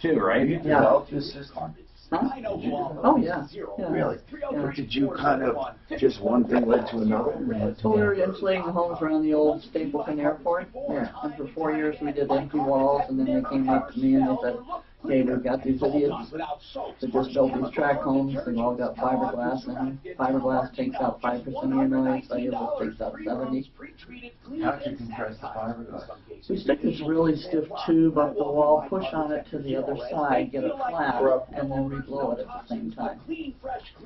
valves too, right? You developed this system? Huh? Oh, yeah. Really? Yeah. Did you kind of, just one thing led to another? So we were insulating the homes around the old Stapleton Airport. Yeah. And for 4 years we did empty walls, and then they came up to me and they said, hey, we've got these idiots that just built these track homes. They've all got fiberglass, and fiberglass takes out 5% of your noise, cellulose takes out 70. How do you compress the fiberglass? We stick this really stiff tube up the wall, push on it to the other side, get it flat, and then reblow it at the same time.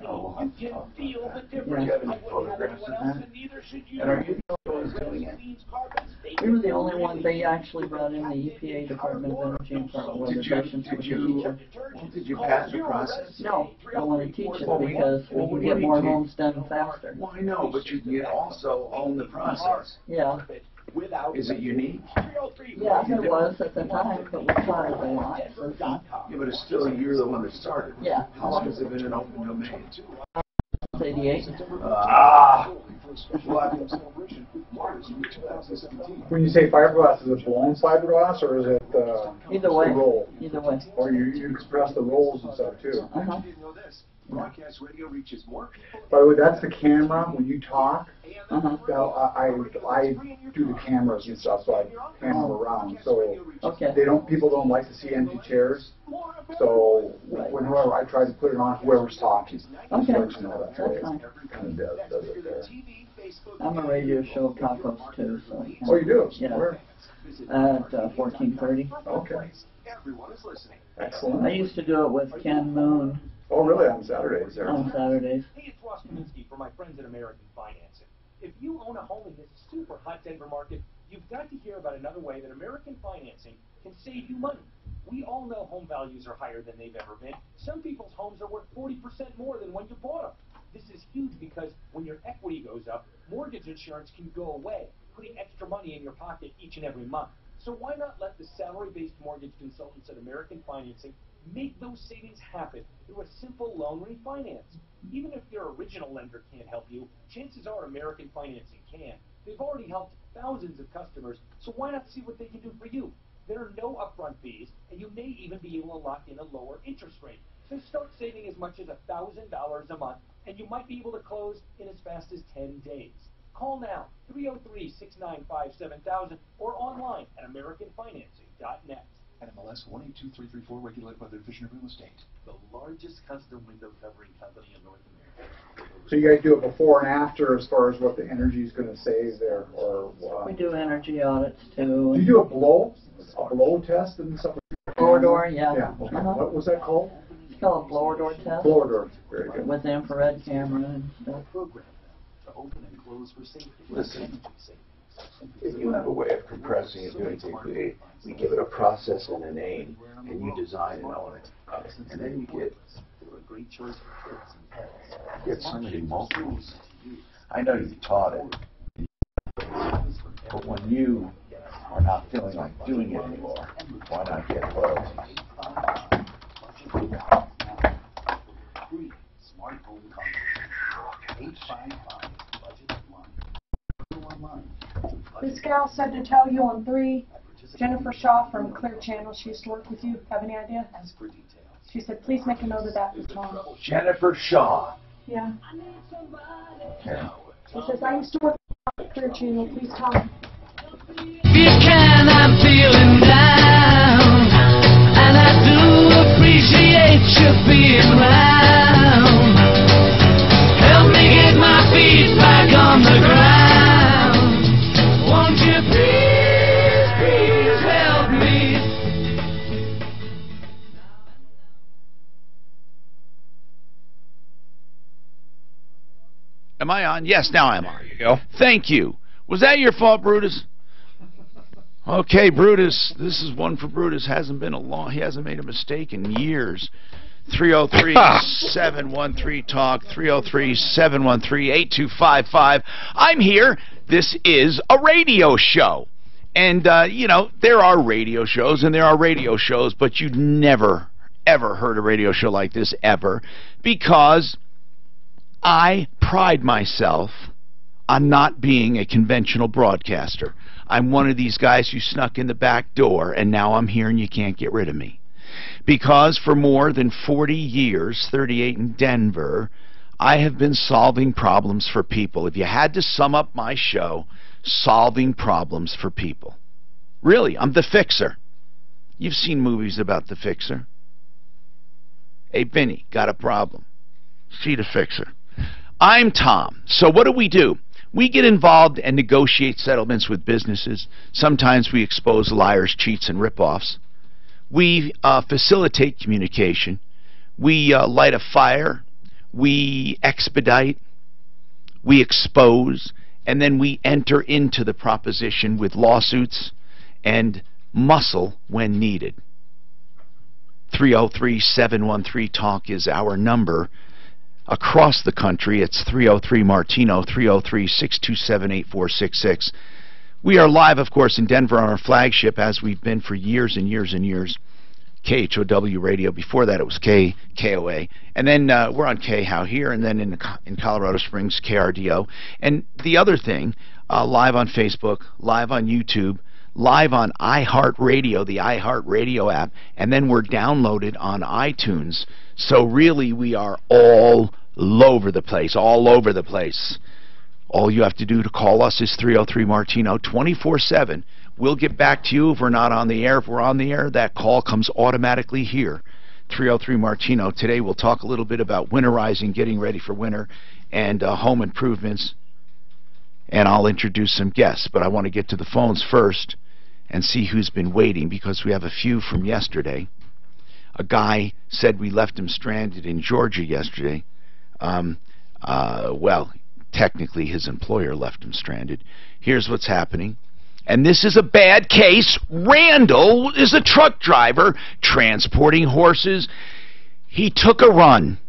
Oh, wow. Do you Yeah. have any photographs of that? And are you the ones doing it? We were the only ones. They actually brought in the EPA, Department of Energy, and Department of Education to Did you pass the process? No, I want to teach it because we can get more homes done faster. Well, I know, but you also own the process. Yeah. Is it unique? Yeah, it was at the time, but we taught it a lot. Yeah, but it's still, you're the one that started. Yeah. How long has it been an open domain? 88. When you say fiberglass, is it blown fiberglass or is it Either way. roll? Either way. Or you express the rolls and stuff too. Uh-huh. Broadcast radio reaches more people. By the way, that's the camera when you talk. Uh-huh. Now, I do the cameras and stuff, so I pan them around. So Okay. people don't like to see empty chairs. So whenever I try to put it on whoever's talking, Okay. so you know that's the way That's fine. it kind of does it there. I'm a radio show tacos too, so. Oh, you do? Yeah. Where? At 1430. Okay. Everyone is listening. Excellent. I used to do it with Ken Moon Oh, really? On Saturdays there. on Saturdays. Hey, it's Ross Kaminsky for my friends at American Financing. If you own a home in this super hot Denver market, you've got to hear about another way that American Financing can save you money. We all know home values are higher than they've ever been. Some people's homes are worth 40% more than when you bought them. This is huge because when your equity goes up, mortgage insurance can go away, putting extra money in your pocket each and every month. So why not let the salary-based mortgage consultants at American Financing make those savings happen through a simple loan refinance? Even if your original lender can't help you, chances are American Financing can. They've already helped thousands of customers, so why not see what they can do for you? There are no upfront fees, and you may even be able to lock in a lower interest rate. So start saving as much as $1,000 a month, and you might be able to close in as fast as 10 days. Call now, 303-695-7000, or online at AmericanFinancing.net. NMLS 182334, regulated by the Division of Real Estate. The largest custom window covering company in North America. So you guys do it before and after as far as what the energy is going to save there, or We do energy audits too. do you do a blow test and stuff? Blower door, yeah. Yeah. Okay. Uh-huh. What was that called? It's called a blower door test Blower door. Very good. with infrared camera and stuff. Program them to open and close for safety. Listen, if you have a way of compressing and doing things, we give it a process and a name, and you design and own it. And then you get a great choice for kids and pets. so many multiples. I know you taught it, but when you are not feeling like doing it anymore, why not get loyalty? Free smart home contract. 855 budget online. This gal said to tell you on 3. Jennifer Shaw from Clear Channel. She used to work with you. Have any idea? Ask for details. She said, please make a note of that for Tom. Jennifer Shaw. Yeah. Okay. She says, I used to work at Clear Channel. Please tell me. You can, I'm feeling down, and I do appreciate you being around. Help me get my feet back on the ground. Won't you please, please help me? Am I on? Yes, now I'm on. There you go. Thank you. Was that your fault, Brutus? Okay, Brutus. This is one for Brutus. He hasn't made a mistake in years. 303-713-TALK, 303-713-8255. I'm here. This is a radio show. And, there are radio shows and there are radio shows, but you'd never, ever heard a radio show like this, ever, because I pride myself on not being a conventional broadcaster. I'm one of these guys who snuck in the back door, and now I'm here and you can't get rid of me. Because for more than 40 years, 38 in Denver, I have been solving problems for people. If you had to sum up my show, solving problems for people. Really, I'm the fixer. You've seen movies about the fixer. Hey, Vinny, got a problem. See the fixer. I'm Tom. So what do? We get involved and negotiate settlements with businesses. Sometimes we expose liars, cheats, and rip-offs. We facilitate communication. We light a fire. We expedite. We expose. And then we enter into the proposition with lawsuits and muscle when needed. 303-713-TALK is our number. Across the country, it's 303-MARTINO, 303-627-8466. We are live, of course, in Denver on our flagship, as we've been for years and years and years. KHOW radio. Before that, it was KOA. And then we're on KHOW here, and then in Colorado Springs, KRDO. And the other thing, live on Facebook, live on YouTube, live on iHeartRadio, the iHeartRadio app, and then we're downloaded on iTunes. So really, we are all over the place, all over the place. All you have to do to call us is 303-MARTINO, 24/7. We'll get back to you if we're not on the air. If we're on the air, that call comes automatically here. 303-MARTINO. Today we'll talk a little bit about winterizing, getting ready for winter, and home improvements. And I'll introduce some guests, but I want to get to the phones first and see who's been waiting, because we have a few from yesterday. A guy said we left him stranded in Georgia yesterday. Well, technically his employer left him stranded. Here's what's happening. And this is a bad case. Randall is a truck driver transporting horses. He took a run.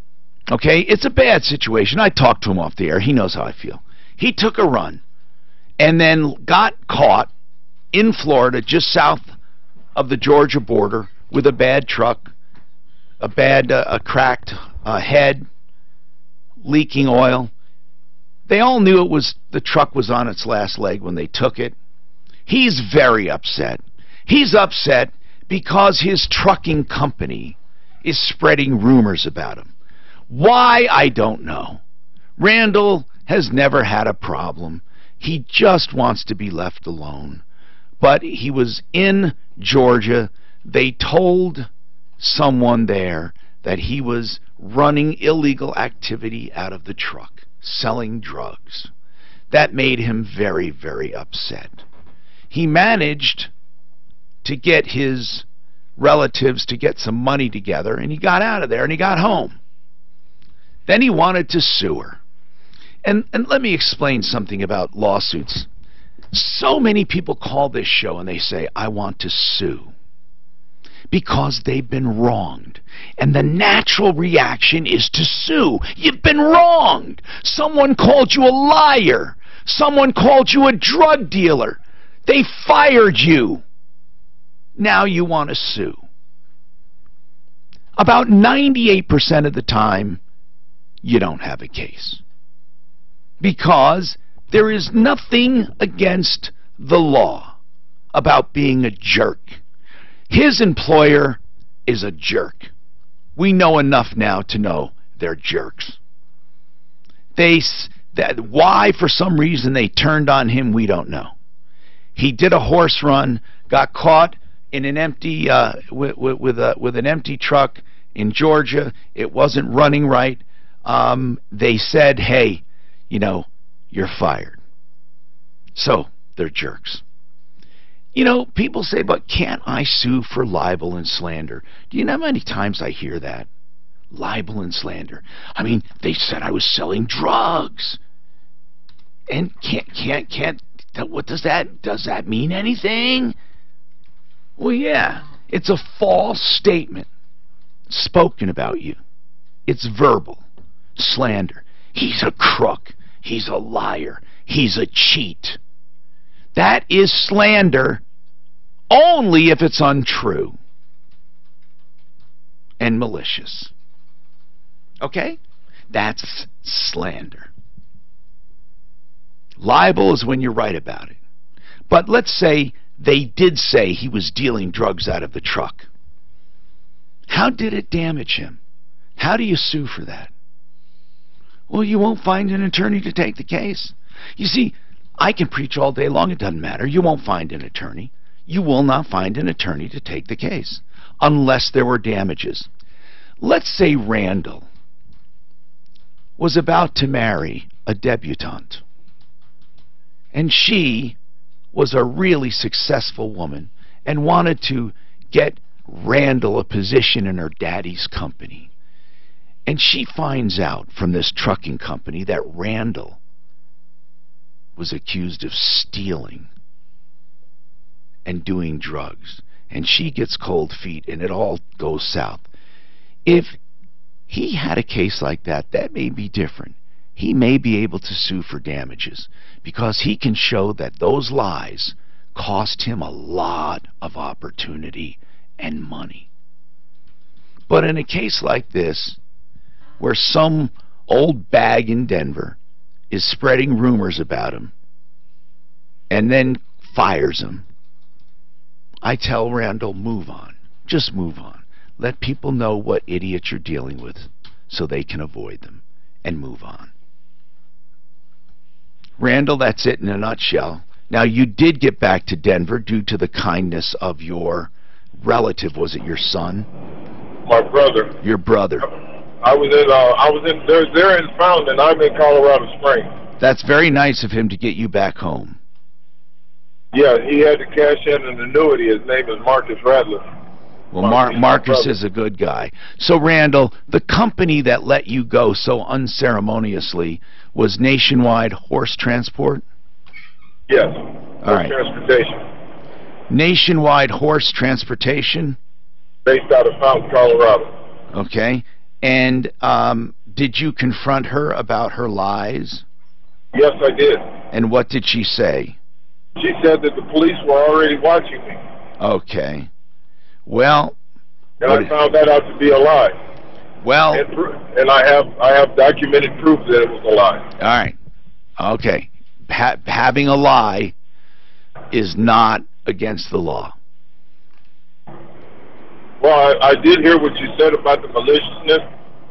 Okay? It's a bad situation. I talked to him off the air. He knows how I feel. He took a run and then got caught in Florida, just south of the Georgia border, with a bad truck, a cracked head, leaking oil. They all knew the truck was on its last leg when they took it. He's very upset. He's upset because his trucking company is spreading rumors about him. Why, I don't know. Randall has never had a problem. He just wants to be left alone. But he was in Georgia. They told someone there that he was running illegal activity out of the truck, selling drugs. That made him very, very upset. He managed to get his relatives to get some money together, and he got out of there and he got home. Then he wanted to sue her. And let me explain something about lawsuits. So many people call this show and they say, I want to sue, because they've been wronged. And the natural reaction is to sue. You've been wronged. Someone called you a liar. Someone called you a drug dealer. They fired you. Now you want to sue. About 98% of the time, you don't have a case. Because there is nothing against the law about being a jerk. His employer is a jerk. We know enough now to know they're jerks. Why, for some reason, they turned on him, we don't know. He did a horse run, got caught in an empty with an empty truck in Georgia. It wasn't running right. They said, hey, you know, you're fired. So they're jerks. You know, people say, but can't I sue for libel and slander? Do you know how many times I hear that? Libel and slander. I mean, they said I was selling drugs. And can't, what does that mean anything? Well, yeah, it's a false statement spoken about you. It's verbal. Slander. He's a crook. He's a liar. He's a cheat. That is slander only if it's untrue and malicious. Okay? That's slander. Libel is when you're right about it. But let's say they did say he was dealing drugs out of the truck. How did it damage him? How do you sue for that? Well, you won't find an attorney to take the case. You see, I can preach all day long, it doesn't matter. You won't find an attorney. You will not find an attorney to take the case unless there were damages. Let's say Randall was about to marry a debutante, and she was a really successful woman and wanted to get Randall a position in her daddy's company. And she finds out from this trucking company that Randall was accused of stealing and doing drugs. And she gets cold feet and it all goes south. If he had a case like that, that may be different. He may be able to sue for damages because he can show that those lies cost him a lot of opportunity and money. But in a case like this, where some old bag in Denver is spreading rumors about him and then fires him, I tell Randall, move on. Just move on. Let people know what idiot you're dealing with so they can avoid them and move on. Randall, that's it in a nutshell. Now, you did get back to Denver due to the kindness of your relative. Was it your son? My brother. Your brother. They're in Fountain, and I'm in Colorado Springs. That's very nice of him to get you back home. Yeah, he had to cash in an annuity. His name is Marcus Radler. Well, Marcus is a good guy. So, Randall, the company that let you go so unceremoniously was Nationwide Horse Transport? Yes. All right. Transportation. Nationwide Horse Transportation? Based out of Fountain, Colorado. Okay. And did you confront her about her lies? Yes, I did. And what did she say? She said that the police were already watching me. Okay. Well, and I found that out to be a lie. Well, and I have documented proof that it was a lie. All right. Okay. Having a lie is not against the law. Well, I did hear what you said about the maliciousness,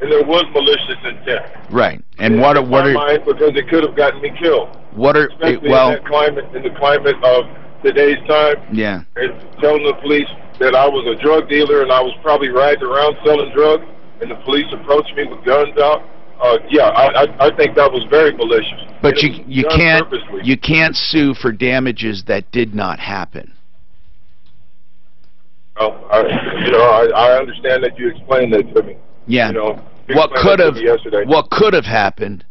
and there was malicious intent. Right. And what are because it could have gotten me killed. What are in the climate of today's time? Yeah. And telling the police that I was a drug dealer and I was probably riding around selling drugs, and the police approached me with guns out. Yeah, I think that was very malicious. But you can't sue for damages that did not happen. Oh, I understand that you explained that to me. Yeah. You know, what could have happened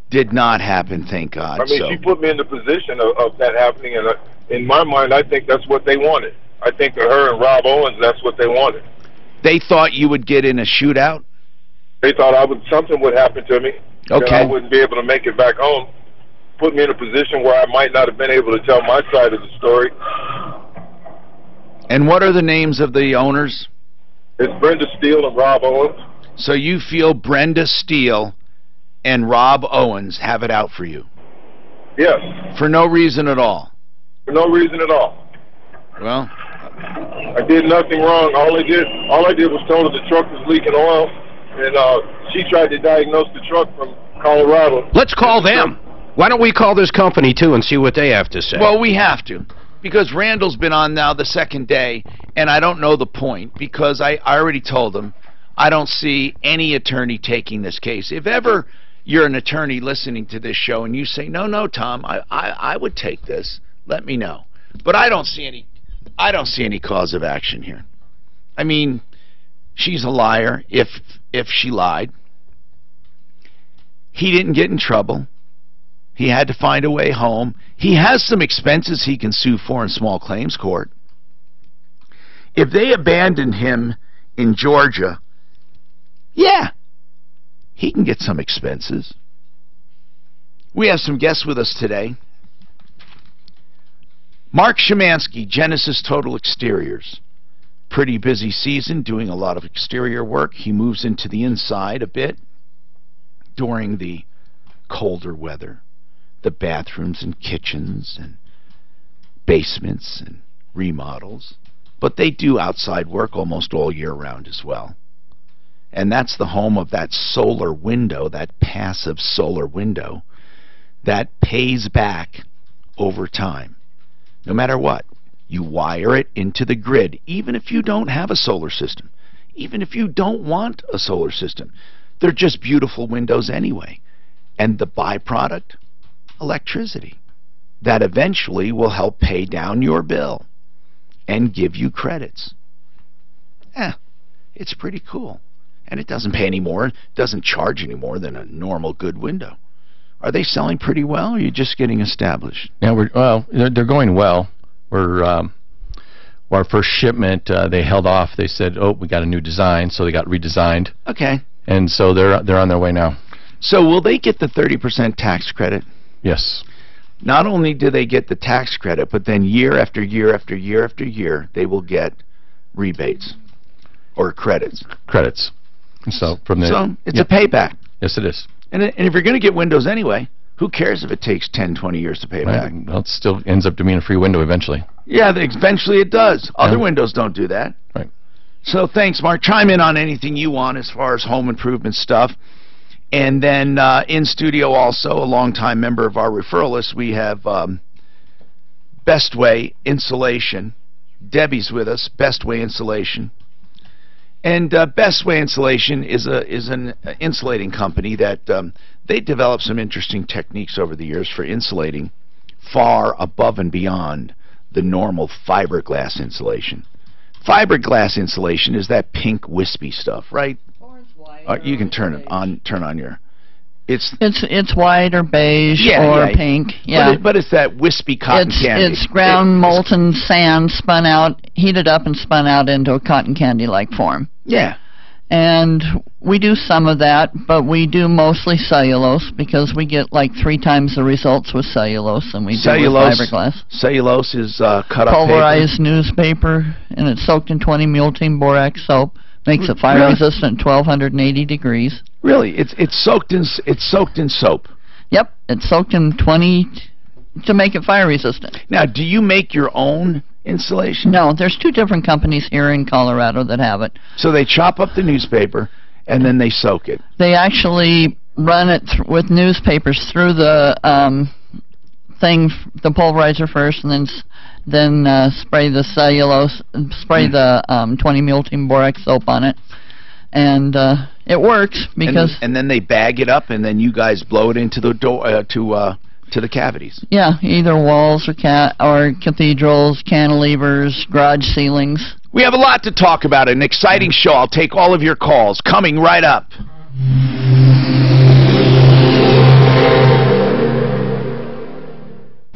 did not happen, thank God. I mean, she put me in the position of that happening, and in my mind, I think that's what they wanted. I think that her and Rob Owens, that's what they wanted. They thought you would get in a shootout? They thought something would happen to me. Okay. That I wouldn't be able to make it back home. Put me in a position where I might not have been able to tell my side of the story. And what are the names of the owners? It's Brenda Steele and Rob Owens. So you feel Brenda Steele and Rob Owens have it out for you? Yes. For no reason at all? For no reason at all. Well, I did nothing wrong. All I did was tell her the truck was leaking oil, and she tried to diagnose the truck from Colorado. Let's call them. Why don't we call this company, too, and see what they have to say? Well, we have to. Because Randall's been on now the second day, and I don't know the point, because I already told him I don't see any attorney taking this case. If ever you're an attorney listening to this show and you say, no, Tom, I would take this, let me know. But I don't see any cause of action here. I mean, she's a liar if she lied. He didn't get in trouble. He had to find a way home. He has some expenses he can sue for in small claims court. If they abandoned him in Georgia, yeah, he can get some expenses. We have some guests with us today. Mark Szymanski, Genesis Total Exteriors. Pretty busy season, doing a lot of exterior work. He moves into the inside a bit during the colder weather. The bathrooms and kitchens and basements and remodels. but they do outside work almost all year round as well. And that's the home of that solar window, that passive solar window that pays back over time. No matter what, you wire it into the grid, even if you don't have a solar system, even if you don't want a solar system. They're just beautiful windows anyway. And the byproduct? Electricity. That eventually will help pay down your bill and give you credits. It's pretty cool. And it doesn't pay any more, doesn't charge any more than a normal good window. Are they selling pretty well, or are you just getting established? Yeah, they're going well. Our first shipment, they held off. They said, "Oh, we got a new design," so they got redesigned. Okay. And so they're on their way now. So will they get the 30% tax credit? Yes. Not only do they get the tax credit, but then year after year after year after year, they will get rebates or credits. Credits. So it's a payback. Yes, it is. And if you're going to get windows anyway, who cares if it takes 10, 20 years to pay back? Well, it still ends up to being a free window eventually. Yeah, eventually it does. Other windows don't do that. Right. So thanks, Mark. Chime in on anything you want as far as home improvement stuff. And then in studio also, a longtime member of our referral list, we have Best Way Insulation. Debbie's with us, Best Way Insulation. And Best Way Insulation is an insulating company that they developed some interesting techniques over the years for insulating far above and beyond the normal fiberglass insulation. Fiberglass insulation is that pink wispy stuff, right? You can turn it on. Turn on your. It's white or beige or pink. Yeah. But it's that wispy cotton candy. It's ground molten sand spun out, heated up and spun out into a cotton candy-like form. Yeah. And we do some of that, but we do mostly cellulose because we get like 3 times the results with cellulose than we do with fiberglass. Cellulose is cut up pulverized newspaper, and it's soaked in 20 multi borax soap. Makes it fire resistant 1280 degrees. Really? It's soaked in soap. Yep, it's soaked in 20 to make it fire resistant. Now, do you make your own insulation? No, there's 2 different companies here in Colorado that have it. So they chop up the newspaper and then they soak it. They actually run it with newspapers through the thing, the pulverizer first, and then spray the cellulose, spray the 20 multi borax soap on it, and it works because. And then they bag it up, and then you guys blow it into the door to the cavities. Yeah, either walls or cathedrals, cantilevers, garage ceilings. We have a lot to talk about. An exciting show. I'll take all of your calls coming right up.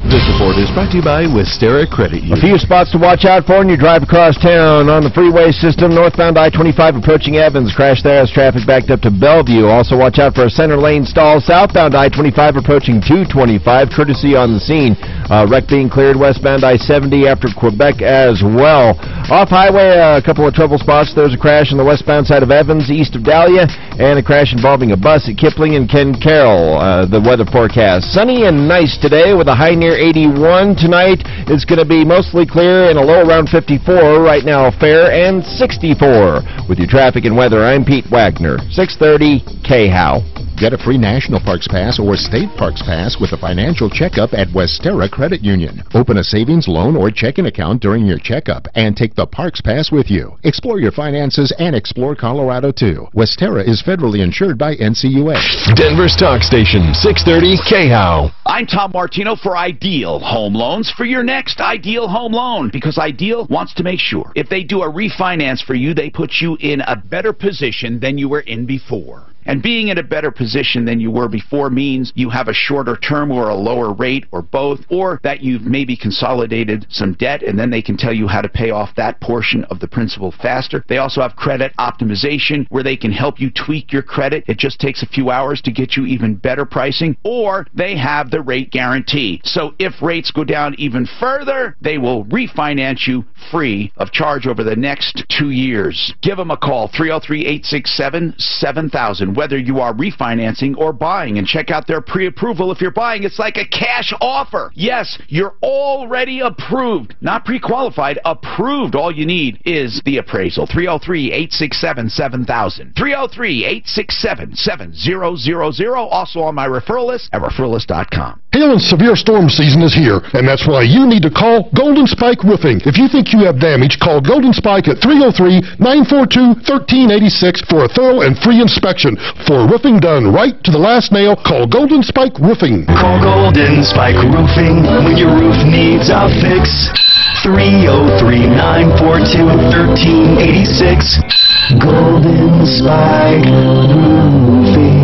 This report is brought to you by Westera Credit Union. A few spots to watch out for when you drive across town. On the freeway system, northbound I-25 approaching Evans. Crash there as traffic backed up to Bellevue. Also watch out for a center lane stall. Southbound I-25 approaching 225. Courtesy on the scene. Wreck being cleared westbound I-70 after Quebec as well. Off-highway, a couple of trouble spots. There's a crash on the westbound side of Evans, east of Dahlia, and a crash involving a bus at Kipling and Ken Carroll. The weather forecast. Sunny and nice today with a high near 81. Tonight it's going to be mostly clear and a low around 54. Right now fair and 64. With your traffic and weather, I'm Pete Wagner, 630 KHOW. Get a free National Parks Pass or State Parks Pass with a financial checkup at Westera Credit Union. Open a savings, loan, or checking account during your checkup and take the Parks Pass with you. Explore your finances and explore Colorado too. Westera is federally insured by NCUA. Denver's Talk Station, 630 KHOW. I'm Tom Martino for Ideal Home Loans for your next Ideal Home Loan, because Ideal wants to make sure if they do a refinance for you, they put you in a better position than you were in before. And being in a better position than you were before means you have a shorter term or a lower rate or both, or that you've maybe consolidated some debt and then they can tell you how to pay off that portion of the principal faster. They also have credit optimization where they can help you tweak your credit. It just takes a few hours to get you even better pricing, or they have the rate guarantee. So if rates go down even further, they will refinance you free of charge over the next 2 years. Give them a call, 303-867-7000. whether you are refinancing or buying. And check out their pre-approval. If you're buying, it's like a cash offer. Yes, you're already approved. Not pre-qualified, approved. All you need is the appraisal. 303-867-7000. 303-867-7000. Also on my referral list at referralist.com. Hail and severe storm season is here, and that's why you need to call Golden Spike Roofing. If you think you have damage, call Golden Spike at 303-942-1386 for a thorough and free inspection. For roofing done right to the last nail, call Golden Spike Roofing. Call Golden Spike Roofing when your roof needs a fix. 303-942-1386. Golden Spike Roofing.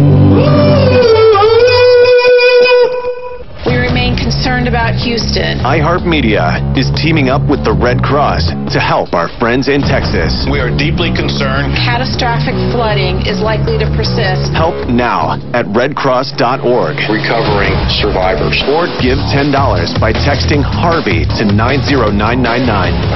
We remain concerned about Houston. iHeartMedia is teaming up with the Red Cross to help our friends in Texas. We are deeply concerned. Catastrophic flooding is likely to persist. Help now at redcross.org. Recovering survivors. Or give $10 by texting Harvey to 90999.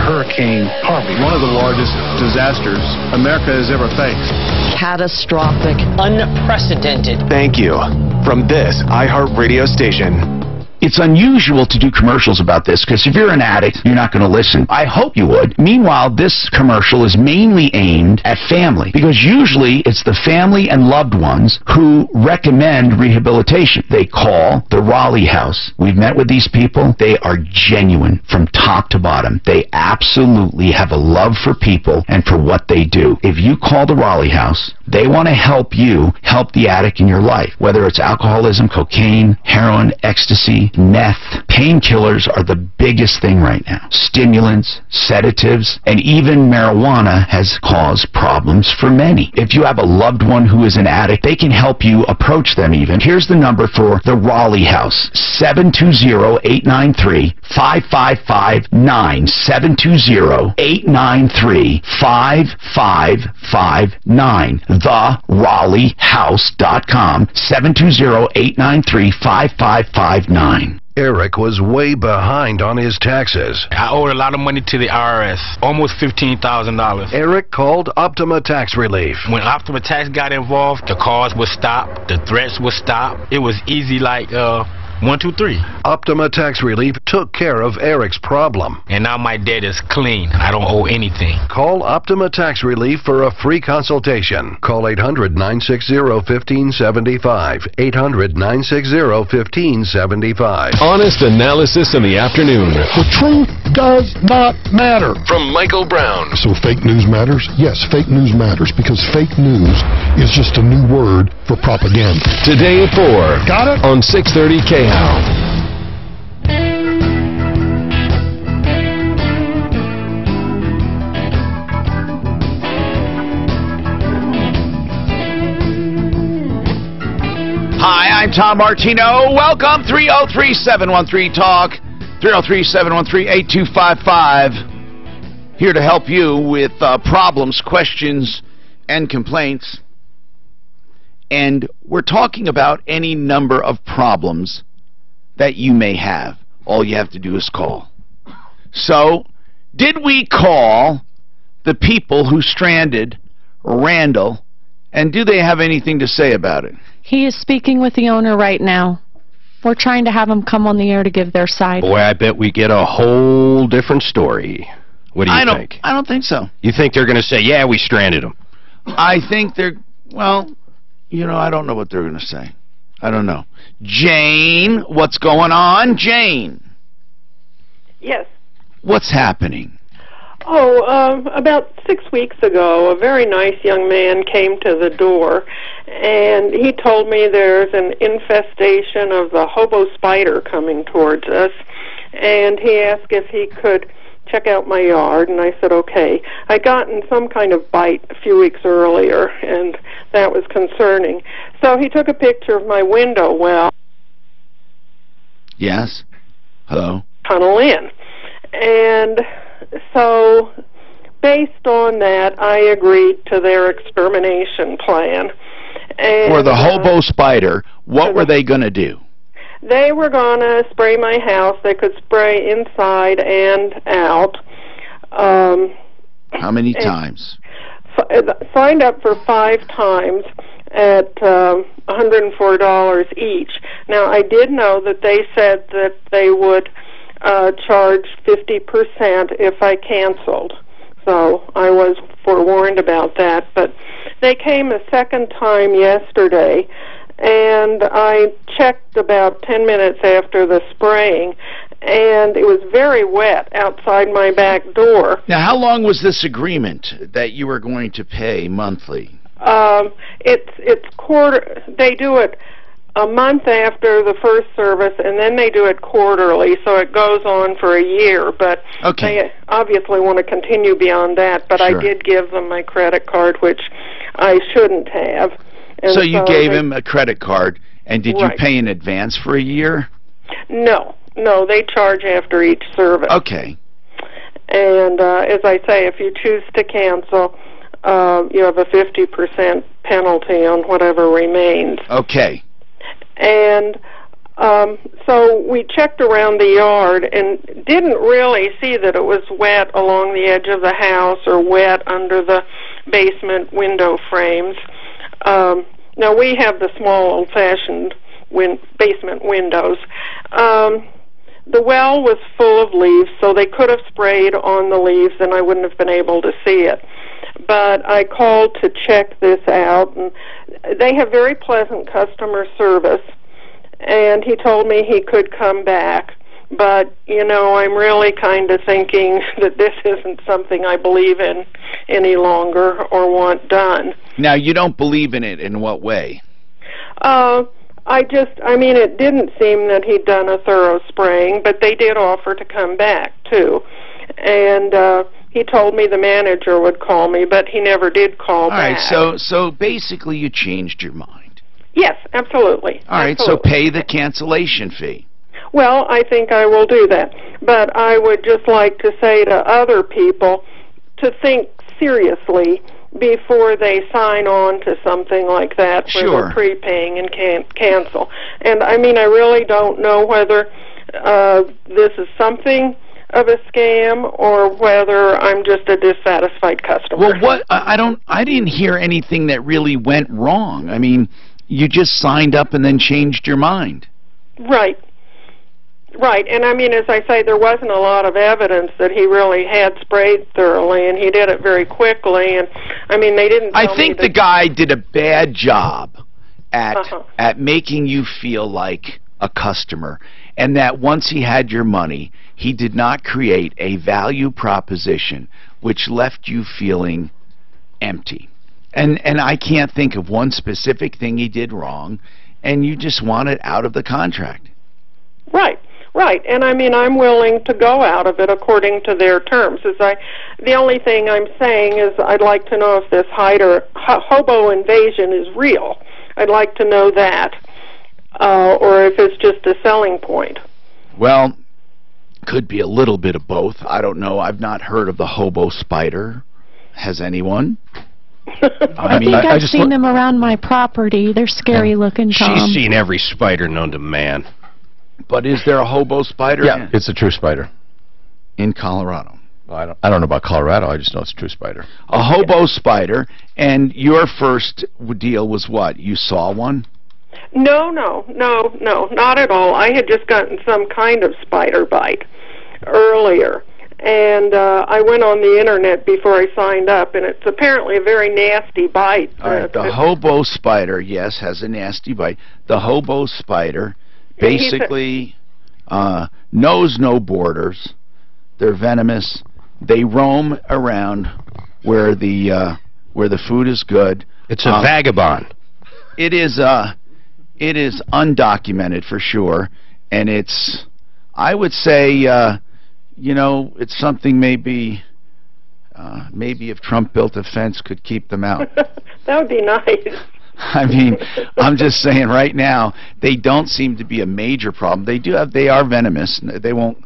Hurricane Harvey, one of the largest disasters America has ever faced. Catastrophic. Unprecedented. Thank you. From this iHeartRadio station. It's unusual to do commercials about this because if you're an addict, you're not going to listen. I hope you would. Meanwhile, this commercial is mainly aimed at family because usually it's the family and loved ones who recommend rehabilitation. They call the Raleigh House. We've met with these people. They are genuine from top to bottom. They absolutely have a love for people and for what they do. If you call the Raleigh House, they want to help you help the addict in your life, whether it's alcoholism, cocaine, heroin, ecstasy, meth. Painkillers are the biggest thing right now. Stimulants, sedatives, and even marijuana has caused problems for many. If you have a loved one who is an addict, they can help you approach them even. Here's the number for the Raleigh House. 720-893-5559. 720-893-5559. TheRaleighHouse.com. 720-893-5559. Eric was way behind on his taxes. I owed a lot of money to the IRS, almost $15,000. Eric called Optima Tax Relief. When Optima Tax got involved, the calls would stop, the threats would stop. It was easy like 1, 2, 3. Optima Tax Relief took care of Eric's problem. And now my debt is clean. I don't owe anything. Call Optima Tax Relief for a free consultation. Call 800-960-1575. 800-960-1575. Honest analysis in the afternoon. The truth does not matter. From Michael Brown. So fake news matters? Yes, fake news matters because fake news is just a new word for propaganda. Today at 4. Got it? On 630 KHOW. Hi, I'm Tom Martino. Welcome, 303-713-TALK, 303-713-8255. Here to help you with problems, questions, and complaints. And we're talking about any number of problems that you may have. All you have to do is call. So, did we call the people who stranded Randall, and do they have anything to say about it? He is speaking with the owner right now. We're trying to have him come on the air to give their side. Boy, I bet we get a whole different story. What do you think? I don't think so. You think they're going to say, yeah, we stranded him? I think they're, well, you know, I don't know what they're going to say. I don't know. Jane, what's going on? Jane. Yes. What's happening? Oh, about 6 weeks ago, a very nice young man came to the door, and he told me there's an infestation of the hobo spider coming towards us, and he asked if he could check out my yard, and I said, okay. I'd gotten some kind of bite a few weeks earlier, and that was concerning. So he took a picture of my window well. Yes? Hello? Tunnel in. And so, based on that, I agreed to their extermination plan. And, for the hobo spider, what were they going to do? They were going to spray my house. They could spray inside and out. How many times? Signed up for 5 times. at $104 each. Now, I did know that they said that they would charge 50% if I canceled. So I was forewarned about that. But they came a second time yesterday, and I checked about 10 minutes after the spraying, and it was very wet outside my back door. Now, how long was this agreement that you were going to pay monthly? It's quarter. They do it a month after the first service, and then they do it quarterly, so it goes on for a year. But they obviously want to continue beyond that. But Sure. I did give them my credit card, which I shouldn't have. And so you gave him a credit card, and did you Right. pay in advance for a year? No, they charge after each service. Okay. And as I say, if you choose to cancel, you have a 50% penalty on whatever remains. Okay. And so we checked around the yard and didn't really see that it was wet along the edge of the house or wet under the basement window frames. Now, we have the small, old-fashioned basement windows. The well was full of leaves, so they could have sprayed on the leaves and I wouldn't have been able to see it. But I called to check this out, and they have very pleasant customer service, and he told me he could come back. But, I'm really kind of thinking that this isn't something I believe in any longer or want done. Now, you don't believe in it in what way? It didn't seem that he'd done a thorough spraying, but they did offer to come back, too. And he told me the manager would call me, but he never did call back. All right, so basically you changed your mind. Yes, absolutely. All right, so pay the cancellation fee. Well, I think I will do that. But I would just like to say to other people to think seriously before they sign on to something like that where Sure. they're prepaying and can't cancel. And I really don't know whether this is something of a scam or whether I'm just a dissatisfied customer. Well, what I didn't hear anything that really went wrong. I mean, you just signed up and then changed your mind. Right. And as I say, there wasn't a lot of evidence that he really had sprayed thoroughly, and he did it very quickly, and they didn't tell I think me the guy did a bad job at making you feel like a customer, and that once he had your money, he did not create a value proposition which left you feeling empty. And I can't think of one specific thing he did wrong, and you just want it out of the contract. Right, and I'm willing to go out of it according to their terms. The only thing I'm saying is I'd like to know if this hobo invasion is real. I'd like to know that, or if it's just a selling point. Well, could be a little bit of both. I don't know. I've not heard of the hobo spider. Has anyone? I think I've seen them around my property. They're scary looking, Tom. She's seen every spider known to man. But is there a hobo spider? Yeah, it's a true spider. In Colorado? Well, I don't know about Colorado. I just know it's a true spider. A hobo spider, and your first deal was what? You saw one? No, not at all. I had just gotten some kind of spider bite earlier. And I went on the internet before I signed up, and it's apparently a very nasty bite. All right, the hobo spider, yes, has a nasty bite. The hobo spider basically knows no borders. They're venomous. They roam around where the food is good. It's a vagabond. It is undocumented for sure, and it's, I would say, it's something maybe if Trump built a fence could keep them out. That would be nice. I'm just saying right now, they don't seem to be a major problem. They are venomous. They won't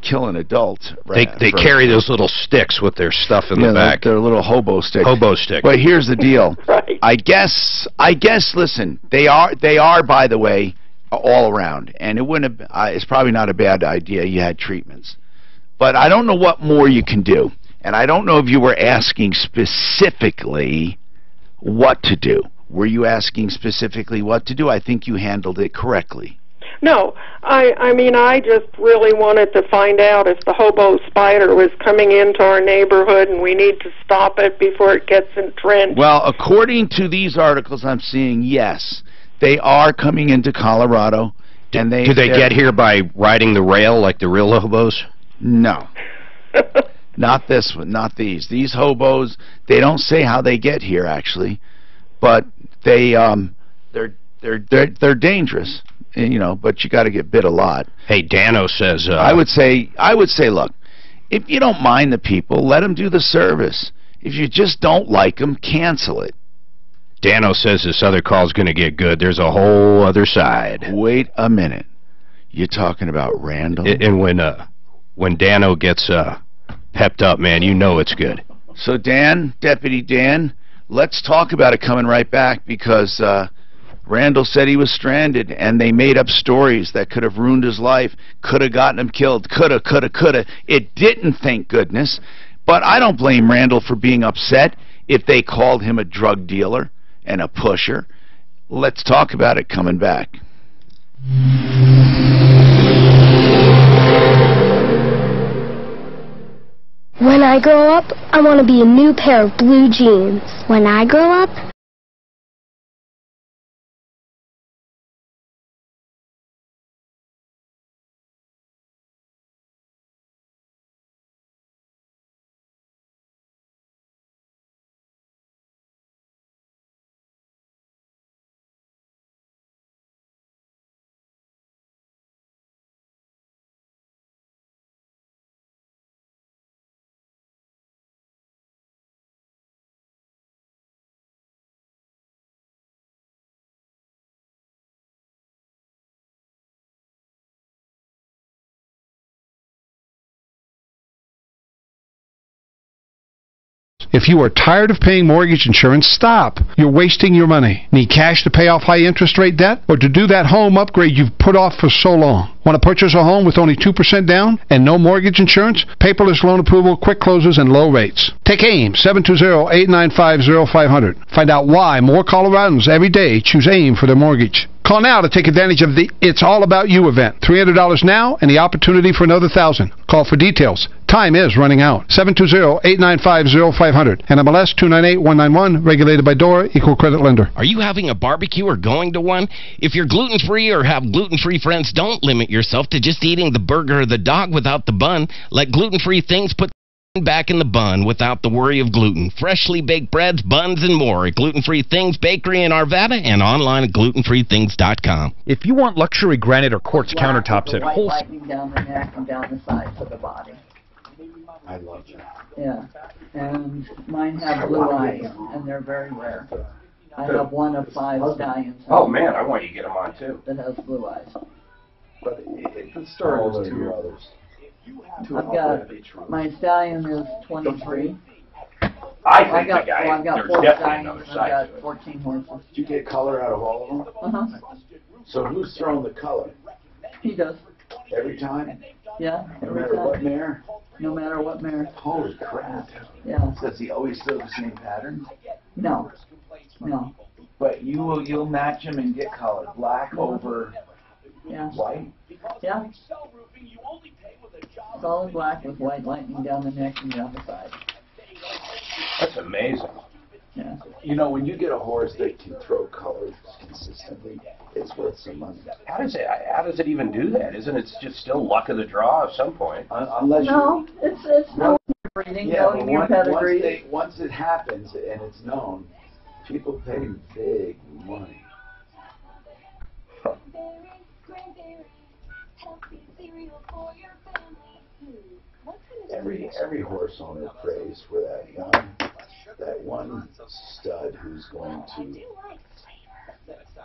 kill an adult. They carry those little sticks with their stuff in the back. They're little hobo sticks. Hobo sticks. But here's the deal. Right. I guess. Listen, they are. By the way, all around, and it's probably not a bad idea. You had treatments, but I don't know what more you can do, and I don't know if you were asking specifically what to do. Were you asking specifically what to do? I think you handled it correctly. No, I mean, I just really wanted to find out if the hobo spider was coming into our neighborhood and we need to stop it before it gets entrenched. Well, according to these articles I'm seeing, yes, they are coming into Colorado. And Do they get here by riding the rail like the real hobos? No. Not this one, not these. These hobos, they don't say how they get here actually, but they're dangerous. You know, but you got to get bit a lot. Hey, Dano says I would say look, if you don't mind the people, let them do the service. If you just don't like them, cancel it. Dano says this other call's going to get good. There's a whole other side. Wait a minute. You're talking about Randall? And when Dano gets pepped up, man, you know it's good. So Dan, Deputy Dan, let's talk about it coming right back, because Randall said he was stranded, and they made up stories that could have ruined his life, could have gotten him killed, coulda. It didn't, thank goodness. But I don't blame Randall for being upset if they called him a drug dealer and a pusher. Let's talk about it coming back. When I grow up, I want to be a new pair of blue jeans. When I grow up, If you are tired of paying mortgage insurance, stop. You're wasting your money. Need cash to pay off high interest rate debt, or to do that home upgrade you've put off for so long? Want to purchase a home with only 2% down and no mortgage insurance, paperless loan approval, quick closes, and low rates? Take AIM, 720-895-0500. Find out why more Coloradans every day choose AIM for their mortgage. Call now to take advantage of the It's All About You event. $300 now and the opportunity for another $1,000. Call for details. Time is running out. 720-895-0500. NMLS 298191. Regulated by DORA. Equal credit lender. Are you having a barbecue or going to one? If you're gluten-free or have gluten-free friends, don't limit yourself to just eating the burger or the dog without the bun. Let gluten-free things put back in the bun without the worry of gluten. Freshly baked breads, buns, and more at Gluten-Free Things Bakery in Arvada and online at glutenfreethings.com. If you want luxury granite or quartz countertops at wholesale... Lightning down the neck and down the sides of the body. I love that. Yeah, and mine have blue eyes, and they're very rare. I have one of 5 stallions. Oh man, I want you to get them on too. That has blue eyes. But the story was 2 others. I've got, my stallion is 23. I've got there's 4 definitely another stallions, side I've to got it. 14 horses. Did you get color out of all of them? Uh-huh. So who's throwing the color? He does. Every time? Yeah, No every matter time. what mare? No matter what mare. Holy crap. Yeah. Does he always throw the same pattern? No. No. But you'll match him and get color. Black over white? Yeah. Solid black with white lightning down the neck and down the side. That's amazing. Yeah. You know, when you get a horse that can throw colors consistently, it's worth some money. How does it even do that? Isn't it just still luck of the draw at some point? Unless no, it's knowing your breeding, knowing your pedigree. Once it happens and it's known, people pay big money. Every horse owner prays for that one stud who's going to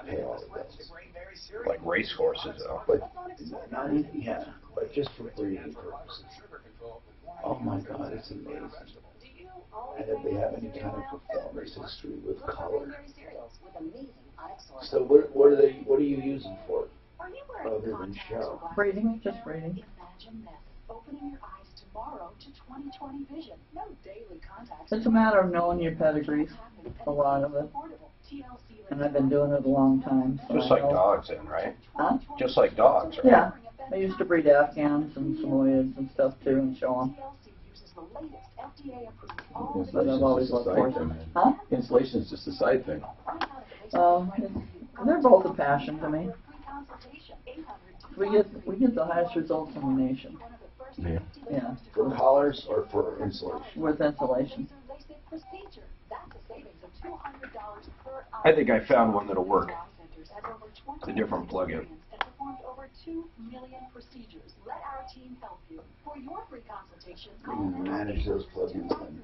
pay all the bills. Like race horses, though. But but just for breeding purposes. Oh my God, it's amazing. And if they have any kind of performance history with color. So what are you using for it? Other than show? Breeding, just breeding. It's a matter of knowing your pedigrees, a lot of it. and I've been doing it a long time. So Just I like know. dogs then, right? Huh? Just like dogs, right? Yeah. I used to breed Afghans and Samoyeds and stuff too and show them. But I've always looked for them. Huh? Insulation is just a side thing. They're both a passion to me. We get the highest results in the nation. Yeah. Yeah. For collars or for insulation? With insulation. I think I found one that'll work. A different plug-in. Manage those plugins then.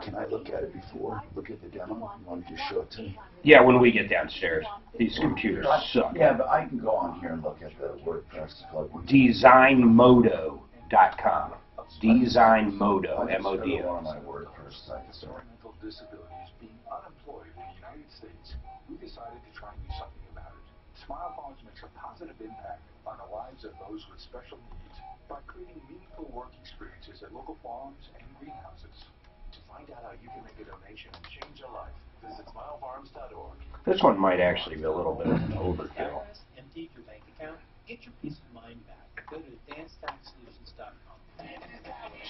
Can I look at it before? Look at the demo? You want to just show it to me? Yeah, when we get downstairs. These computers suck. Yeah, but I can go on here and look at the WordPress plugin. Designmodo.com. Designmodo, M-O-D-O. On my WordPress site, sorry. Disabilities being unemployed in the United States, we decided to try and do something about it. Smile Farms makes a positive impact on the lives of those with special needs by creating meaningful work experiences at local farms and greenhouses. To find out how you can make a donation and change a life, visit smilefarms.org. This one might actually be a little bit of an overkill. Empty your bank account, get your peace of mind back. Go to advancedtaxsolutions.com.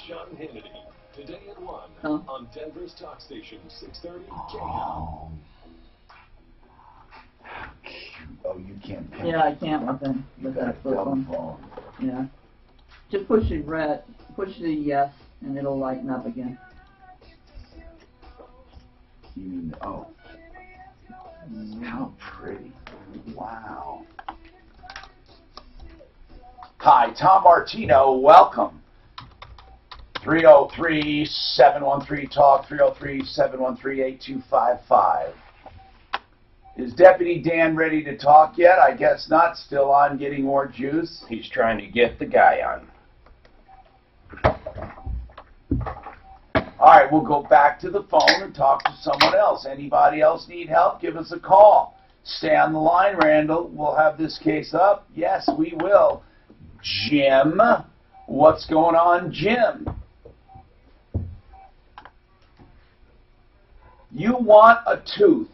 Sean Hannity, today at 1 on Denver's Talk Station 630 KM. Oh, you can't pay. Yeah, I can't with that flip phone. Yeah. Just push the yes, and it'll lighten up again. You mean, oh. How pretty. Wow. Hi, Tom Martino, welcome. 303-713-TALK, 303-713-8255. Is Deputy Dan ready to talk yet? I guess not. Still on getting more juice. He's trying to get the guy on. All right, we'll go back to the phone and talk to someone else. Anybody else need help? Give us a call. Stay on the line, Randall. We'll have this case up. Yes, we will. Jim, what's going on, Jim? You want a tooth.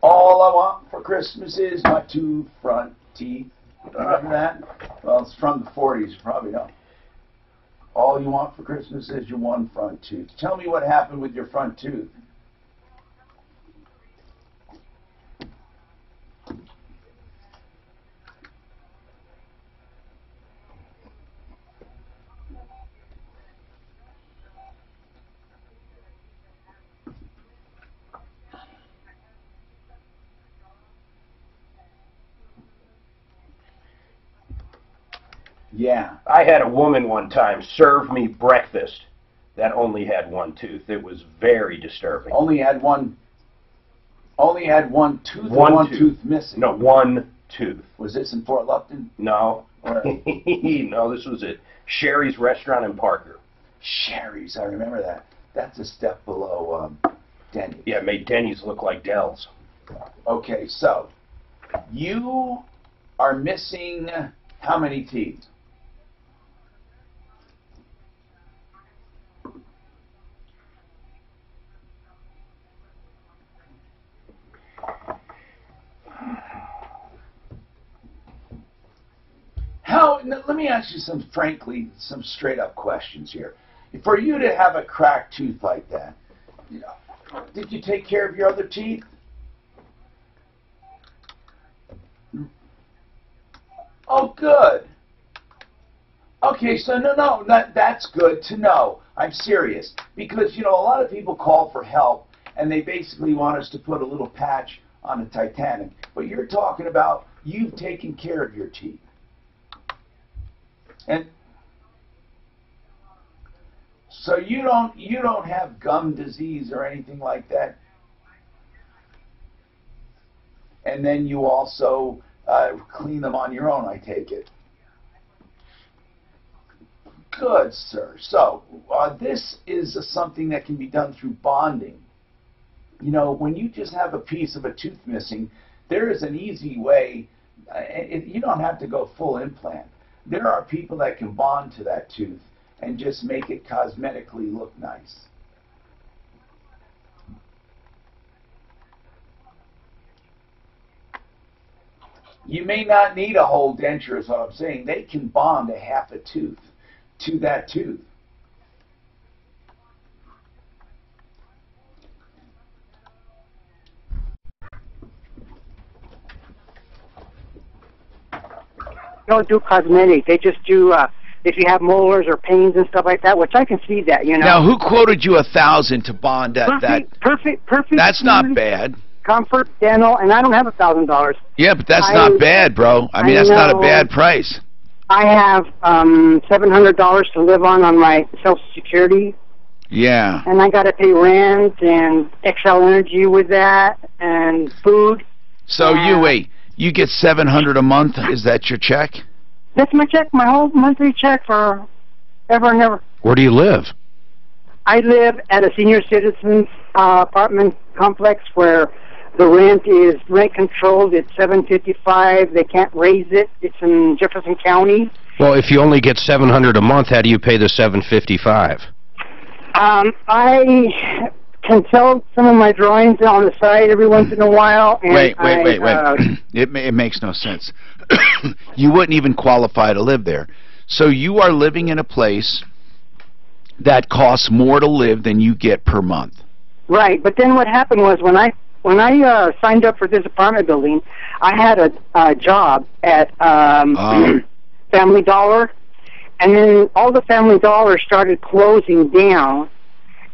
All I want for Christmas is my two front teeth. Remember that? Well, it's from the 40s. You probably don't. All you want for Christmas is your one front tooth. Tell me what happened with your front tooth. Yeah. I had a woman one time serve me breakfast that only had one tooth. It was very disturbing. Only had one tooth or one tooth missing? No, one tooth. Was this in Fort Lupton? No. No, this was at Sherry's Restaurant in Parker. Sherry's, I remember that. That's a step below Denny's. Yeah, it made Denny's look like Dell's. Okay, so you are missing how many teeth? Let me ask you some straight up questions here. For you to have a cracked tooth like that, did you take care of your other teeth? Oh, good. Okay, so no, that's good to know. I'm serious. Because, a lot of people call for help, and they basically want us to put a little patch on the Titanic. But you're talking about you've taken care of your teeth. And so you don't have gum disease or anything like that. And then you also clean them on your own, I take it. Good, sir. So this is something that can be done through bonding. When you just have a piece of a tooth missing, there is an easy way. You don't have to go full implant. There are people that can bond to that tooth and just make it cosmetically look nice. You may not need a whole denture is what I'm saying. They can bond a half a tooth to that tooth. Don't do cosmetic. They just do if you have molars or pains and stuff like that, which I can see that, you know. Now, who quoted you $1,000 to bond that? Perfect. That's not bad. Comfort, dental, and I don't have $1,000. Yeah, but that's not bad, bro. I mean, that's not a bad price. I have $700 to live on my Social Security. Yeah. And I got to pay rent and XL Energy with that and food. So you get $700 a month. Is that your check? That's my check, my whole monthly check for ever and ever. Where do you live? I live at a senior citizens apartment complex where the rent is rent controlled. It's $7.55. They can't raise it. It's in Jefferson County. Well, if you only get $700 a month, how do you pay the $7.55? I can sell some of my drawings on the side every once in a while. And wait. It makes no sense. You wouldn't even qualify to live there. So you are living in a place that costs more to live than you get per month. Right, but then what happened was when I signed up for this apartment building, I had a job at Family Dollar, and then all the Family Dollar started closing down,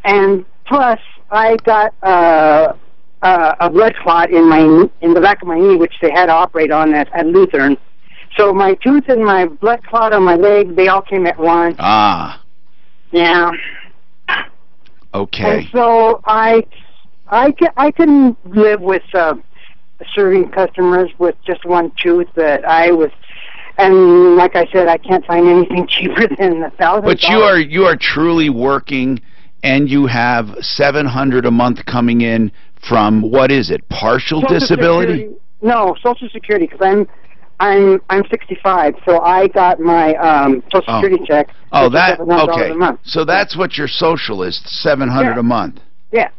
and plus I got a blood clot in the back of my knee, which they had to operate on at Lutheran. So my tooth and my blood clot on my leg, they all came at once. Ah. Yeah. Okay. And so I couldn't live with serving customers with just one tooth, but and like I said, I can't find anything cheaper than $1,000. But you are truly working, and you have $700 a month coming in from, what is it, partial Social disability? Security. No, Social Security, because I'm 65, so I got my Social Security check. Oh, that okay. A month. So that's what your social is, $700 a month. Yeah.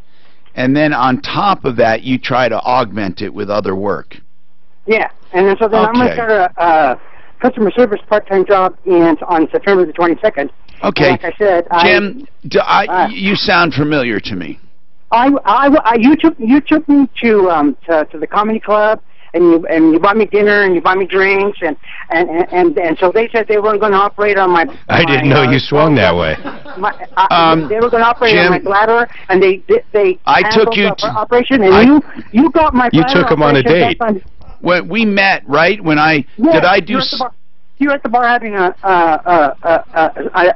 And then on top of that, you try to augment it with other work. Yeah, and then, so then I'm going to start a customer service part-time job on September the 22nd. Okay. And like I said, Jim, you sound familiar to me. You took me to the comedy club, and you bought me dinner and you bought me drinks, and so they said they weren't going to operate on my. I didn't know you swung that way. They were going to operate on my bladder, and they I took you to operation, and you got my. You took him on a date. When we met, right? When did I do? You were at the bar having a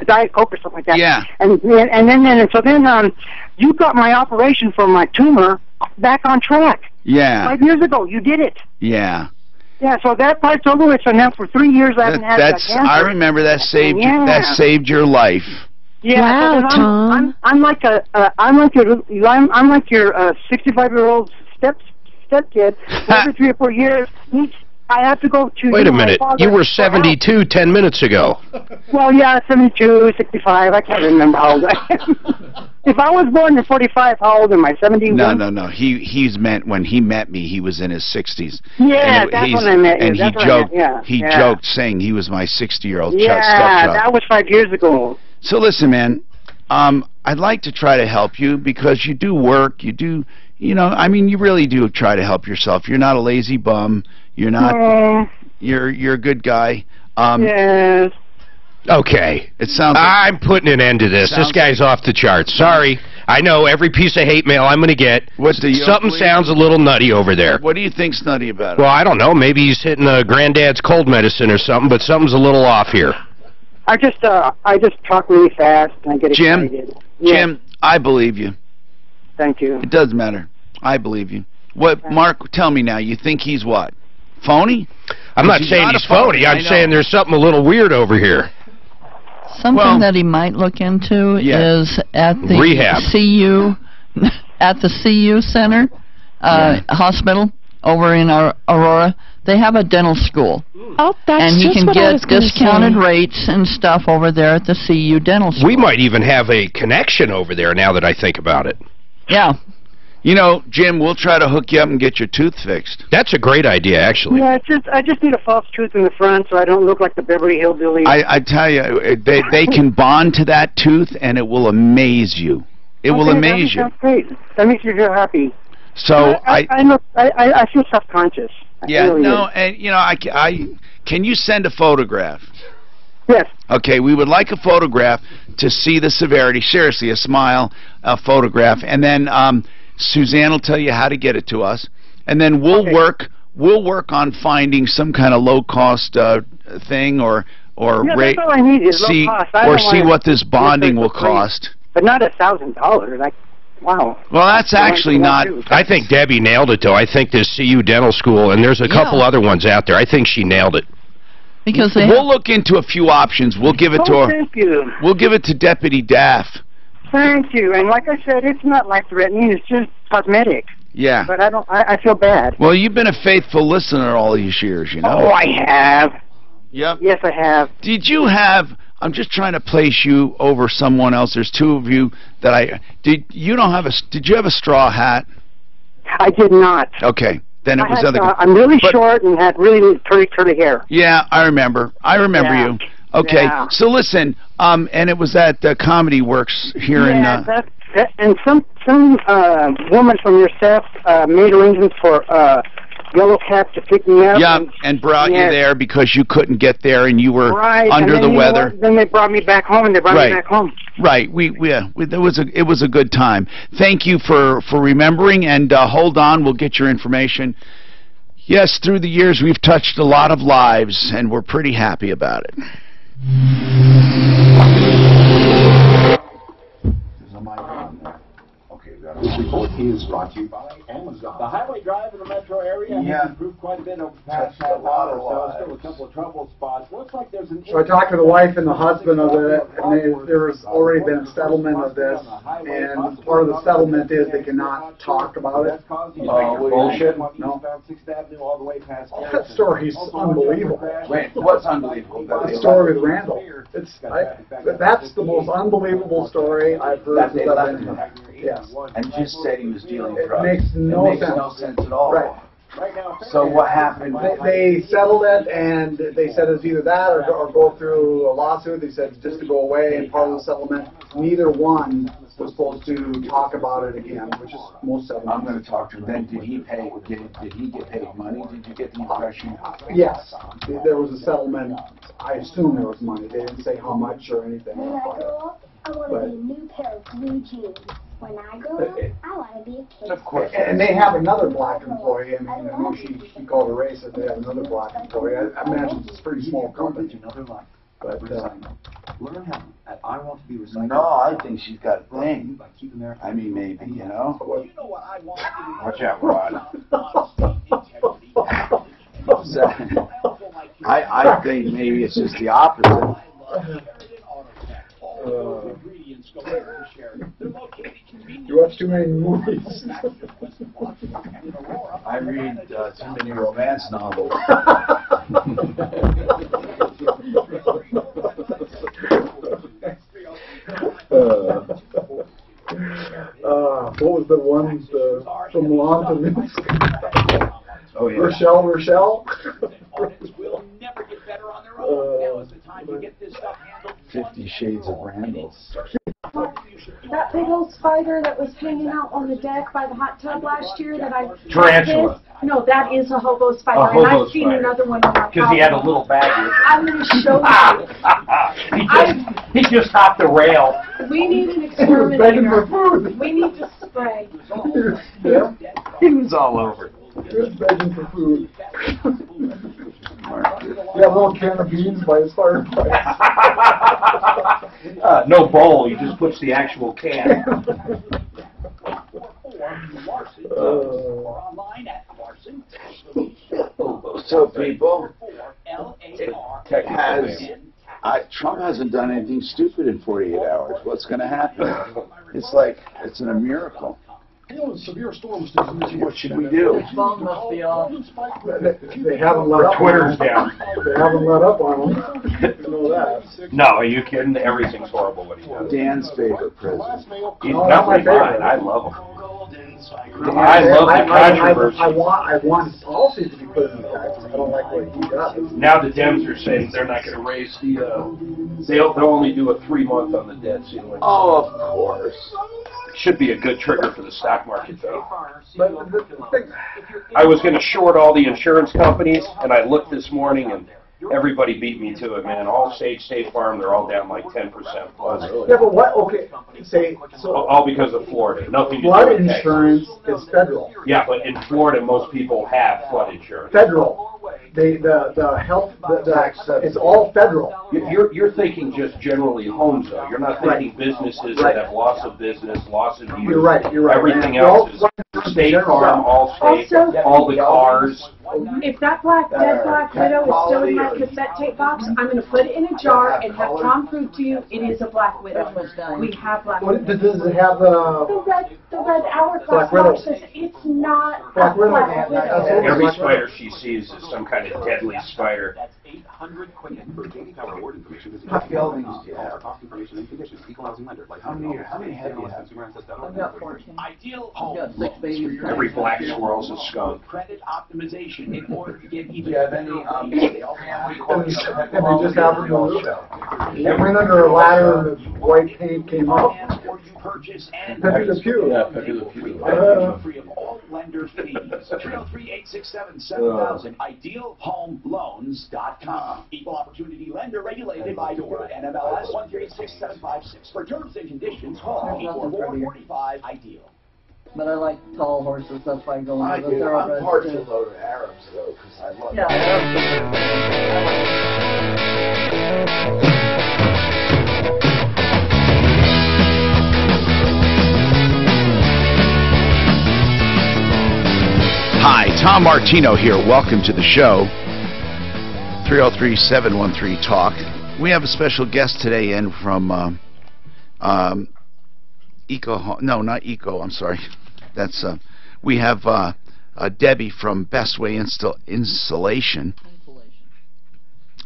Diet Coke or something like that. Yeah. And so then you got my operation for my tumor back on track. Yeah. 5 years ago, you did it. Yeah. Yeah. So that part's over with. So now for 3 years I haven't had cancer. I remember that saved your life. Yeah. Wow, so Tom. I'm like your 65-year-old stepkid. Every 3 or 4 years, I have to go to. Wait a minute. You were 72 10 minutes ago. Well, yeah, 72, 65. I can't remember how old I am. If I was born in 45, how old am I? 71? No. He's meant when he met me, he was in his 60s. Yeah, that's when I met you. And he joked saying he was my 60-year-old stepchild. Yeah, that was 5 years ago. So listen, man, I'd like to try to help you because you do work. You do, I mean, you really do try to help yourself. You're not a lazy bum. You're not. You're a good guy. Yes. Okay. It sounds. I'm putting an end to this. This guy's off the charts. Sorry. I know every piece of hate mail I'm going to get. Something sounds a little nutty over there. What do you think's nutty about it? Well, I don't know. Maybe he's hitting granddad's cold medicine or something, but something's a little off here. I just talk really fast and I get excited. Jim, I believe you. Thank you. It doesn't matter. I believe you. What, Mark? Tell me now. You think he's what? Phony? I'm not saying he's phony. I'm saying there's something a little weird over here. Something that he might look into is at the rehab. At the CU Center hospital over in Aurora. They have a dental school. Oh, that's and you just can what I get was gonna discounted say. rates and stuff over there at the CU Dental School. We might even have a connection over there now that I think about it. Yeah. You know, Jim, we'll try to hook you up and get your tooth fixed. That's a great idea, actually. Yeah, I just need a false tooth in the front so I don't look like the Beverly Hillbillies. I tell you, they can bond to that tooth, and it will amaze you. It will amaze you. Sounds great. That makes me feel happy. So I feel self-conscious. Yeah, really no, and you know, can you send a photograph? Yes. Okay, we would like a photograph to see the severity. Seriously, a smile, a photograph, and then Suzanne will tell you how to get it to us, and then we'll work on finding some kind of low-cost thing or rate. That's all I need is low cost. See what this bonding will cost. But not $1,000. Wow. Well, that's actually not... I think Debbie nailed it, though. I think this CU Dental School, and there's a couple other ones out there. I think she nailed it. Because we'll look into a few options. We'll give it to her. Thank you. We'll give it to Deputy Daff. Thank you. And like I said, it's not life-threatening. It's just cosmetic. Yeah. But I feel bad. Well, you've been a faithful listener all these years, you know. Oh, I have. Yep. Yes, I have. Did you have... I'm just trying to place you over someone else. There's two of you that did you have a straw hat? I did not. Okay. Then it was other... I'm really short and had really curly hair. Yeah, I remember. You. Okay. Yeah. So listen, and it was at Comedy Works here in... and some woman from your staff made arrangements for Yellow Cap to pick me up. Yeah, and brought you there because you couldn't get there and you were under the weather. Then they brought me back home, and they brought me back home. Right. It was a good time. Thank you for remembering, and hold on, we'll get your information. Yes, through the years we've touched a lot of lives, and we're pretty happy about it. This report is brought to you by Amazon. The highway drive in the metro area has improved quite a bit over the past half hour or so. Still a couple of trouble spots. Looks like there's an... So I talked to the wife and the husband of it, and there's already been a settlement of this, and part of the settlement is they cannot talk about it. Bullshit? No. That story's unbelievable. Wait, what's unbelievable? The story with Randall. That's the most unbelievable story I've heard since I've been here. Yes. And just said he was dealing drugs. It makes no sense. It makes no sense at all. Right. So what happened? They settled it, and they said it's either that or go through a lawsuit. They said just to go away, and part of the settlement, neither one was supposed to talk about it again, which is most settlements. I'm going to talk to him. Then did he pay? Did he get paid money? Did you get the impression? Yes, there was a settlement. I assume there was money. They didn't say how much or anything. When I grow up, I want to be a new pair of blue jeans. When I grow up, I want to be a kid. Of course. And they have another black employee. I mean, I know she called her race that they have another black employee. I imagine it's a pretty small company. But learn how. I want to be recycled. No, I think she's got a thing. I mean, maybe, you know. You know what I want? Watch out, Rod. I think maybe it's just the opposite. You watch too many movies. I read too many romance novels. What was the ones from Milan to Minsk? Oh, yeah. Rochelle? Will never get better on their own. Now is the time to get this stuff handled. 50 Shades of Randall. That big old spider that was hanging out on the deck by the hot tub last year that I... Tarantula. No, that is a hobo spider. A hobo and I've seen spider. another one in my Because he had a little bag with him. I'm going to show you. He just hopped the rail. We need an Begging for exterminator. food. We need to spray. Yeah. He was all over. He was begging for food. You have a little can of beans by his fireplace. No bowl, he just puts the actual can. So people, Trump hasn't done anything stupid in 48 hours. What's going to happen? It's like, it's a miracle. Severe storms. What should we do? Phone must be off. They haven't let up. Twitter's down. They haven't let up on him. You know that. No, are you kidding? Everything's horrible what he does. Dan's favorite president. He's not my favorite. I love him. I love the controversy. I want policies to be put in effect. I don't like what he does. Now the Dems are saying they're not going to raise the, they'll only do a 3-month on the debt ceiling. Oh, of course. Should be a good trigger for the stock market, though. But the thing, I was going to short all the insurance companies, and I looked this morning, and everybody beat me to it, man. Allstate, State Farm, they're all down like 10% plus. yeah, but what? Okay, say so. All because of Florida. Nothing to do Flood with Texas. insurance is federal. Yeah, but in Florida, most people have flood insurance. Federal. The health, it's all federal. You're thinking just generally homes, though. You're not thinking businesses that have loss of business, loss of use. You're right. Everything else is State Farm, Allstate, all the cars. If that dead black widow is still in my cassette tape box, I'm going to put it in a jar and have Tom prove to you it is a black widow. We have black widows. Does it have the red hourglass box says it's not Black a widow? black widow. Every spider she sees is some kind of deadly spider. That's 800 quick for J.D. Power award information. Visit What buildings do you for have? cost information and conditions. Equal housing lender. Like How many have you had? I've got 14. Ideal I've home got 6 babies. Every black squirrel's a skunk. credit optimization in order to get Do even you have any? better. If we just happened to it went under a ladder and the white paint came up. Or you purchase and Pepe Le Pew. Yeah, Pepe Le Pew. free of all lender fees. 303-867-7000. IdealHomeLoans.com. Equal opportunity lender regulated by DORA. NMLS 1386-756. For terms and conditions, call 445 Ideal. But I like tall horses, that's why I go I into the do. I'm thoroughbreds partial too. though to Arabs though, because I love. Yeah, Hi, Tom Martino here. Welcome to the show. 303-713-TALK. We have a special guest today in from Eco. No, not Eco. I'm sorry. That's we have Debbie from Best Way Insulation.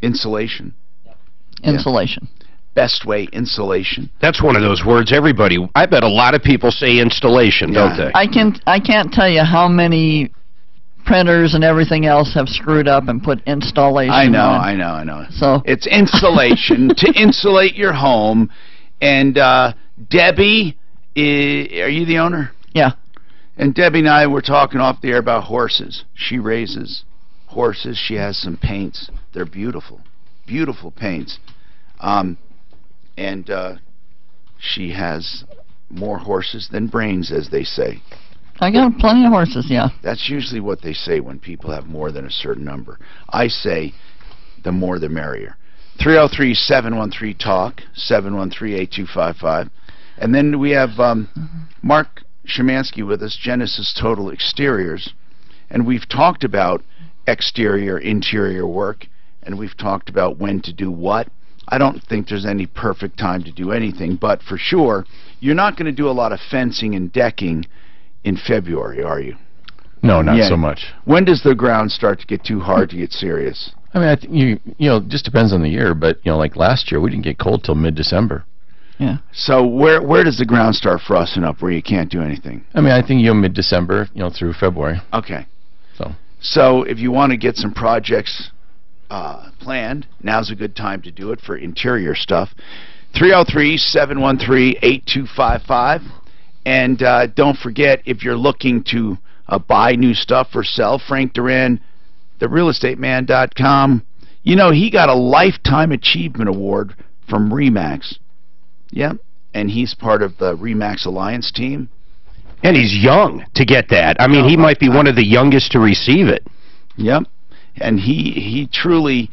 Insulation. Insulation. Best Way Insulation. That's one of those words everybody, I bet a lot of people say installation, don't they? I can't tell you how many printers and everything else have screwed up and put installation I know. on. So it's insulation to insulate your home. And Debbie, are you the owner? Yeah. And Debbie and I were talking off the air about horses. She raises horses. She has some paints. They're beautiful, beautiful paints. And she has more horses than brains, as they say. I got plenty of horses, yeah. That's usually what they say when people have more than a certain number. I say the more the merrier. 303-713-TALK, 713-8255. And then we have Mark Szymanski with us, Genesis Total Exteriors. And we've talked about exterior, interior work, and we've talked about when to do what. I don't think there's any perfect time to do anything, but for sure, you're not going to do a lot of fencing and decking in February, are you? No, not so much. When does the ground start to get too hard to get serious? I mean, I think you know, it just depends on the year, but you know, like last year, we didn't get cold till mid-December. Yeah. So where does the ground start frosting up where you can't do anything? I mean, I think mid-December, through February. Okay. So if you want to get some projects planned, now's a good time to do it for interior stuff. 303-713-8255. And don't forget, if you're looking to buy new stuff or sell, Frank Duran, therealestateman.com. You know, he got a Lifetime Achievement Award from RE/MAX. Yep. And he's part of the RE/MAX Alliance team. And he's young to get that. I mean, he might be one of the youngest to receive it. Yep. And he truly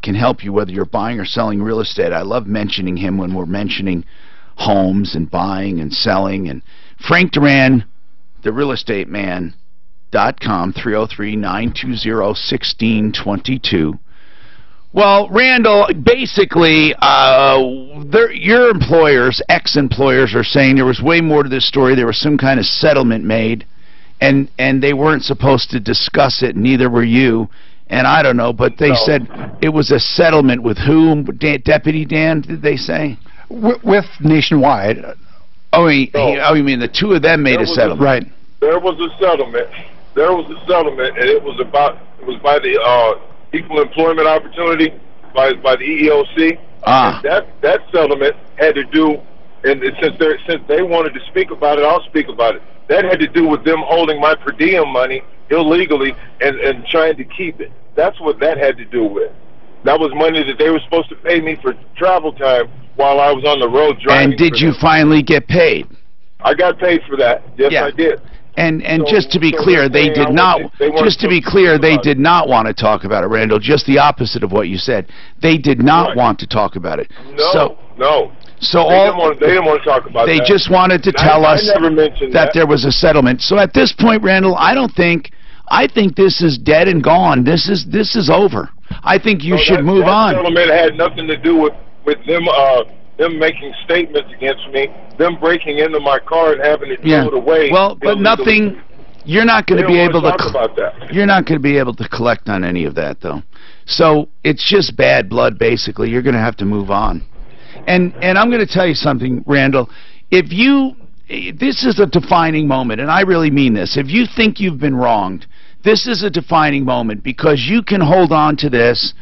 can help you whether you're buying or selling real estate. I love mentioning him when we're mentioning homes and buying and selling. And Frank Duran, therealestateman.com, 303-920-1622. Well, Randall, basically, your employers, ex-employers, are saying there was way more to this story. There was some kind of settlement made, and they weren't supposed to discuss it, neither were you. And I don't know, but they said it was a settlement with whom? Deputy Dan, did they say? With Nationwide. Oh, you mean the two of them made a settlement? Right. There was a settlement. There was a settlement, and it was by the Equal Employment Opportunity by the EEOC. Ah. That settlement had to do, and since they wanted to speak about it, I'll speak about it. That had to do with them holding my per diem money illegally and trying to keep it. That's what that had to do with. That was money that they were supposed to pay me for travel time while I was on the road driving. And did you finally get paid? I got paid for that. Yes, Yeah. I did. And just to be clear, they did not. Just to be clear, they did not want to talk about it, Randall. Just the opposite of what you said. They did not want to talk about it. No. So they didn't want to talk about they that. just wanted to tell us I never mentioned that there was a settlement. So at this point, Randall, I think this is dead and gone. This is over. I think you should move on. That settlement had nothing to do with them making statements against me, them breaking into my car and having it towed away. Well, but nothing. You're not going to be able to. Talk about that. You're not going to be able to collect on any of that, though. So it's just bad blood, basically. You're going to have to move on. And I'm going to tell you something, Randall. This is a defining moment, and I really mean this. If you think you've been wronged, this is a defining moment because you can hold on to this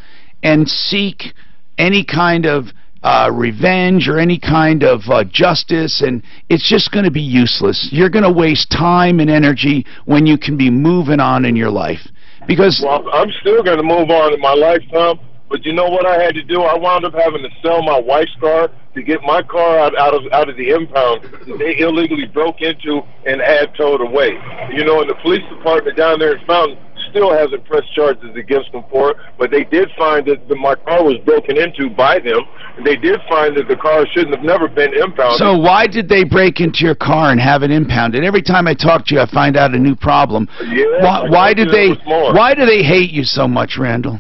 and seek any kind of revenge or any kind of justice, and it's just going to be useless. You're going to waste time and energy when you can be moving on in your life. Because I'm still going to move on in my lifetime, but you know what I had to do? I wound up having to sell my wife's car to get my car out of the impound that they illegally broke into and had towed away. You know, and the police department down there in Fountain still hasn't pressed charges against them for it, but they did find that my car was broken into by them, and they did find that the car shouldn't have never been impounded. So why did they break into your car and have it impounded? Every time I talk to you, I find out a new problem. Yeah, Why do they hate you so much, Randall?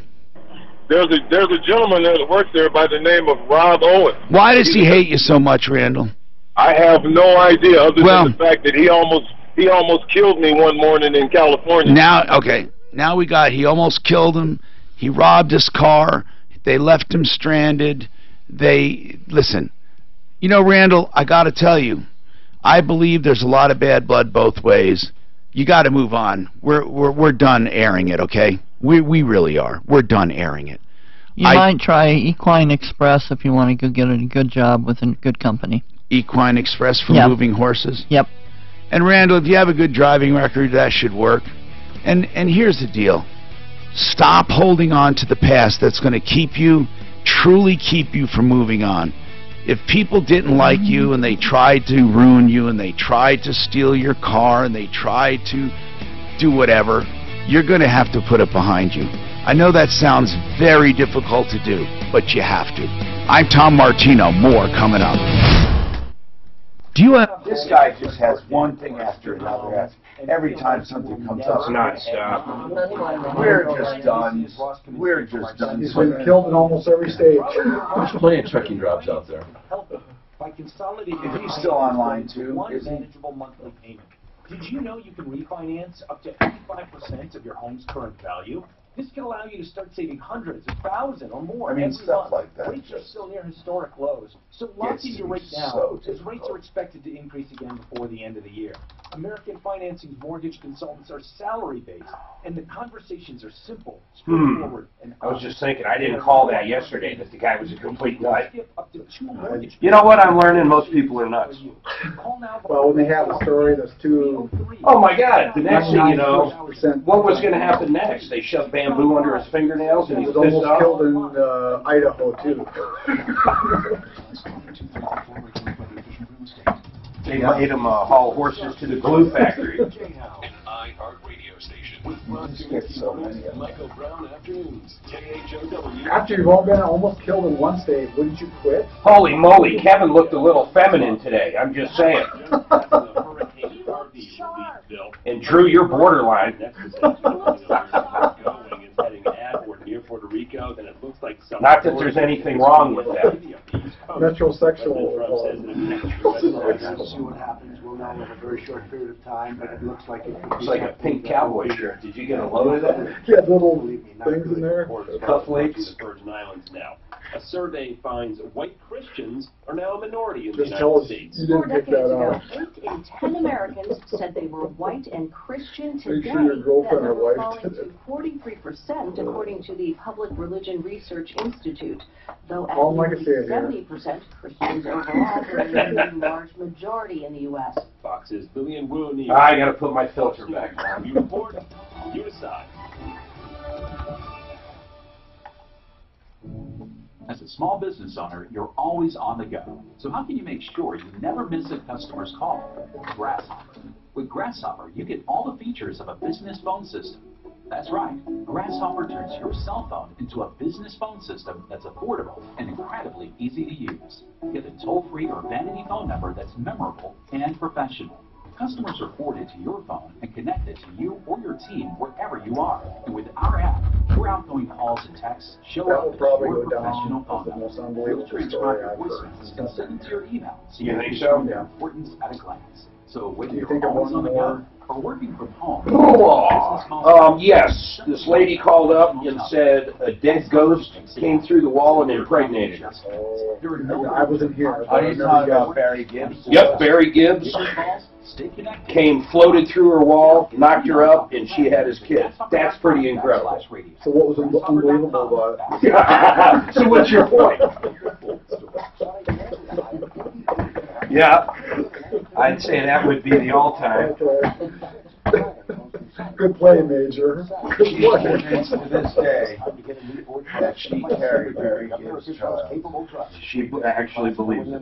There's a gentleman that works there by the name of Rob Owen. Why does he hate you so much, Randall? I have no idea, other than the fact that he almost killed me one morning in California. Now we got, he almost killed him. He robbed his car. They left him stranded. Listen, you know, Randall, I got to tell you, I believe there's a lot of bad blood both ways. You got to move on. We're done airing it, okay? We really are. We're done airing it. You might try Equine Express if you want to go get a good job with a good company. Equine Express for moving horses? Yep. And Randall, if you have a good driving record, that should work. And here's the deal. Stop holding on to the past that's going to truly keep you from moving on. If people didn't like you and they tried to ruin you and they tried to steal your car and they tried to do whatever, you're going to have to put it behind you. I know that sounds very difficult to do, but you have to. I'm Tom Martino. More coming up. Do you have... This guy just has one thing after another. Every time something comes up, it's not stop. We're just done. We're just done. He's been killed in almost every stage. There's plenty of trucking jobs out there. By consolidating, He's still online too. One manageable monthly payment. Did you know you can refinance up to 85% of your home's current value? This can allow you to start saving hundreds of thousands or more. I mean, stuff like that. Rates are still near historic lows, so lock in your rate now, as rates are expected to increase again before the end of the year. American Financing's mortgage consultants are salary-based, and the conversations are simple, straightforward, and I was just thinking, I didn't call that yesterday, that the guy was a complete nut. up to 2 mortgage. You know what? I'm learning most people are nuts. Well, when they have a story that's too... Oh, my God. The next thing you know, what was going to happen next? They shoved bamboo under his fingernails and He he's was pissed almost off? killed in Idaho, too. They made him haul horses to the glue factory. After you've all been almost killed in one stage, wouldn't you quit? Holy moly, Kevin looked a little feminine today. I'm just saying. And Drew, you're borderline. Not that there's anything wrong with that. Metrosexual. We'll see what happens. We'll know in a very short period of time, but it looks like it could It's like a pink cowboy shirt. Did you get a load of that? He had little things in there. Cufflinks. Virgin Islands now. A survey finds white Christians are now a minority in the Just tell United us States. you didn't pick that out. 8 in 10 Americans said they were white and Christian. Today, Make sure your girlfriend that or number wife falling did it. to 43%, according to the Public Religion Research Institute. Though at All I can nearly say is 70%, Christians overall remain a large majority in the U.S. Fox's Billion Wu News. I gotta put my filter back on. You report, you decide. As a small business owner, you're always on the go. So how can you make sure you never miss a customer's call? Grasshopper. With Grasshopper, you get all the features of a business phone system. That's right. Grasshopper turns your cell phone into a business phone system that's affordable and incredibly easy to use. Get a toll-free or vanity phone number that's memorable and professional. Customers are forwarded to your phone and connected to you or your team wherever you are. And with our app, your outgoing calls and texts show That up will as probably your go professional down phone as the number. most unbelievable We'll transcribe story your I've voicemails and send them to your email so You you think can so? see the importance at a glance. So whether Do you you're think of always one on the more? go or working from home, Yes, this lady called up and said a dead ghost came through the wall and impregnated her. I wasn't here. Are you talking about Barry Gibbs? Yep, Barry Gibbs came, floated through her wall, knocked her up, and she had his kid. That's pretty incredible. So what was unbelievable about it? So what's your point? Yeah, I'd say that would be the all-time. Good play, Major. Good She play. admits to this day that she carried Barry Gibbs' child. She actually believes it.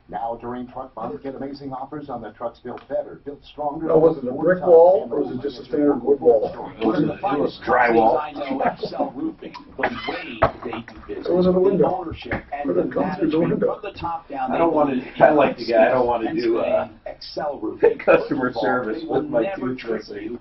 Now, during Truck Month, get amazing offers on the trucks built better, built stronger. Now, was it a brick wall or was it just a standard wood wall? It was drywall. I know Excel Roofing, the way they do business, It was in the window. ownership and But the it comes through the management window. from the top down. I don't want to, I like the guy, I don't want to do Excel Roofing customer service with my tooth missing.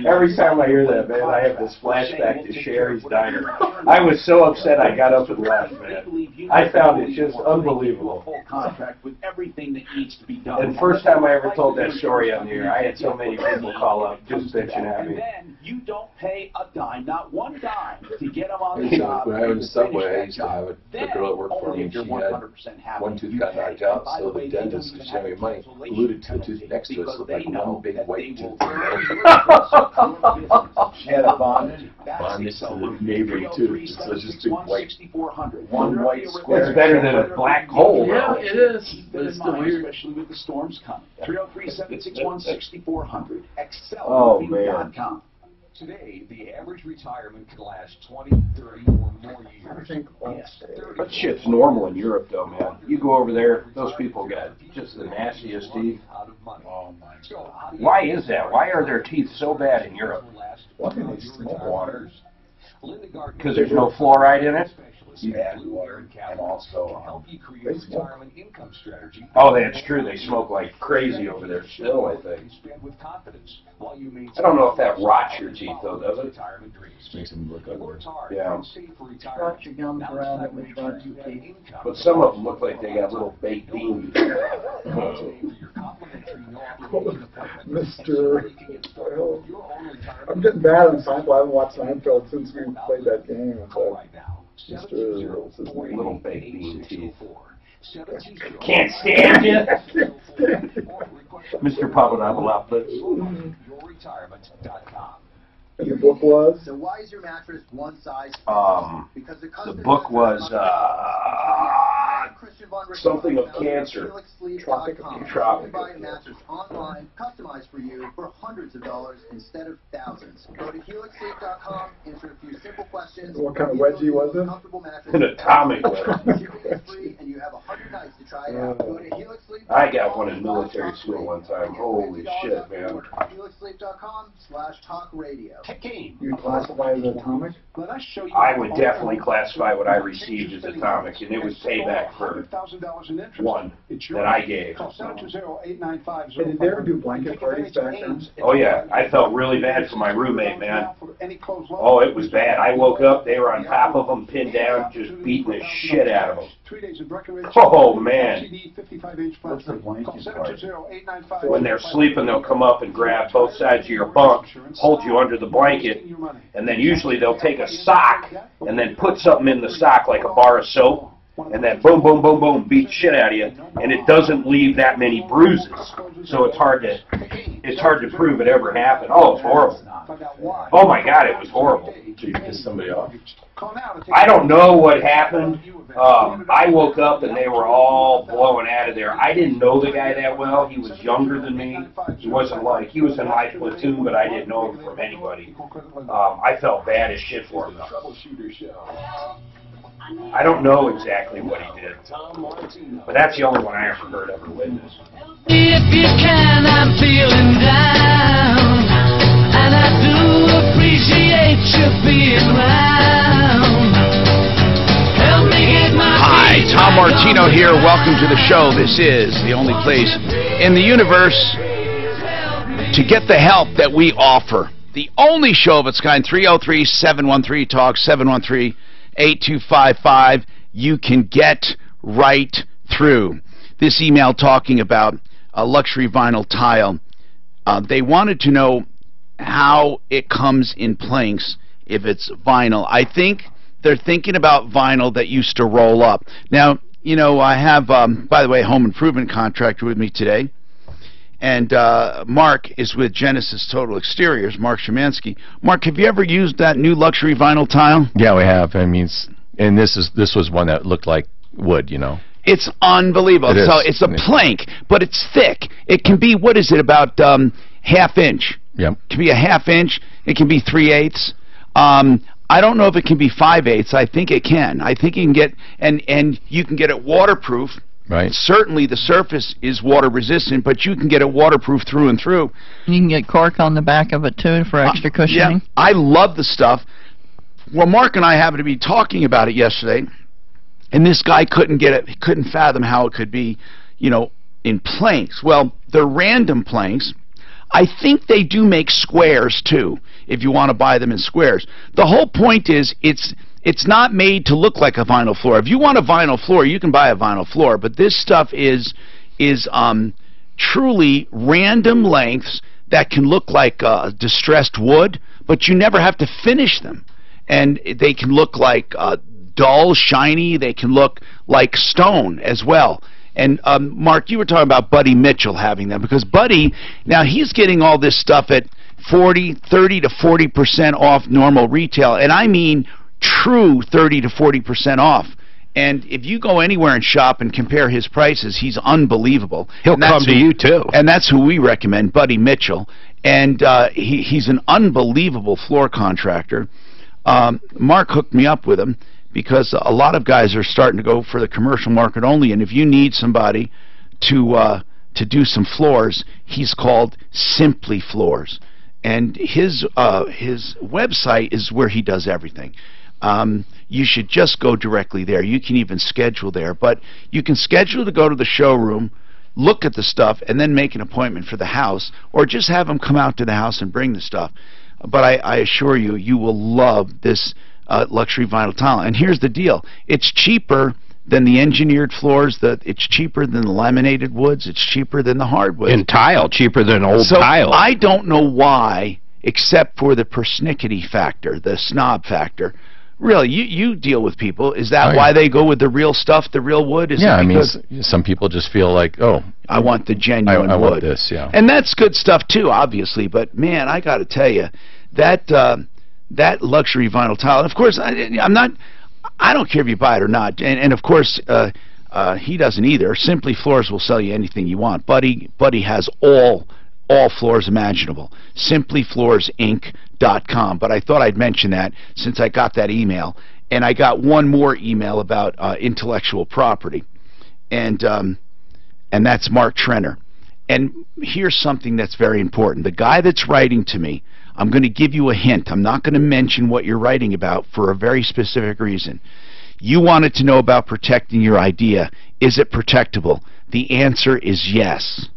Every time I hear that, man, I have this flashback to Sherry's Diner. I was so upset I got up and left, man. I found it just unbelievable. Full contract with everything that needs to be done. And first time I ever told that story on the air, I had so many people call up just bitching at And me. then you don't pay a dime, not one dime, to get them on the You know, job. when I was in and the subway, finish I that used to have job. a girl that worked for me, and she had one tooth got knocked out, so the dentist, because she didn't have any money, glued it to the tooth next to it, so it looked like one big white tooth. She had a bonded one white square. It's better than a black hole. Yeah, it is, but it's still mind, weird. especially with the storms coming. 303-761-6400. Oh, Today, the average retirement can last 20, 30, or more years. Yes, 30. That shit's normal in Europe, though, man. You go over there, those people got just the nastiest teeth. Oh my God. Why is that? Why are their teeth so bad in Europe? Why do they smoke water? Because there's no fluoride in it? Yeah, and also Help you create a retirement income strategy. Oh, that's true. They smoke like crazy over there still, I think. Spend with confidence while you maintain. I don't know if that rots your teeth, though, does it? Retirement dreams. Makes them look ugly. Worked hard. Yeah. and saved for retirement. Rot your gums around it, which rots your teeth. But some of them look like they got little baked beans. Mr. I'm getting bad on Seinfeld. I haven't watched Seinfeld since we played that game. Mr. What's his name? Little baked bean teeth. Can't stand you. Mr. Papadopoulos. Yourretirement.com. And the book was? So why is your mattress one size? Because The book was something of cancer. Tropic. Tropic. Buy a mattress online, customized for you for hundreds of dollars instead of thousands. Go to helixsleep.com, answer a few simple questions. What kind of wedgie was it? Comfortable mattress. An atomic wedgie. It's free, and you have 100 nights to try it out. Go to helixsleep.com. I got one in military school one time. Holy shit, man. helixsleep.com/talkradio. You classify as atomic? I would definitely classify what I received as atomic, and it was payback for for one that I gave. Did they ever do blanket parties back then? Oh yeah, I felt really bad for my roommate, man. Oh, it was bad. I woke up, they were on top of him, pinned down, just beating the shit out of him. Oh man. What's the blanket part? When they're sleeping, they'll come up and grab both sides of your bunk, hold you under the blanket, and then usually they'll take a sock and then put something in the sock like a bar of soap, and then boom, boom, boom, boom, beat shit out of you, and it doesn't leave that many bruises. So it's hard to prove it ever happened. Oh, it's horrible. Oh my God, it was horrible. So you pissed somebody off? I don't know what happened. I woke up and they were all blowing out of there. I didn't know the guy that well. He was younger than me. He was in my platoon, but I didn't know him from anybody. I felt bad as shit for him though. I don't know exactly what he did, but that's the only one I ever heard of or witnessed. If you can, I'm feeling down, and I do appreciate you being around. Help me get my Hi, Tom Martino here. Welcome to the show. This is the only place in the universe to get the help that we offer. The only show of its kind, 303-713-TALK, 713-8255. You can get right through. This email talking about a luxury vinyl tile. They wanted to know how it comes in planks if it's vinyl. I think they're thinking about vinyl that used to roll up. Now, you know, I have, by the way, a home improvement contractor with me today. And Mark is with Genesis Total Exteriors, Mark Szymanski. Mark, have you ever used that new luxury vinyl tile? Yeah, we have. I mean, and this was one that looked like wood, you know. It's unbelievable. So it's a plank, but it's thick. It can be, what is it, about half inch? Yep. It can be a half inch. It can be 3/8. I don't know if it can be 5/8. I think it can. I think you can get, and you can get it waterproof. Right. Certainly the surface is water resistant, but you can get it waterproof through and through. You can get cork on the back of it too for extra cushioning. Yeah, I love the stuff. Well, Mark and I happened to be talking about it yesterday, and this guy couldn't get it. He couldn't fathom how it could be, you know, in planks. Well, they're random planks. I think they do make squares too, if you want to buy them in squares. The whole point is it's not made to look like a vinyl floor. If you want a vinyl floor, you can buy a vinyl floor, but this stuff is truly random lengths that can look like distressed wood, but you never have to finish them. And they can look like dull, shiny. They can look like stone as well. And Mark, you were talking about Buddy Mitchell having them, because Buddy, now he's getting all this stuff at 30 to 40% off normal retail, and I mean true 30 to 40% off. And if you go anywhere and shop and compare his prices, he's unbelievable. He'll come to you too. And that's who we recommend, Buddy Mitchell. And he's an unbelievable floor contractor. Mark hooked me up with him because a lot of guys are starting to go for the commercial market only. And if you need somebody to do some floors, he's called Simply Floors. And his website is where he does everything. You should just go directly there. You can even schedule there, but you can schedule to go to the showroom, look at the stuff, and then make an appointment for the house, or just have them come out to the house and bring the stuff. But I assure you, you will love this luxury vinyl tile. And here's the deal. It's cheaper than the engineered floors. It's cheaper than the laminated woods. It's cheaper than the hardwood. And tile, cheaper than old tile. I don't know why, except for the persnickety factor, the snob factor. Really, you deal with people. Is that why they go with the real stuff, the real wood? Is I mean, some people just feel like, oh, I want the genuine wood. I want this, yeah. And that's good stuff too, obviously. But man, I got to tell you, that luxury vinyl tile. And of course, I don't care if you buy it or not. And of course, he doesn't either. Simply Floors will sell you anything you want. Buddy has all floors imaginable. SimplyFloorsInc.com. But I thought I'd mention that since I got that email. And I got one more email about intellectual property. And that's Mark Trenner. And here's something that's very important. The guy that's writing to me, I'm going to give you a hint. I'm not going to mention what you're writing about for a very specific reason. You wanted to know about protecting your idea. Is it protectable? The answer is yes.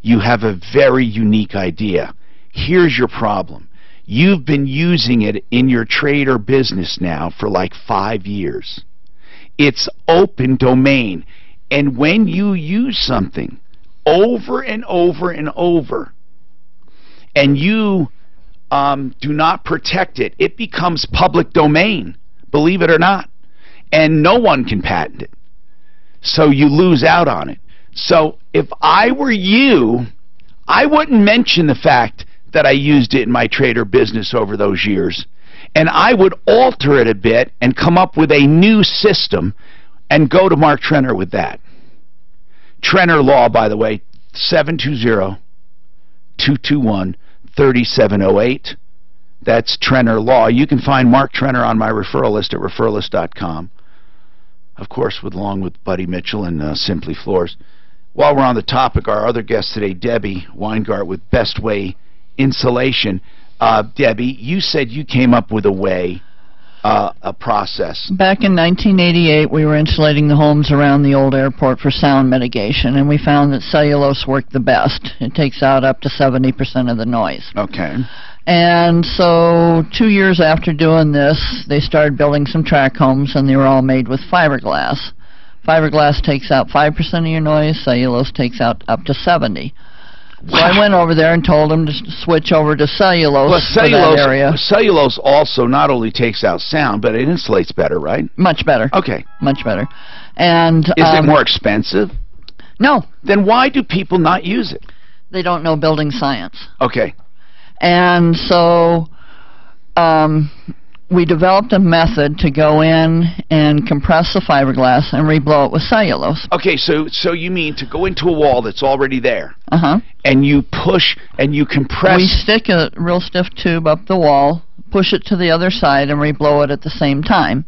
You have a very unique idea. Here's your problem. You've been using it in your trade or business now for like 5 years. It's open domain. And when you use something over and over and over, and you do not protect it, it becomes public domain, believe it or not. And no one can patent it. So you lose out on it. So if I were you, I wouldn't mention the fact that I used it in my trade or business over those years. And I would alter it a bit and come up with a new system and go to Mark Trenner with that. Trenner Law, by the way, 720-221-3708. That's Trenner Law. You can find Mark Trenner on my referral list at referralist.com. Of course, along with Buddy Mitchell and Simply Floors. While we're on the topic, our other guest today, Debbie Weingart with Best Way Insulation. Debbie, you said you came up with a way, a process. Back in 1988, we were insulating the homes around the old airport for sound mitigation, and we found that cellulose worked the best. It takes out up to 70% of the noise. Okay. And so 2 years after doing this, they started building some tract homes, and they were all made with fiberglass. Fiberglass takes out 5% of your noise. Cellulose takes out up to 70%. So I went over there and told them to switch over to cellulose for that area. Cellulose also not only takes out sound, but it insulates better, right? Much better. Okay. Much better. And is it more expensive? No. Then why do people not use it? They don't know building science. Okay. And so we developed a method to go in and compress the fiberglass and reblow it with cellulose. Okay, so you mean to go into a wall that's already there, uh-huh, and you push and you compress. We stick a real stiff tube up the wall, push it to the other side, and reblow it at the same time.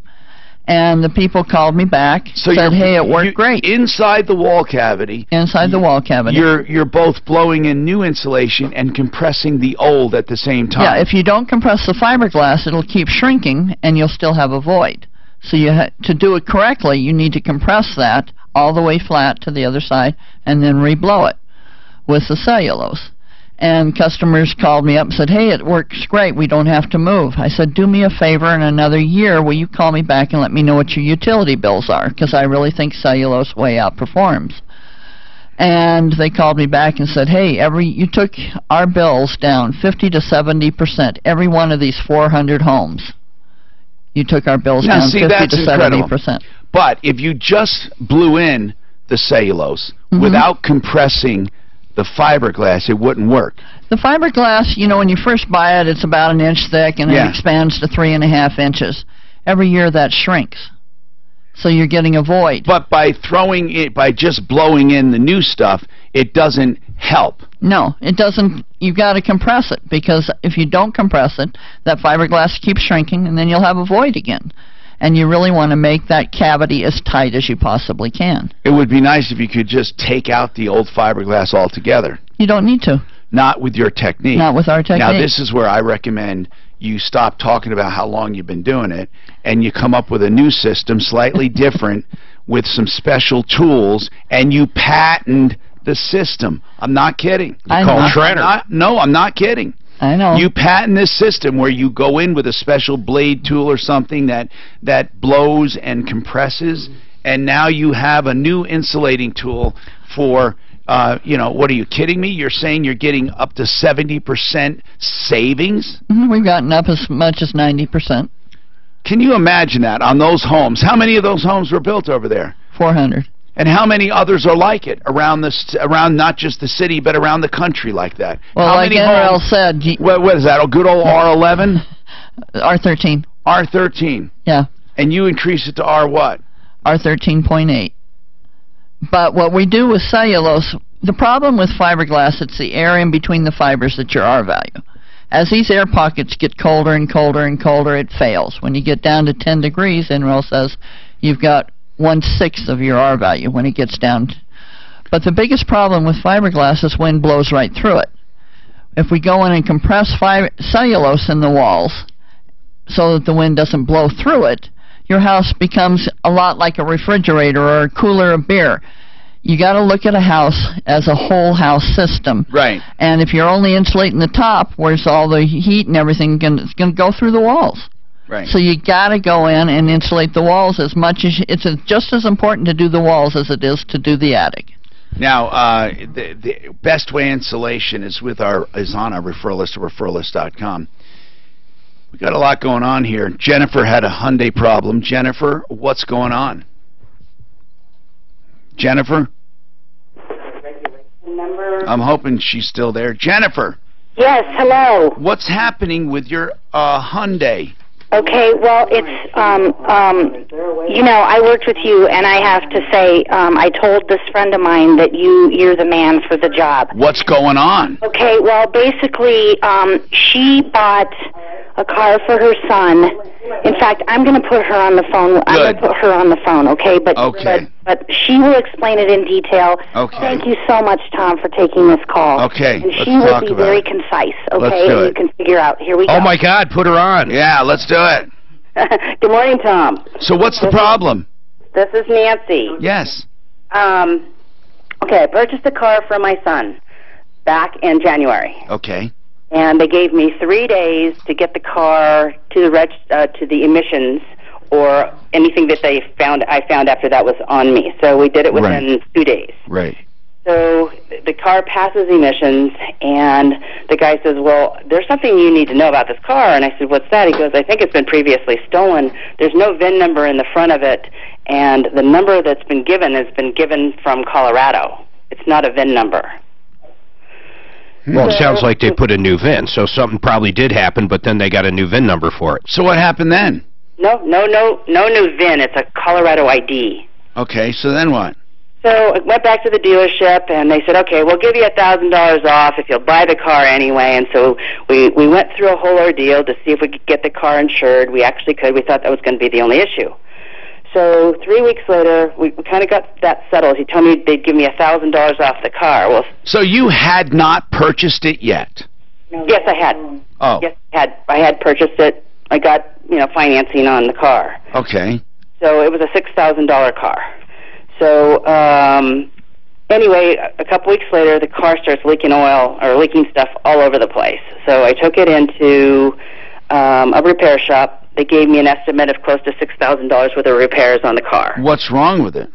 And the people called me back, said, hey, it worked great. Inside the wall cavity. Inside the wall cavity. You're both blowing in new insulation and compressing the old at the same time. Yeah, if you don't compress the fiberglass, it'll keep shrinking, and you'll still have a void. So to do it correctly, you need to compress that all the way flat to the other side, and then reblow it with the cellulose. And customers called me up and said, hey, it works great. We don't have to move. I said, do me a favor, in another year, will you call me back and let me know what your utility bills are? Because I really think cellulose way outperforms. And they called me back and said, hey, you took our bills down 50 to 70%. Every one of these 400 homes, you took our bills down 50 to 70%. But if you just blew in the cellulose without compressing the fiberglass, it wouldn't work. The fiberglass, you know, when you first buy it, it's about 1 inch thick, and it expands to 3.5 inches. Every year that shrinks. So you're getting a void. But by just blowing in the new stuff, it doesn't help. No, it doesn't. You've got to compress it, because if you don't compress it, that fiberglass keeps shrinking, and then you'll have a void again. And you really want to make that cavity as tight as you possibly can. It would be nice if you could just take out the old fiberglass altogether. You don't need to. Not with your technique. Not with our technique. Now, this is where I recommend you stop talking about how long you've been doing it, and you come up with a new system, slightly different, with some special tools, and you patent the system. I'm not kidding. I know. I'm not kidding. I know. You patent this system where you go in with a special blade tool or something that blows and compresses, and now you have a new insulating tool for, what are you kidding me? You're saying you're getting up to 70% savings? We've gotten up as much as 90%. Can you imagine that on those homes? How many of those homes were built over there? 400. And how many others are like it around not just the city, but around the country like that? Well, how like NRL said... What is that, a good old R11? R13. R13. Yeah. And you increase it to R what? R13.8. But what we do with cellulose, the problem with fiberglass, it's the air in between the fibers that's your R value. As these air pockets get colder and colder and colder, it fails. When you get down to 10 degrees, NRL says you've got 1/6 of your R value when it gets down. But the biggest problem with fiberglass is wind blows right through it. If we go in and compress cellulose in the walls so that the wind doesn't blow through it, your house becomes a lot like a refrigerator or a cooler of beer. You got to look at a house as a whole house system. Right. And if you're only insulating the top, where's all the heat and everything, it's going to go through the walls. Right. So you got to go in and insulate the walls as much as it's just as important to do the walls as it is to do the attic. Now, the best way insulation is on our referral list at referralist.com. We got a lot going on here. Jennifer had a Hyundai problem. Jennifer, what's going on? Jennifer? I'm hoping she's still there. Jennifer. Yes, hello. What's happening with your Hyundai? Okay, well, it's, you know, I worked with you, and I have to say, I told this friend of mine that you're the man for the job. What's going on? Okay, well, basically, she bought a car for her son. In fact, I'm going to put her on the phone. I'm going to put her on the phone, okay? But she will explain it in detail. Okay. Thank you so much, Tom, for taking this call. Okay, And let's she will talk be about very it. concise, okay? Let's do and it. you can figure out. Here we go. Oh, my God, put her on. Yeah, let's do it. Good morning, Tom. So what's the problem? This is Nancy. Yes. Okay, I purchased a car for my son back in January. Okay. And they gave me 3 days to get the car to the emissions or anything that I found after that was on me. So we did it within 2 days. Right. So the car passes emissions, and the guy says, well, there's something you need to know about this car. And I said, what's that? He goes, I think it's been previously stolen. There's no VIN number in the front of it, and the number that's been given has been given from Colorado. It's not a VIN number. Well, it sounds like they put a new VIN, so something probably did happen, but then they got a new VIN number for it. So what happened then? No new VIN. It's a Colorado ID. Okay, so then what? So I went back to the dealership, and they said, okay, we'll give you $1,000 off if you'll buy the car anyway. And so we went through a whole ordeal to see if we could get the car insured. We actually could. We thought that was going to be the only issue. So 3 weeks later, we kind of got that settled. He told me they'd give me $1,000 off the car. Well, so you had not purchased it yet? Yes, I had. Oh. Yes, I had purchased it. I got, financing on the car. Okay. So it was a $6,000 car. So anyway, a couple weeks later, the car starts leaking oil or leaking stuff all over the place. So I took it into a repair shop. They gave me an estimate of close to $6,000 worth of repairs on the car. What's wrong with it?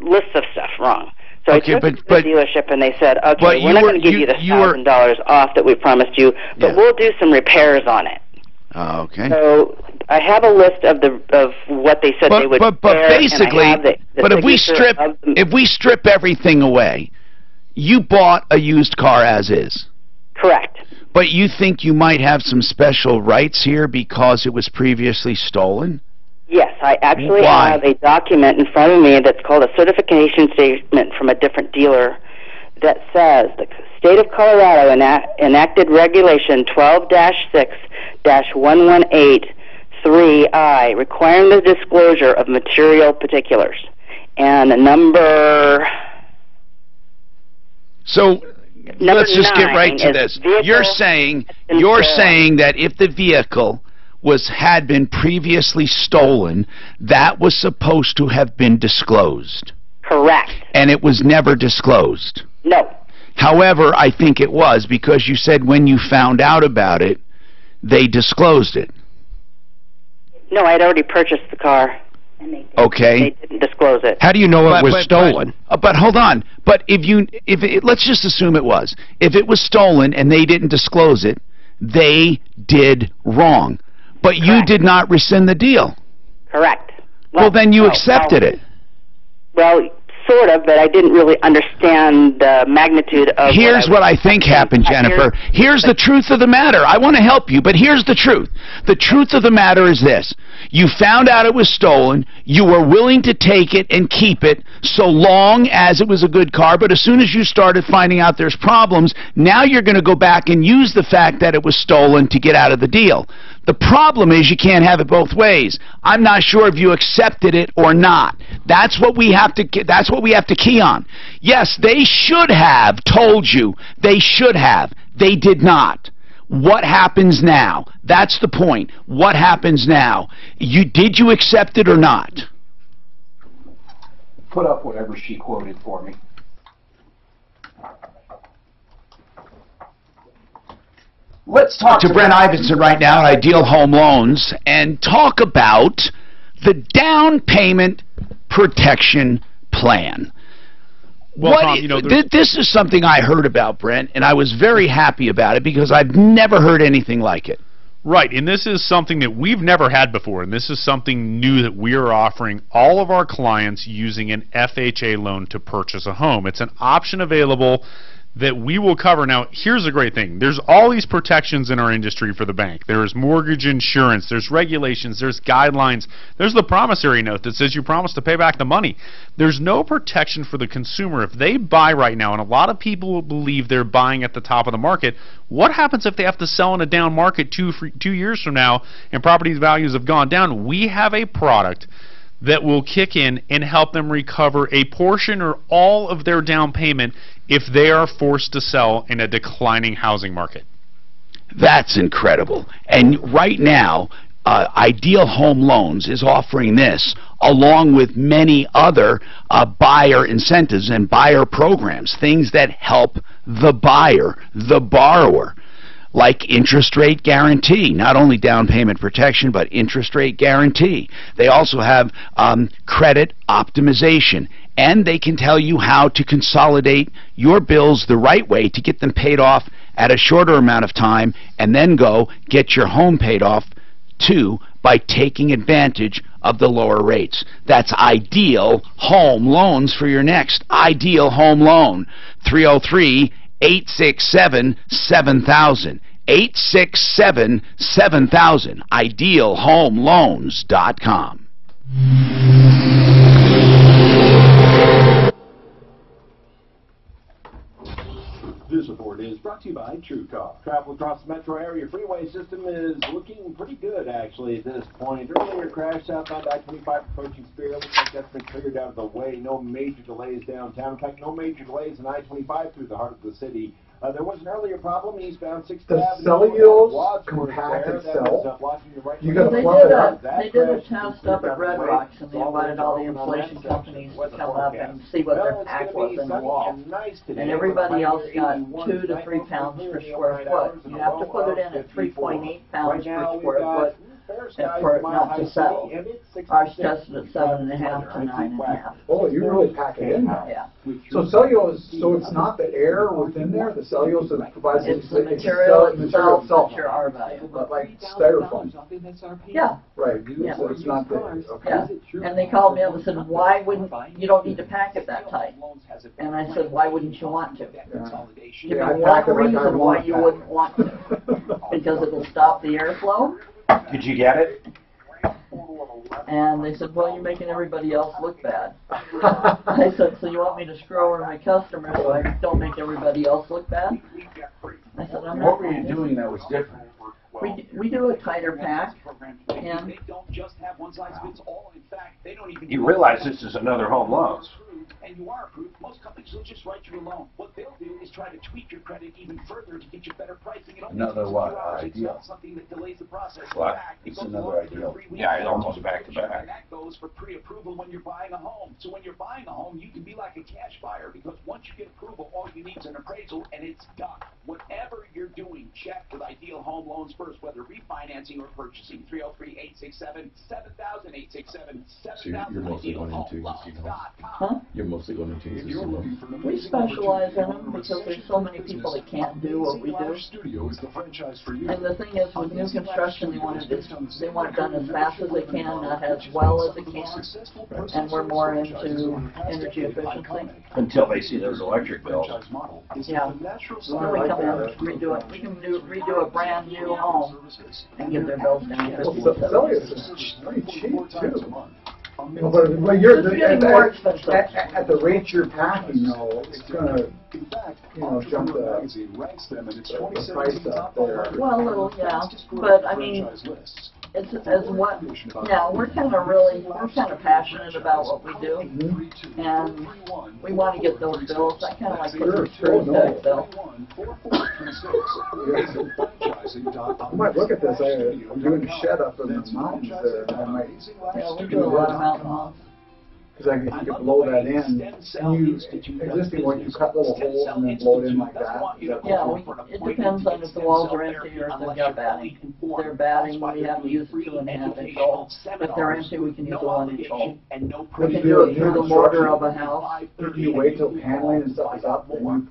Lists of stuff wrong. So Okay, I took it to the dealership, and they said, okay, we're not going to give you the $1,000 off that we promised you, but we'll do some repairs on it. Oh, okay. So I have a list of what they said they would but repair, basically, and I have the but if we signature strip everything away, you bought a used car as is. Correct. But you think you might have some special rights here because it was previously stolen? Yes, I actually Why? have a document in front of me that's called a certification statement from a different dealer that says the state of Colorado enacted regulation 12-6-1183I requiring the disclosure of material particulars. And the number... So let's just get right to this. You're saying that if the vehicle had been previously stolen, that was supposed to have been disclosed. Correct. And it was never disclosed. No. However, I think it was, because you said when you found out about it, they disclosed it. No, I'd already purchased the car. Okay. They didn't disclose it. How do you know it was stolen? But hold on. But let's just assume it was. If it was stolen and they didn't disclose it, they did wrong. But you did not rescind the deal. Correct. Well, then you accepted it. Well, sort of, but I didn't really understand the magnitude of... Here's what I think happened, Jennifer. Here's the truth of the matter. I want to help you, but here's the truth. The truth of the matter is this. You found out it was stolen. You were willing to take it and keep it so long as it was a good car, but as soon as you started finding out there's problems, now you're going to go back and use the fact that it was stolen to get out of the deal. The problem is you can't have it both ways. I'm not sure if you accepted it or not. That's what we have to key on. Yes, they should have told you. They should have. They did not. What happens now? That's the point. What happens now? Did you accept it or not? Put up whatever she quoted for me. Let's talk to Brent Ivinson right now at Ideal Home Loans and talk about the down payment protection plan. Well, Tom, this is something I heard about, Brent, and I was very happy about it because I've never heard anything like it. Right, and this is something that we've never had before, and this is something new that we are offering all of our clients using an FHA loan to purchase a home. It's an option available that we will cover. Now, here's a great thing. There's all these protections in our industry for the bank. There's mortgage insurance, there's regulations, there's guidelines, there's the promissory note that says you promise to pay back the money. There's no protection for the consumer. If they buy right now, and a lot of people believe they're buying at the top of the market, what happens if they have to sell in a down market 2 years from now and property values have gone down? We have a product that will kick in and help them recover a portion or all of their down payment if they are forced to sell in a declining housing market. That's incredible. And right now, Ideal Home Loans is offering this along with many other buyer incentives and buyer programs, things that help the buyer, the borrower, like interest rate guarantee, not only down payment protection, but interest rate guarantee. They also have credit optimization, and they can tell you how to consolidate your bills the right way to get them paid off at a shorter amount of time and then go get your home paid off too by taking advantage of the lower rates. That's Ideal Home Loans for your next Ideal Home Loan. 303-867-7000. 867-7000. IdealHomeLoans.com. This report is brought to you by TrueCar. Travel across the metro area freeway system is looking pretty good, actually, at this point. Earlier crash southbound I-25 approaching Spear. Looks like that's been cleared out of the way. No major delays downtown. In fact, no major delays in I-25 through the heart of the city. There was an earlier problem eastbound 6th The Avenue. cellulose compact itself. You got to plumb it up. They did a test up at Red Rocks, and they invited all the insulation companies to come up and see what their pack was in the wall. And everybody else got 2 to 3 pounds per square foot. You have to put it in at 3.8 pounds per square foot for it not to settle. Ours tested at 7.5 to 9.5. Oh, you really pack it in there. Yeah. So cellulose, so it's not the air within there, the cellulose that provides it's the material itself that's your R value. But like styrofoam. Yeah. Right. Yeah. So it's not the okay. Yeah. And they called me up and said, why wouldn't, you don't need to pack it that tight. And I said, why wouldn't you want to? Yeah. Give me one reason why you wouldn't want to. Because it will stop the airflow. Did you get it? And they said, well, you're making everybody else look bad. I said, so you want me to screw over my customers so I don't make everybody else look bad? I said, I'm not. What were you doing that was different? We do a tighter pack. And they don't just have one size fits all. In fact, they don't even. You realize this is another home loans. And you are approved, most companies will just write you a loan. What they'll do is try to tweak your credit even further to get you better pricing. Another what? Ideal. Something that delays the process. What? It's another ideal. Yeah, it's almost back to back. That goes for pre-approval when you're buying a home. So when you're buying a home, you can be like a cash buyer because once you get approval, all you need is an appraisal and it's done. Whatever you're doing, check with Ideal Home Loans first, whether refinancing or purchasing. 303-867-7000, 867-7000. You're mostly going into, huh? You're mostly going into we specialize in them because there's so many people that can't do what we do. And the thing is, with new construction, they want it done as fast as they can, not as well as they can. And we're more into energy efficiency. Until they see those electric bills. Yeah. Then we come in and redo it. We can redo a brand new home and get their bills down. Cellulose is pretty cheap too. You know, but you're at the rate you're packing, though, it's gonna, jump the price up there. Well, a little, yeah. But I mean, It's as what, yeah, we're kind of passionate about what we do, and we want to get those bills. I kind of like getting the straight tax bill. I might look at this. I'm doing a shed up in the mountains there. Yeah, we do a lot of mountain homes. Because you could blow that in. Existing one, you cut little holes and then blow it in like that. Yeah, it depends on if the walls are empty or if they've got batting. If they're batting, we have to use a 2.5-inch hole. If they're empty, we can use a 1-inch hole. We can do it through the mortar of a house. Do you wait till paneling and stuff is up and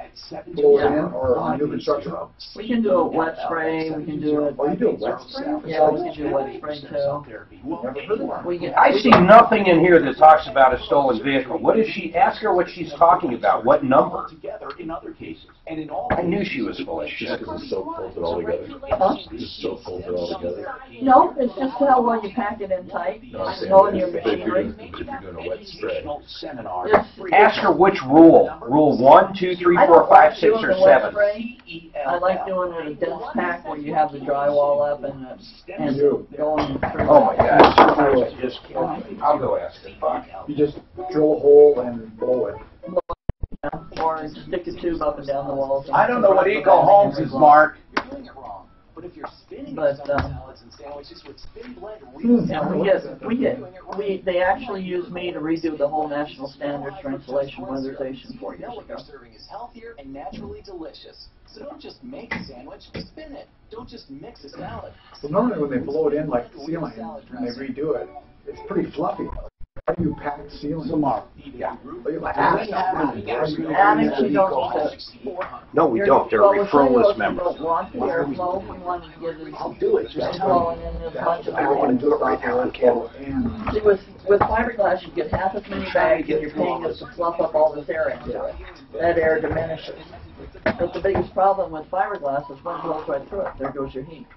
you blow it in, or on new construction? We can do it wet spray. We can do it. Oh, you do wet spray? Yeah, we can do wet spray too. I see nothing in here that talks about a stolen vehicle. What is she? Ask her what she's talking about. What number? I knew she was full of shit. Just because it's so pulls it all together. Huh? Just so pulls it all together. No, it's just how well you pack it in tight. No, I'm saying Knowing your if you're machinery. doing a wet spray. Ask her which rule. Rule 1, 2, 3, 4, 5, 6, or 7. I like doing it a dense pack where you have the drywall up and going through. Oh my gosh. Just I'll go ask her. Fuck. You just drill a hole and blow it. Or stick a tube up and down the walls. I don't know what Eco Homes is, Mark. But they actually used me to redo the whole national standards for insulation weatherization 4 years ago. Serving is healthier and naturally delicious. So don't just make a sandwich, spin it. Don't just mix a salad. Well, normally when they blow it in like the ceiling and they redo it, it's pretty fluffy. How do you pack ceiling? Yeah. Attics you don't use it. No, we don't. They're referral members. We want the airflow. We want to get it. I'll do it. Just blowing in as much of it. See, with fiberglass, you get half as many bags, and you're paying us to fluff up all this air into it. That air diminishes. But the biggest problem with fiberglass is wind blows right through it. There goes your heat.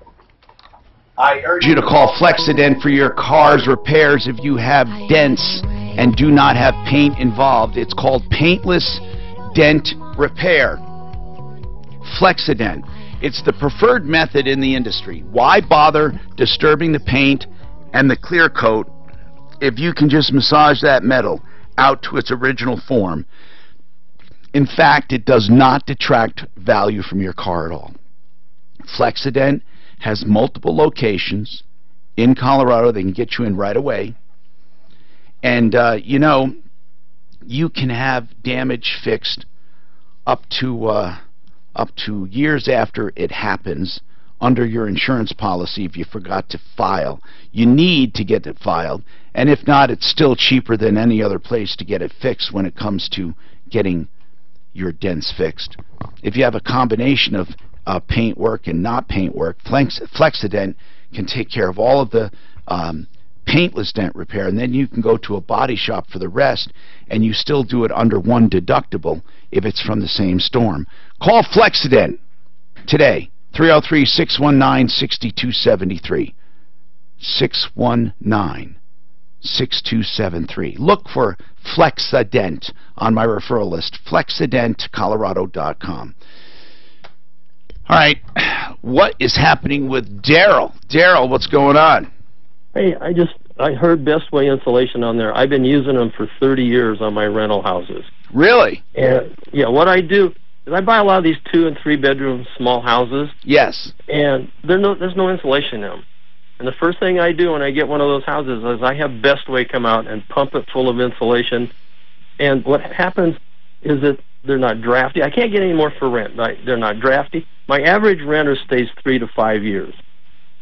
I urge you to call Flexident for your car's repairs if you have dents and do not have paint involved. It's called Paintless Dent Repair. Flexident. It's the preferred method in the industry. Why bother disturbing the paint and the clear coat if you can just massage that metal out to its original form? In fact, it does not detract value from your car at all. Flexident has multiple locations in Colorado. They can get you in right away. And, you know, you can have damage fixed up to years after it happens under your insurance policy if you forgot to file. You need to get it filed. And if not, it's still cheaper than any other place to get it fixed when it comes to getting your dents fixed. If you have a combination of paint work and not paint work, Flexident can take care of all of the paintless dent repair, and then you can go to a body shop for the rest, and you still do it under one deductible if it's from the same storm. Call Flexident today, 303-619-6273. 619-6273. Look for Flexident on my referral list, flexidentcolorado.com. All right, what is happening with Daryl? Daryl, what's going on? Hey, I heard Best Way Insulation on there. I've been using them for 30 years on my rental houses. Really? And yeah, what I do is I buy a lot of these 2- and 3-bedroom small houses. Yes. And there's no insulation in them. And the first thing I do when I get one of those houses is I have Best Way come out and pump it full of insulation. And what happens is that they're not drafty. I can't get any more for rent. They're not drafty. My average renter stays 3 to 5 years.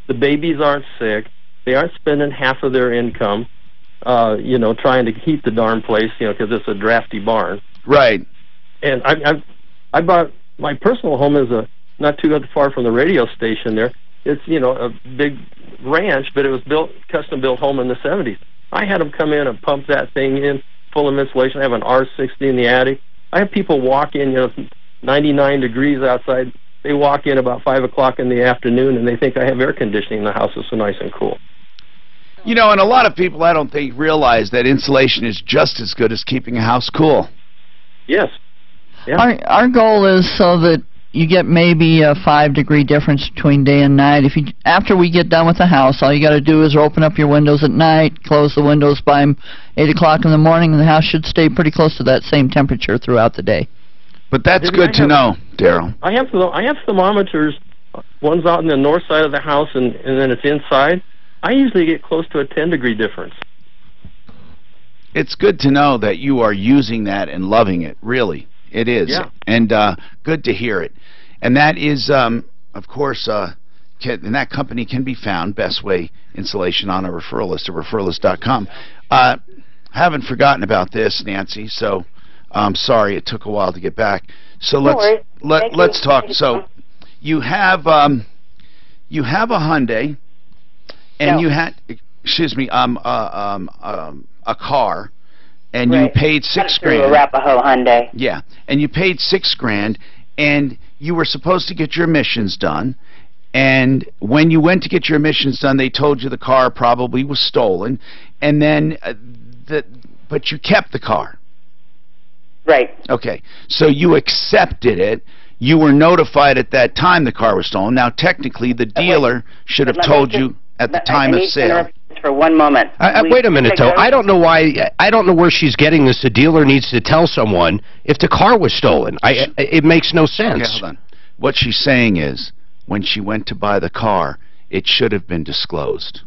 The babies aren't sick. They aren't spending half of their income, you know, trying to heat the darn place, you know, because it's a drafty barn. Right. And I bought my personal home is not too far from the radio station there. It's, you know, a big ranch, but it was custom built home in the 70s. I had them come in and pump that thing in full of insulation. I have an R60 in the attic. I have people walk in, you know, 99 degrees outside. They walk in about 5 o'clock in the afternoon, and they think I have air conditioning. The house is so nice and cool. You know, and a lot of people, I don't think, realize that insulation is just as good as keeping a house cool. Yes. Yeah. Our goal is so that you get maybe a 5-degree difference between day and night. After we get done with the house, all you got to do is open up your windows at night, close the windows by 8 o'clock in the morning, and the house should stay pretty close to that same temperature throughout the day. But that's good to know, Daryl. I have thermometers. One's out in the north side of the house, and then it's inside. I usually get close to a 10-degree difference. It's good to know that you are using that and loving it, really. It is. Yeah. And good to hear it. And that is, of course, and that company can be found, Best Way Insulation, on a referral list at referralist.com. Haven't forgotten about this, Nancy, so I'm sorry it took a while to get back. So let's talk. So you have a Hyundai, and you had, excuse me, a car, and you paid $6,000. Through Arapahoe Hyundai. Yeah, and you paid $6,000, and you were supposed to get your emissions done. And when you went to get your emissions done, they told you the car probably was stolen, and then but you kept the car. Right. Okay, so you accepted it. You were notified at that time the car was stolen. Now, technically, the dealer should have told you at the time of sale. For one moment. Wait a minute, though. I don't know why. I don't know where she's getting this. The dealer needs to tell someone if the car was stolen. It makes no sense. Okay, hold on. What she's saying is, when she went to buy the car, it should have been disclosed.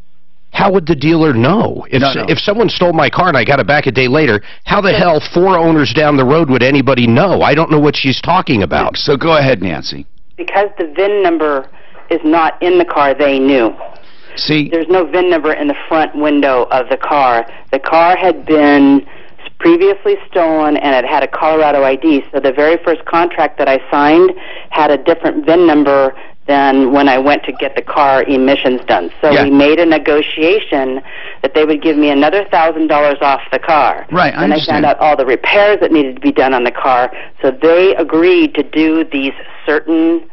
How would the dealer know? If someone stole my car and I got it back a day later, how the hell 4 owners down the road would anybody know? I don't know what she's talking about. So go ahead, Nancy. Because the VIN number is not in the car, they knew. See, there's no VIN number in the front window of the car. The car had been previously stolen, and it had a Colorado ID. So the very first contract that I signed had a different VIN number than when I went to get the car emissions done. So we made a negotiation that they would give me another $1,000 off the car. Right, I understand. And I found out all the repairs that needed to be done on the car. So they agreed to do these certain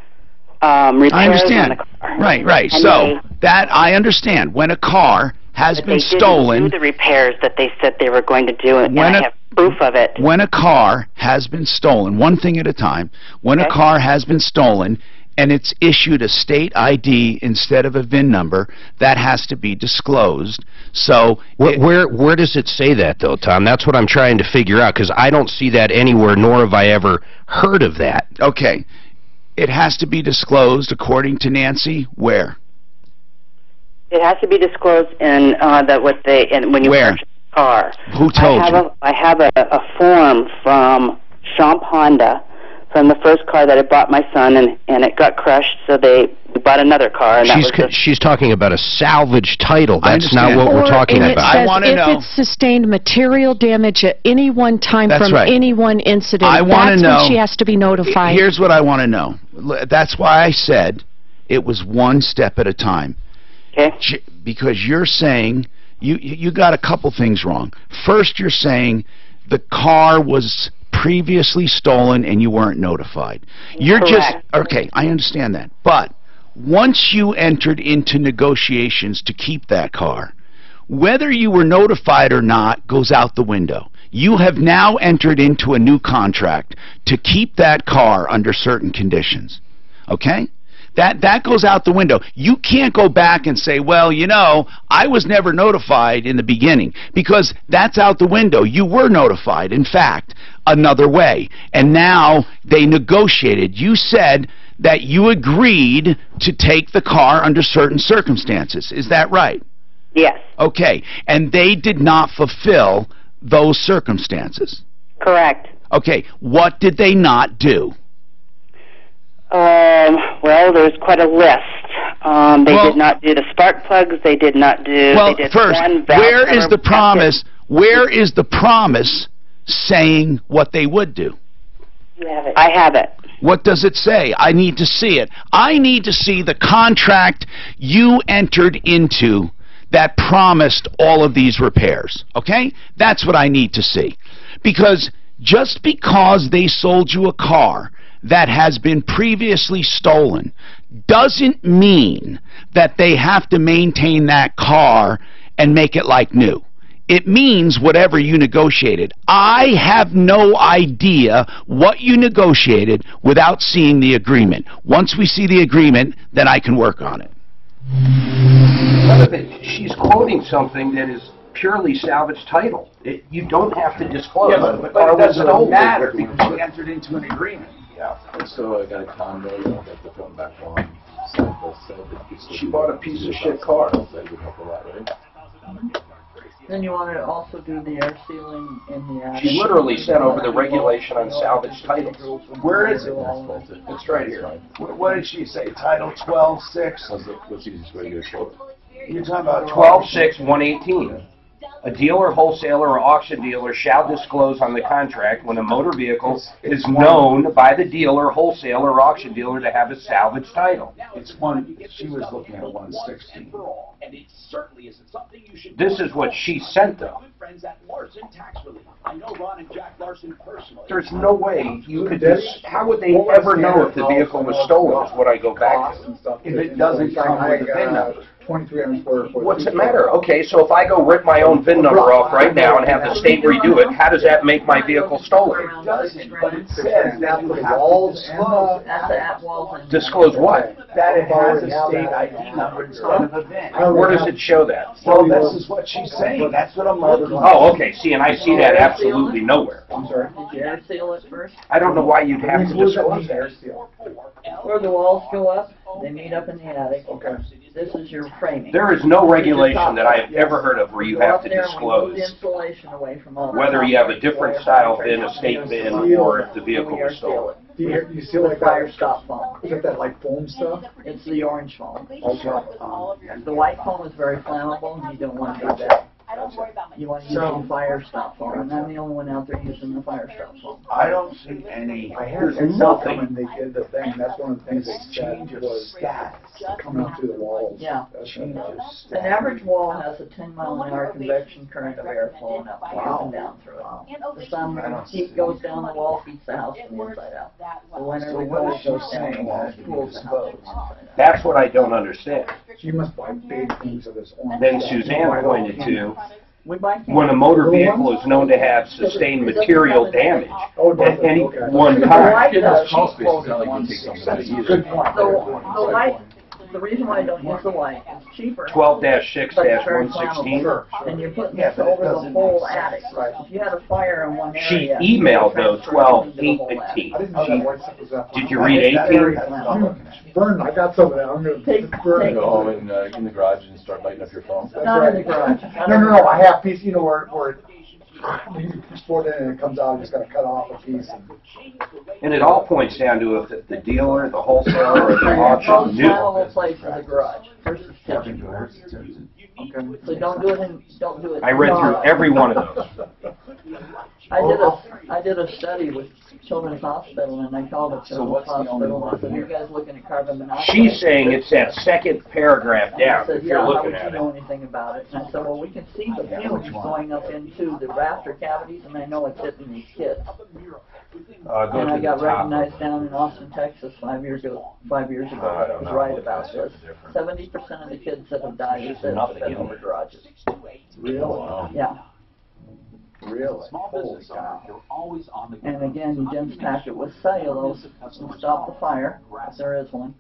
repairs I understand. on the car. Right. And So that I understand. When a car has been stolen, they didn't do the repairs that they said they were going to do, and I have proof of it. When a car has been stolen, one thing at a time, when a car has been stolen and it's issued a state ID instead of a VIN number, that has to be disclosed. So where does it say that, though, Tom? That's what I'm trying to figure out, because I don't see that anywhere, nor have I ever heard of that. Okay. It has to be disclosed, according to Nancy, where? It has to be disclosed in when you purchase a car. Who told you? I have a form from Champ Honda from the first car that I bought my son, and it got crushed, so we bought another car. And she's talking about a salvage title. That's not what we're talking about. I want to know if it's sustained material damage at any one time from any one incident. I want to know. That's when she has to be notified. Here's what I want to know. That's why I said it was one step at a time. Okay. Because you're saying you got a couple things wrong. First, you're saying the car was previously stolen and you weren't notified. You're Correct. Okay, I understand that. But once you entered into negotiations to keep that car, whether you were notified or not goes out the window. You have now entered into a new contract to keep that car under certain conditions. Okay? That goes out the window. You can't go back and say, well, I was never notified in the beginning, because that's out the window. You were notified, in fact, another way. And now they negotiated. You said that you agreed to take the car under certain circumstances. Is that right? Yes. Okay. And they did not fulfill those circumstances. Correct. Okay. What did they not do? Well, there's quite a list. They did not do the spark plugs. They did not do. Well, they did first, one valve where is the cover promise? Where is the promise saying what they would do? You have it. I have it. What does it say? I need to see it. I need to see the contract you entered into that promised all of these repairs. Okay? That's what I need to see. Because just because they sold you a car that has been previously stolen doesn't mean that they have to maintain that car and make it like new. It means whatever you negotiated. I have no idea what you negotiated without seeing the agreement. Once we see the agreement, then I can work on it. She's quoting something that is purely salvage title. You don't have to disclose. Yeah, but it doesn't matter because she entered into an agreement. Yeah. So I got a condo, you know, got the phone back on. She bought a piece of shit car. Then you want to also do the air sealing in the attic. She literally sent over the regulation on salvage titles. Where is it? It's right here. What did she say? Title 12.6? What's the easiest way to get a quote? You're talking about 12.6.118. A dealer, wholesaler, or auction dealer shall disclose on the contract when a motor vehicle is known by the dealer, wholesaler, or auction dealer to have a salvage title. It's one. She was looking at 116. This is what she sent, though. There's no way you could just. How would they ever know if the vehicle was stolen? Is what I go back to. If it doesn't come with a VIN number. 2,300 square foot. What's it matter? Okay, so if I go rip my own VIN number off right now and have the state redo it, how does that make my vehicle stolen? It doesn't, but it says that you have to disclose. Disclose what? That it has a state ID number instead of a VIN. Where does it show that? Well, this is what she's saying. That's what I'm looking at. Oh, okay. See, and I see that absolutely nowhere. I'm sorry? Did you air seal it first? I don't know why you'd have to disclose that. Air seal. Where the walls go up, they meet up in the attic. Okay. This is your framing. There is no regulation that I have ever heard of where you have to disclose whether you have a different style VIN, a state VIN, or if the vehicle was stolen. Do you seal like fire stop foam? Is it that like foam stuff? It's the orange foam. Okay. The white foam is very flammable, and you don't want to do that. You want to use the fire stop foam, and I'm the only one out there using the fire stop foam. I don't see any. I heard nothing. When they did the thing, that's one of the things they said was coming up through the walls. Yeah. An average wall has a 10-mile-an-hour convection current of air flowing up and down through it. The sun, heat goes down the wall, heats the house from the inside out. So whenever the cold goes down, the wall cools the house from the inside out. That's what I don't understand. You must buy big things of this orange. Then Suzanne pointed to when a motor vehicle is known to have sustained material damage at any one time. The reason why I don't use the white is cheaper. 12-6-116. And you're putting this over the whole attic. If you had a fire in one area. She emailed though 12-8-18. Did you read 18? Burn, I got some of that. I'm going to burn it. Go home and in the garage and start lighting up your phone. Not in the garage. No. I have piece, you know, where you pour it in and it comes out, you just got to cut off a piece. And it all points down to if the dealer, the wholesaler, or the auction knew. Most flammable place is the garage versus kitchen. Okay. So don't do it. I read through every one of those. I did a study with Children's Hospital, and I called it Children's Hospital. I said, "You guys looking at carbon monoxide?" She's saying it's that second paragraph down. I said, if you're looking how would at you know anything about it? And I said, well, we can see the fumes going up into the rafter cavities, and I know it's hitting these kids. And I got recognized down in Austin, Texas 5 years ago. I was right about this. 70% of the kids that have died have been over garages. Really? Yeah. Really? Holy cow. And again, you dense pack it with cellulose to stop the fire, if there is one.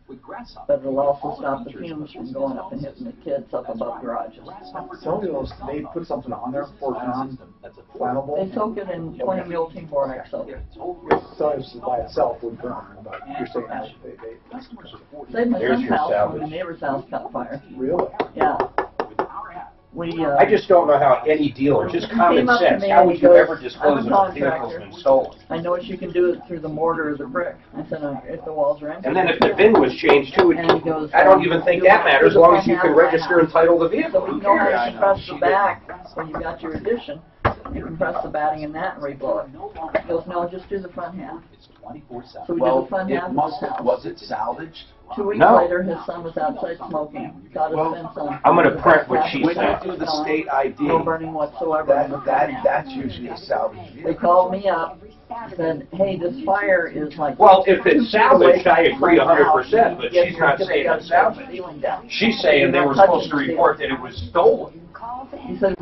But it'll also stop the fumes from going up and hitting the kids up above garages. Cellulose, they put something on there for non-flammable? They soak it in 20 milking borax soap. Cellulose by itself would burn, but you're saying that Saved my son's house when the neighbor's house caught fire. Really? Yeah. I just don't know how any dealer, just common sense, how would you ever disclose if a vehicle's been stolen? I know you can do it through the mortar or the brick. I said, if the walls are empty. And then if the VIN was changed too, I don't even think that matters as long as you can register and title the vehicle. So you know how to press the back when you got your addition. You can press the batting in that and reblow it. He goes, no, just do the front half. So we did the front half of his house. Was it salvaged? 2 weeks later, his son was outside smoking. Got his fence on. I'm going to print what she When said. you do the state ID, no burning whatsoever. that's usually a salvage vehicle. They called me up, said, hey, this fire is like... Well, if it's salvaged, I agree 100%, but she's not saying it's salvaged. She's saying they were supposed to report that it was stolen. He said,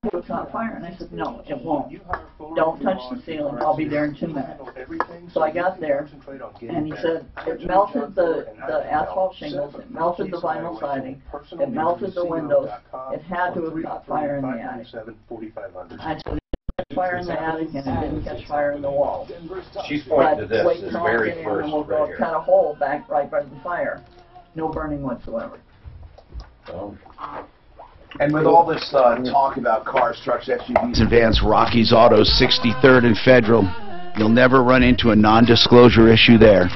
to have caught fire. And I said, no, it won't. Don't touch the ceiling. I'll be there in 2 minutes. So I got there, and he said, it melted the asphalt shingles, it melted the vinyl siding, it melted the windows. It had to have caught fire in the attic. I said, fire in the attic and it didn't catch fire in the wall. She's pointing to this, wait this till very I get in first and we'll right go here. cut a hole back right by the fire. No burning whatsoever. And with all this talk about cars, trucks, SUVs, and vans, Rocky's Autos, 63rd and Federal, you'll never run into a non-disclosure issue there.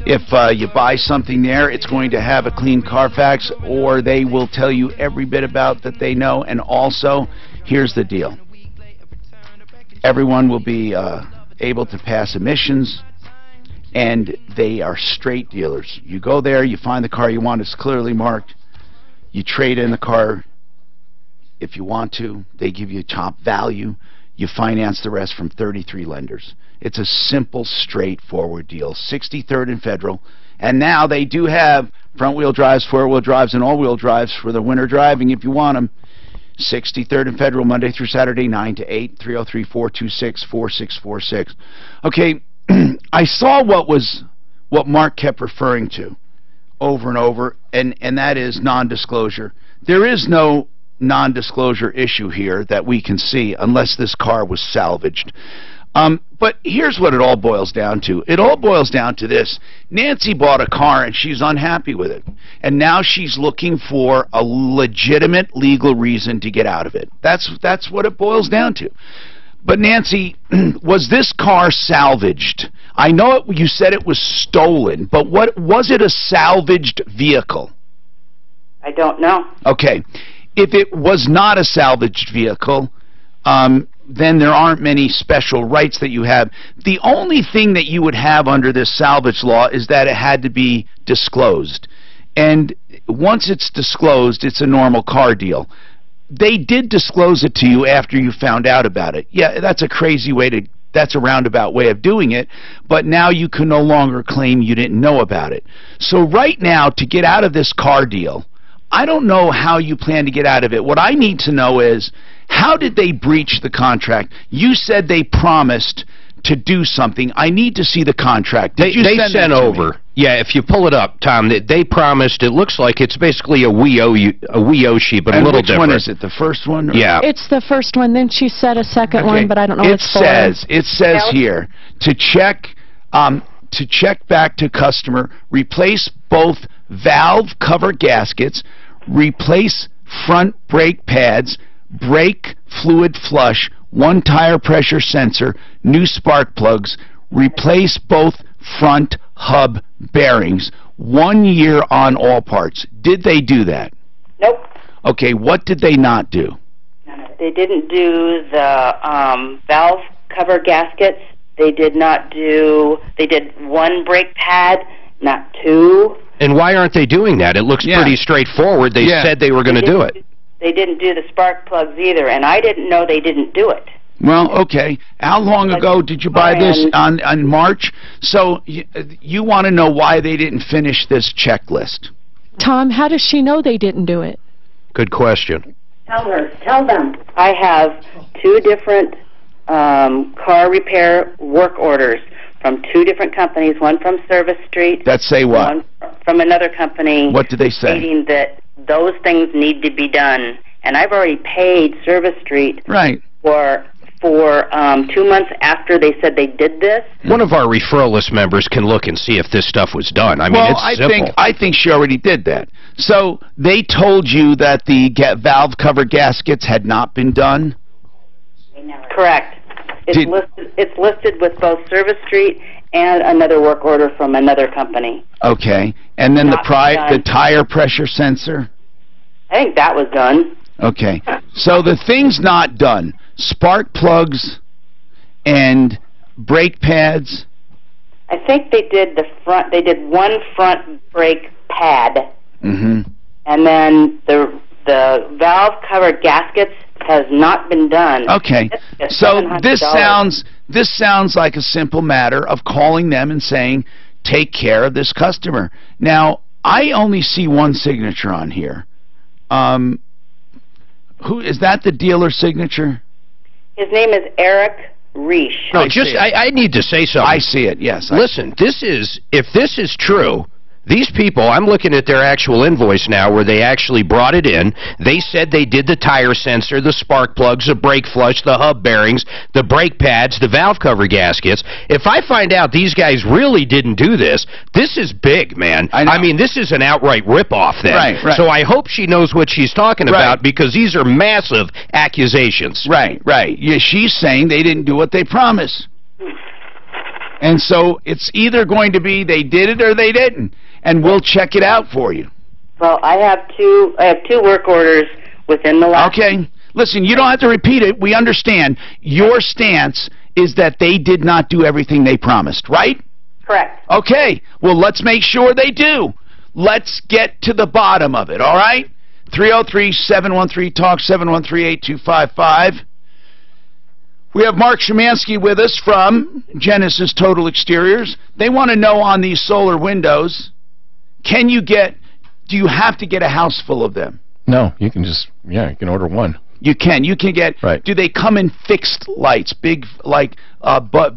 If you buy something there, it's going to have a clean Carfax, or they will tell you every bit about that they know. And also, here's the deal. Everyone will be able to pass emissions, and they are straight dealers. You go there, you find the car you want, it's clearly marked. You trade in the car if you want to. They give you top value. You finance the rest from 33 lenders. It's a simple, straightforward deal. 63rd and Federal. And now they do have front-wheel drives, four-wheel drives, and all-wheel drives for the winter driving if you want them. 63rd and Federal, Monday through Saturday, 9 to 8, 303-426-4646. Okay, I saw what Mark kept referring to over and over, and that is non-disclosure. There is no non-disclosure issue here that we can see unless this car was salvaged. But here's what it all boils down to. It all boils down to this. Nancy bought a car and she's unhappy with it. And now she's looking for a legitimate legal reason to get out of it. That's what it boils down to. But Nancy, was this car salvaged? I know you said it was stolen, but what was it, a salvaged vehicle? I don't know. Okay. If it was not a salvaged vehicle, then there aren't many special rights that you have. The only thing that you would have under this salvage law is that it had to be disclosed. And once it's disclosed, it's a normal car deal. They did disclose it to you after you found out about it. Yeah, that's a crazy way to, that's a roundabout way of doing it, but now you can no longer claim you didn't know about it. So right now, to get out of this car deal, I don't know how you plan to get out of it. What I need to know is, how did they breach the contract? You said they promised to do something. I need to see the contract. They sent over. Yeah, if you pull it up, Tom, they promised. It looks like it's basically a we owe sheet, but a little different. Which one is it? The first one? Or? Yeah. It's the first one. Then she said a second one, but I don't know what it's for. It says here to check back to customer, replace both valve cover gaskets, replace front brake pads, brake fluid flush, one tire pressure sensor, new spark plugs, replace both front hub bearings, 1 year on all parts. Did they do that? Nope. Okay, what did they not do? They didn't do the valve cover gaskets. They did not do, they did one brake pad, not two. And why aren't they doing that? It looks pretty straightforward. They said they were going to do it. They didn't do the spark plugs either, and I didn't know they didn't do it. Well, okay. How long ago did you buy this? On March? So you want to know why they didn't finish this checklist. Tom, how does she know they didn't do it? Good question. Tell her. Tell them. I have 2 different car repair work orders from 2 different companies, one from Service Street. That say what? One from another company. What did they say? Stating that those things need to be done. And I've already paid Service Street for 2 months after they said they did this. One of our referral list members can look and see if this stuff was done. I mean, well, it's simple. I think she already did that. So they told you that the valve cover gaskets had not been done? Correct. It's listed with both Service Street and another work order from another company. Okay. And then the tire pressure sensor? I think that was done. Okay. So the things not done, spark plugs and brake pads. I think they did they did one front brake pad. Mm-hmm. And then the valve cover gaskets has not been done. Okay. So this sounds like a simple matter of calling them and saying, take care of this customer. Now, I only see one signature on here. Who is that? The dealer signature? His name is Eric Reish. No, I need to say something. I see it, yes. Listen, if this is true, these people, I'm looking at their actual invoice now where they actually brought it in. They said they did the tire sensor, the spark plugs, the brake flush, the hub bearings, the brake pads, the valve cover gaskets. If I find out these guys really didn't do this, this is big, man. I mean, this is an outright ripoff then. Right. So I hope she knows what she's talking about because these are massive accusations. Right. Yeah, she's saying they didn't do what they promised. And so it's either going to be they did it or they didn't. And we'll check it out for you. Well, I have two work orders within the last... Okay. Listen, you don't have to repeat it. We understand. Your stance is that they did not do everything they promised, right? Correct. Okay. Well, let's make sure they do. Let's get to the bottom of it, all right? 303-713-TALK, 713-8255. We have Mark Szymanski with us from Genesis Total Exteriors. They want to know on these solar windows, do you have to get a house full of them? No, you can just, you can order one. You can get, do they come in fixed lights, big, like,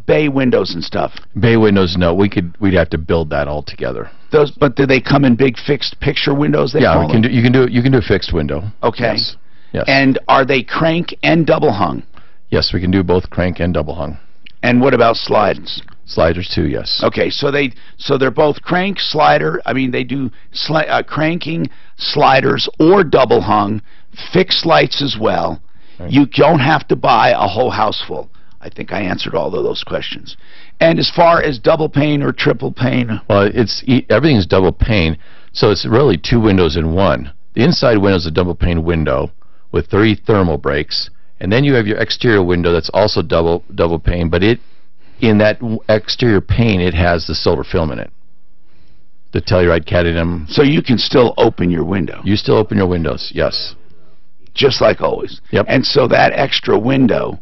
bay windows and stuff? Bay windows, no, we'd have to build that all together. But do they come in big fixed picture windows? You can do a fixed window. Okay. Yes. And are they crank and double hung? Yes, we can do both crank and double hung. And what about sliders? Sliders too, yes. Okay, so they're both crank, slider. I mean, they do cranking, sliders, or double hung, fixed lights as well. Right. You don't have to buy a whole house full. I think I answered all of those questions. And as far as double pane or triple pane, well, everything's double pane, so it's really two windows in one. The inside window is a double pane window with 3 thermal breaks. And then you have your exterior window that's also double pane, but in that exterior pane, it has the silver film in it. The Telluride cadmium. So you can still open your window. You still open your windows, yes. Just like always. Yep. And so that extra window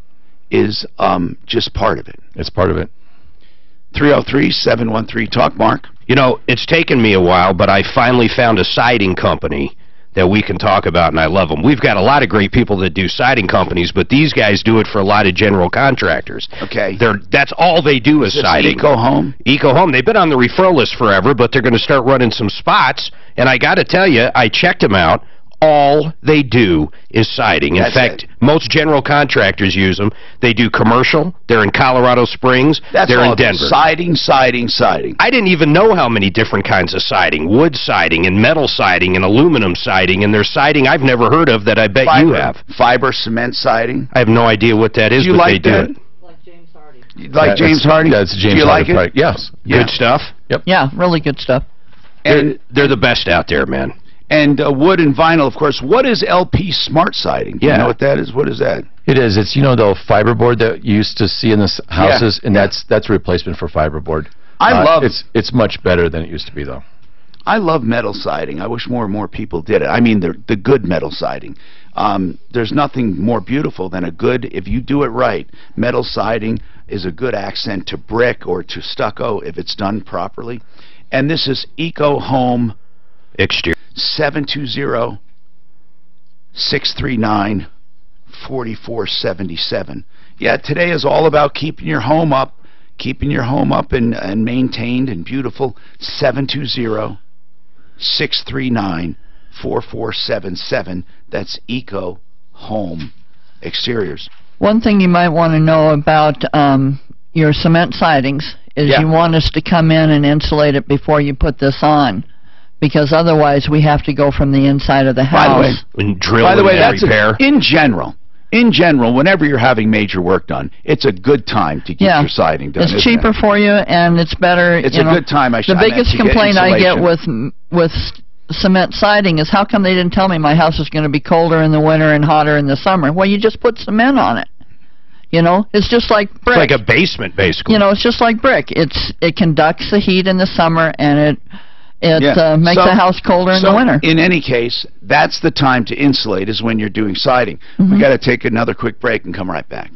is just part of it. It's part of it. 303-713-TALK, Mark. You know, it's taken me a while, but I finally found a siding company that we can talk about, and I love them. We've got a lot of great people that do siding companies, but these guys do it for a lot of general contractors. Okay. That's all they do is siding. Eco Home? Eco Home. They've been on the referral list forever, but they're going to start running some spots, and I got to tell you, I checked them out. All they do is siding. In fact, most general contractors use them. They do commercial. They're in Colorado Springs. They're in Denver. Siding. I didn't even know how many different kinds of siding. Wood siding and metal siding and aluminum siding. And there's siding I've never heard of that I bet you have. Fiber cement siding. I have no idea what that is, but they do it. Like James Hardy. Like James Hardy? Yeah, it's James Do you Hardy like it? Yes. Good stuff? Yep. Yeah, really good stuff. And they're the best out there, man. And wood and vinyl, of course. What is LP Smart Siding? Do you know what that is? What is that? It is. It's, the fiberboard that you used to see in the houses, and that's a replacement for fiberboard. It's much better than it used to be, though. I love metal siding. I wish more and more people did it. I mean, the good metal siding. There's nothing more beautiful than if you do it right, metal siding is a good accent to brick or to stucco if it's done properly. And this is Eco Home Exterior. 720-639-4477. Yeah, today is all about keeping your home up and maintained and beautiful. 720-639-4477. That's Eco Home Exteriors. One thing you might want to know about your cement sidings is you want us to come in and insulate it before you put this on. Because otherwise we have to go from the inside of the house. By the way, that's in general, whenever you're having major work done, it's a good time to get your siding done. It's cheaper for you, and it's better. It's a good time. The biggest complaint I get with cement siding is, how come they didn't tell me my house is going to be colder in the winter and hotter in the summer? Well, you just put cement on it. It's just like brick. It's like a basement, basically. It's just like brick. It conducts the heat in the summer, and it makes the house colder in the winter. In any case, that's the time to insulate, is when you're doing siding. We got to take another quick break and come right back.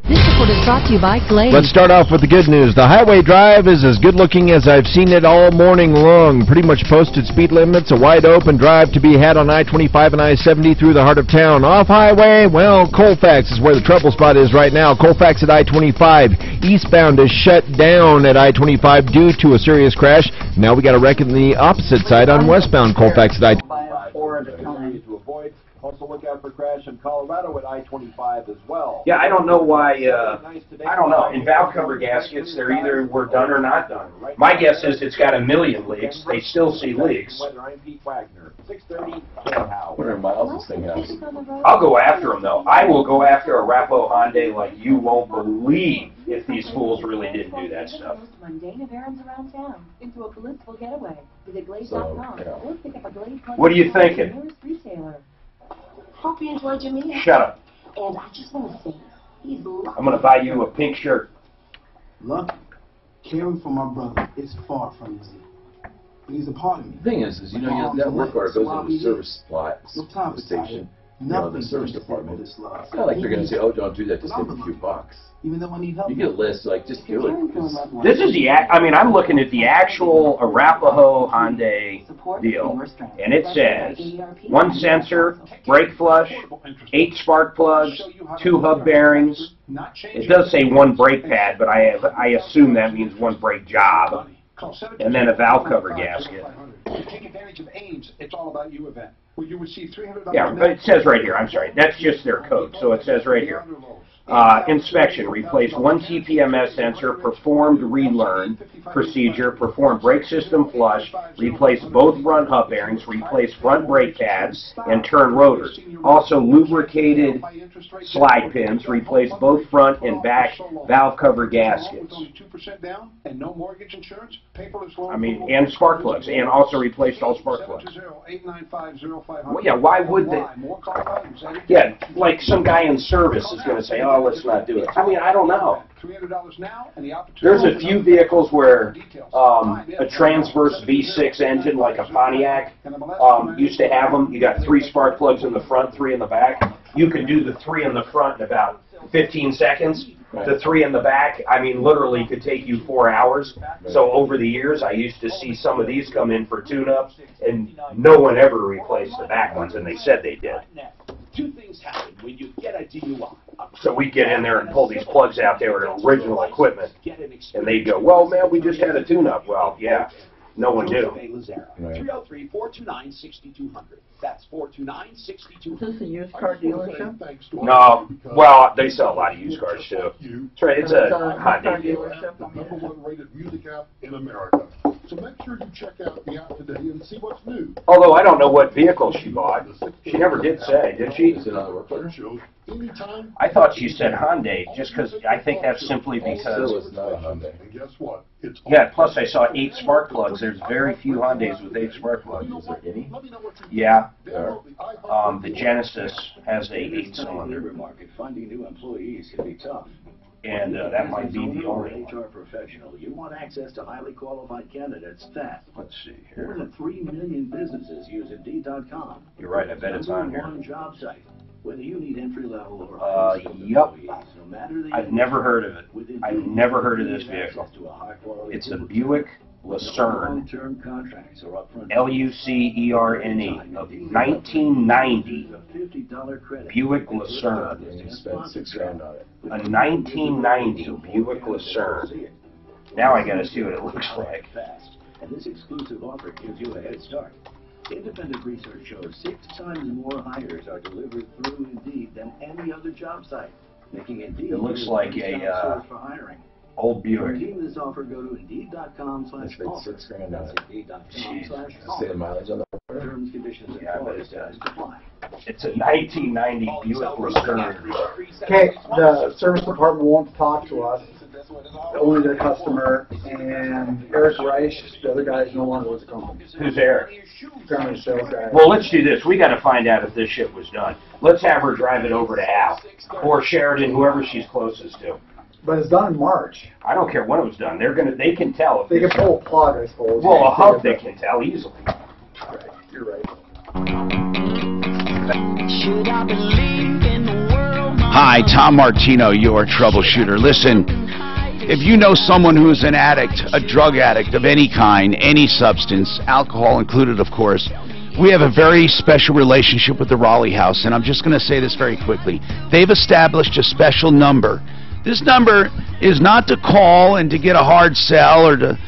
This is Report is brought to you by Glade. Let's start off with the good news. The highway drive is as good looking as I've seen it all morning long. Pretty much posted speed limits, a wide open drive to be had on I-25 and I-70 through the heart of town. Off highway, well, Colfax is where the trouble spot is right now. Colfax at I-25. Eastbound is shut down at I-25 due to a serious crash. Now we got a wreck in the opposite side on westbound Colfax at I-25. To avoid. Also look out for crash in Colorado at I-25 as well. Yeah, I don't know why, I don't know. In valve cover gaskets, they're either we're done or not done. My guess is it's got a million leaks. They still see leaks. I'm Pete Wagner, 630 What are miles this thing has? I'll go after them, though. I will go after a Rapo Hyundai like you won't believe if these fools really didn't do that stuff. Mundane of errands around town into a blissful getaway. Visit Glade.com or pick up a Glade plug. What are you thinking? Nearest retailer. Hope you enjoyed your meal. Shut up. And I just want to say, he's lucky. I'm going to buy you a pink shirt. Lucky, caring for my brother is far from easy. But he's a part of me. The thing is you know, that work order goes into the service slot, station, the service department. It's not like they're going to say, oh, don't do that, just give them a few bucks. Even though I need help. You get a list, like, just do it. This is the, I mean, I'm looking at the actual Arapahoe Hyundai deal, and it says 1 sensor, brake flush, 8 spark plugs, 2 hub bearings. It does say 1 brake pad, but I assume that means 1 brake job, and then a valve cover gasket. To take advantage of Ames, it's all about you event, where you receive $300. Yeah, but it says right here, I'm sorry, that's just their code, so it says right here. Inspection, replace 1 TPMS sensor, performed relearn procedure, perform brake system flush, replace both front hub bearings, replace front brake pads, and turn rotors. Also lubricated slide pins, replace both front and back valve cover gaskets. I mean, and spark plugs, and also replaced all spark plugs. Well, yeah, why would they? Yeah, like some guy in service is going to say, oh, let's not do it. I mean, I don't know. There's a few vehicles where a transverse V6 engine, like a Pontiac, used to have them. You got 3 spark plugs in the front, 3 in the back. You could do the 3 in the front in about 15 seconds. The 3 in the back, I mean, literally could take you 4 hours. So over the years, I used to see some of these come in for tune-ups, and no one ever replaced the back ones, and they said they did. 2 things happen when you get a DUI. So we get in there and pull these plugs out there with original equipment, and they go, well, man, we just had a tune-up. Well, yeah, no one knew. 303-429-6200. That's 429-6200. Is this a used car dealership? No, well, they sell a lot of used cars, too. That's right, it's a Hyundai dealership. The #1 rated music app in America. So make sure you check out the app today and see what's new. Although I don't know what vehicle she bought. She never did say, did she? Is it on the work order? I thought she said Hyundai, just because I think that's simply because... It was not a Hyundai. And guess what? It's yeah, plus I saw 8 spark plugs. There's very few Hyundais with 8 spark plugs. Is there any? Yeah. The Genesis has a 8-cylinder. Market, finding new employees can be tough. And that might be the only HR professional. You want access to highly qualified candidates fast. Let's see here. More than 3 million businesses use Indeed.com. You're right, I bet it's on here. #1 job site. Whether you need entry-level or yep. no matter the I've never heard of it. I've never heard of this vehicle. It's a Buick Lucerne, L-U-C-E-R-N-E, of 1990 Buick Lucerne. A 1990 Buick Lucerne. Now I gotta see what it looks like. And this exclusive offer gives you a head start. Independent research shows 6 times more hires are delivered through Indeed than any other job site, making Indeed it looks like a for hiring. Old Buick. To redeem this offer, go to Indeed.com/offer. That's $6,000 That's Indeed.com/offer. Say the mileage on the Terms, conditions, and quality standards apply. It's a 1990 Buick Lucerne. Okay, the service department won't talk to us, only their customer, and Eric Reich, the other guy, is no longer with the company. Who's Eric? Currently sales guy. Well, let's do this. We got to find out if this shit was done. Let's have her drive it over to Al or Sheridan, whoever she's closest to. But it's done in March. I don't care when it was done. They can tell if they can pull a plug, I suppose. Well, a hub they can tell easily. Right, you're right. Should I believe in the world? Hi, Tom Martino, your troubleshooter. Listen, if you know someone who's an addict, a drug addict of any kind, any substance, alcohol included, of course, we have a very special relationship with the Raleigh House, and I'm just going to say this very quickly. They've established a special number. This number is not to call and to get a hard sell or to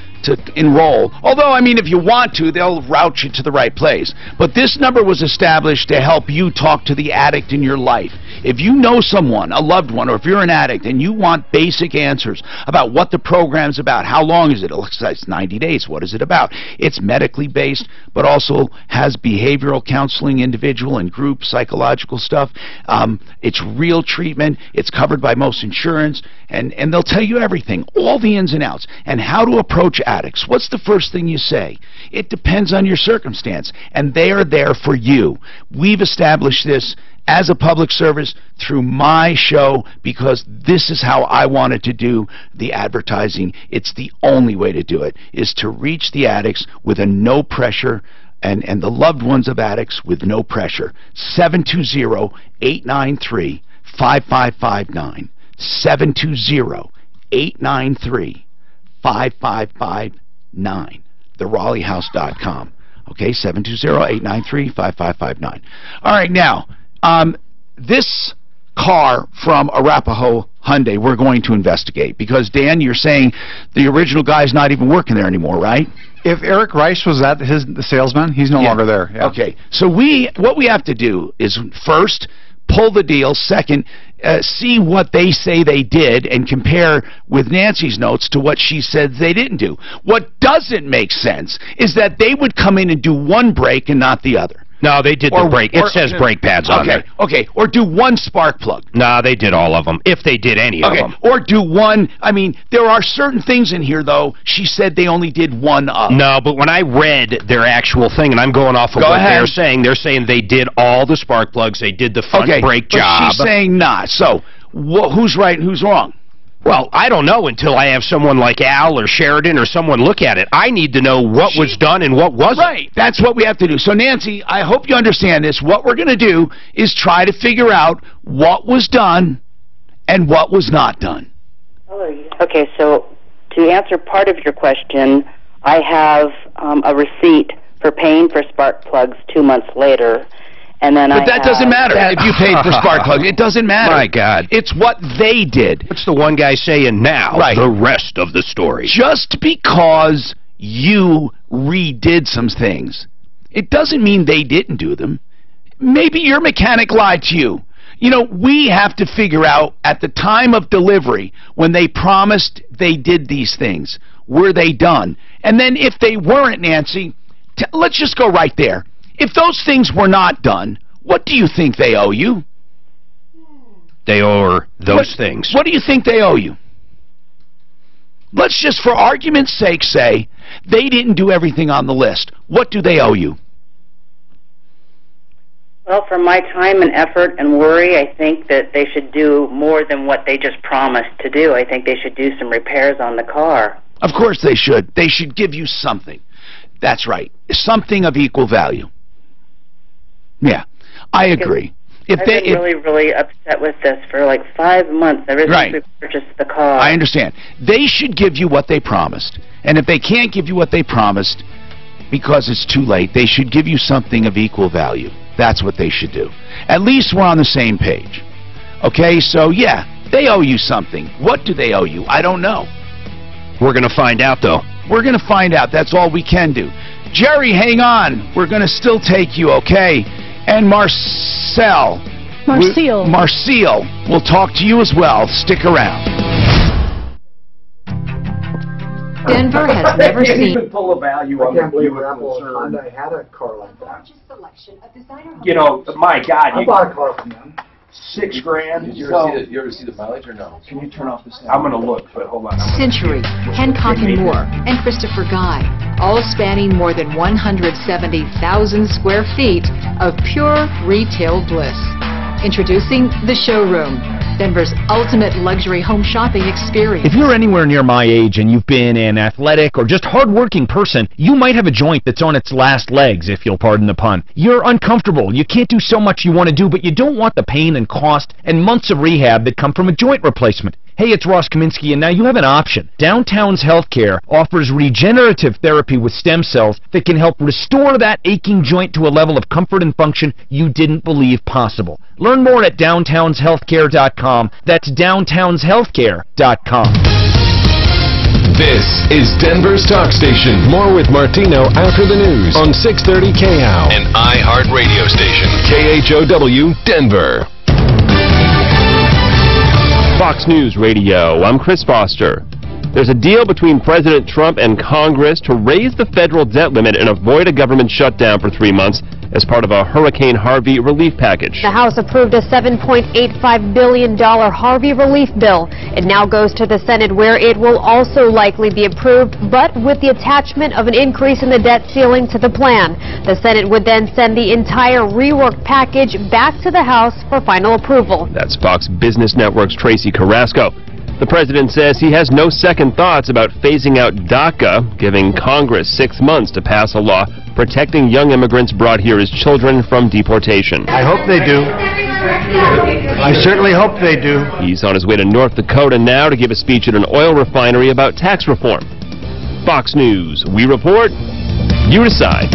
enroll. Although, I mean, if you want to, they'll route you to the right place. But this number was established to help you talk to the addict in your life. If you know someone, a loved one, or if you're an addict and you want basic answers about what the program's about, how long is it? It looks like it's 90 days. What is it about? It's medically based, but also has behavioral counseling, individual and group psychological stuff. It's real treatment. It's covered by most insurance, and they'll tell you everything, all the ins and outs, and how to approach addicts. What's the first thing you say? It depends on your circumstance, and they are there for you. We've established this as a public service through my show because this is how I wanted to do the advertising. It's the only way to do it, is to reach the addicts with a no pressure and the loved ones of addicts with no pressure. 720-893-5559. 720-893-5559. TheRaleighHouse.com. Okay, 720-893-5559. All right, now, this car from Arapahoe Hyundai we're going to investigate because, Dan, you're saying the original guy's not even working there anymore, right? If Eric Reich was the salesman, he's no longer there. Yeah. Okay, so what we have to do is first pull the deal, second see what they say they did and compare with Nancy's notes to what she said they didn't do. What doesn't make sense is that they would come in and do one brake and not the other. No, they did the brake. It says brake pads on there. Okay, or do one spark plug. No, they did all of them, if they did any of them. Or do one. I mean, there are certain things in here, though, she said they only did one of. No, but when I read their actual thing, and I'm going off of what they're saying they did all the spark plugs, they did the front brake job. But she's saying not. So, who's right and who's wrong? Well, I don't know until I have someone like Al or Sheridan or someone look at it. I need to know what was done and what wasn't. Right. That's what we have to do. So, Nancy, I hope you understand this. What we're going to do is try to figure out what was done and what was not done. Okay, so to answer part of your question, I have a receipt for paying for spark plugs 2 months later. And then but that doesn't matter if you paid for spark plugs. It doesn't matter. My God. It's what they did. What's the one guy saying now? Right. The rest of the story. Just because you redid some things, it doesn't mean they didn't do them. Maybe your mechanic lied to you. You know, we have to figure out at the time of delivery when they promised they did these things, were they done? And then if they weren't, Nancy, let's just go right there. If those things were not done, what do you think they owe you? They owe those things. What do you think they owe you? Let's just, for argument's sake, say they didn't do everything on the list. What do they owe you? Well, for my time and effort and worry, I think that they should do more than what they just promised to do. I think they should do some repairs on the car. Of course they should. They should give you something. That's right. Something of equal value. Yeah, I agree. I've been really upset with this for like 5 months ever since we purchased the car. I understand. They should give you what they promised. And if they can't give you what they promised because it's too late, they should give you something of equal value. That's what they should do. At least we're on the same page. Okay, so yeah, they owe you something. What do they owe you? I don't know. We're going to find out, though. We're going to find out. That's all we can do. Jerry, hang on. We're going to still take you, okay? And Marcel. We'll talk to you as well. Stick around. Denver has never seen. Even pull a value on I can't the believe vehicle Hyundai had a car like that. You know, my God. I bought a car from them. $6 grand. Did you ever see the mileage or no? Can you turn off the sound? I'm going to look, but hold on. Century, Hancock and Moore, and Christopher Guy, all spanning more than 170,000 square feet of pure retail bliss. Introducing The Showroom, Denver's ultimate luxury home shopping experience. If you're anywhere near my age and you've been an athletic or just hardworking person, you might have a joint that's on its last legs, if you'll pardon the pun. You're uncomfortable. You can't do so much you want to do, but you don't want the pain and cost and months of rehab that come from a joint replacement. Hey, it's Ross Kaminsky, and now you have an option. Downtown's Healthcare offers regenerative therapy with stem cells that can help restore that aching joint to a level of comfort and function you didn't believe possible. Learn more at downtownshealthcare.com. That's downtownshealthcare.com. This is Denver's Talk Station. More with Martino after the news on 630 KHOW. An iHeart radio station. KHOW, Denver. Fox News Radio, I'm Chris Foster. There's a deal between President Trump and Congress to raise the federal debt limit and avoid a government shutdown for 3 months as part of a Hurricane Harvey relief package. The House approved a $7.85 billion Harvey relief bill. It now goes to the Senate, where it will also likely be approved, but with the attachment of an increase in the debt ceiling to the plan. The Senate would then send the entire reworked package back to the House for final approval. That's Fox Business Network's Tracy Carrasco. The president says he has no second thoughts about phasing out DACA, giving Congress 6 months to pass a law protecting young immigrants brought here as children from deportation. I hope they do. I certainly hope they do. He's on his way to North Dakota now to give a speech at an oil refinery about tax reform. Fox News, we report, you decide.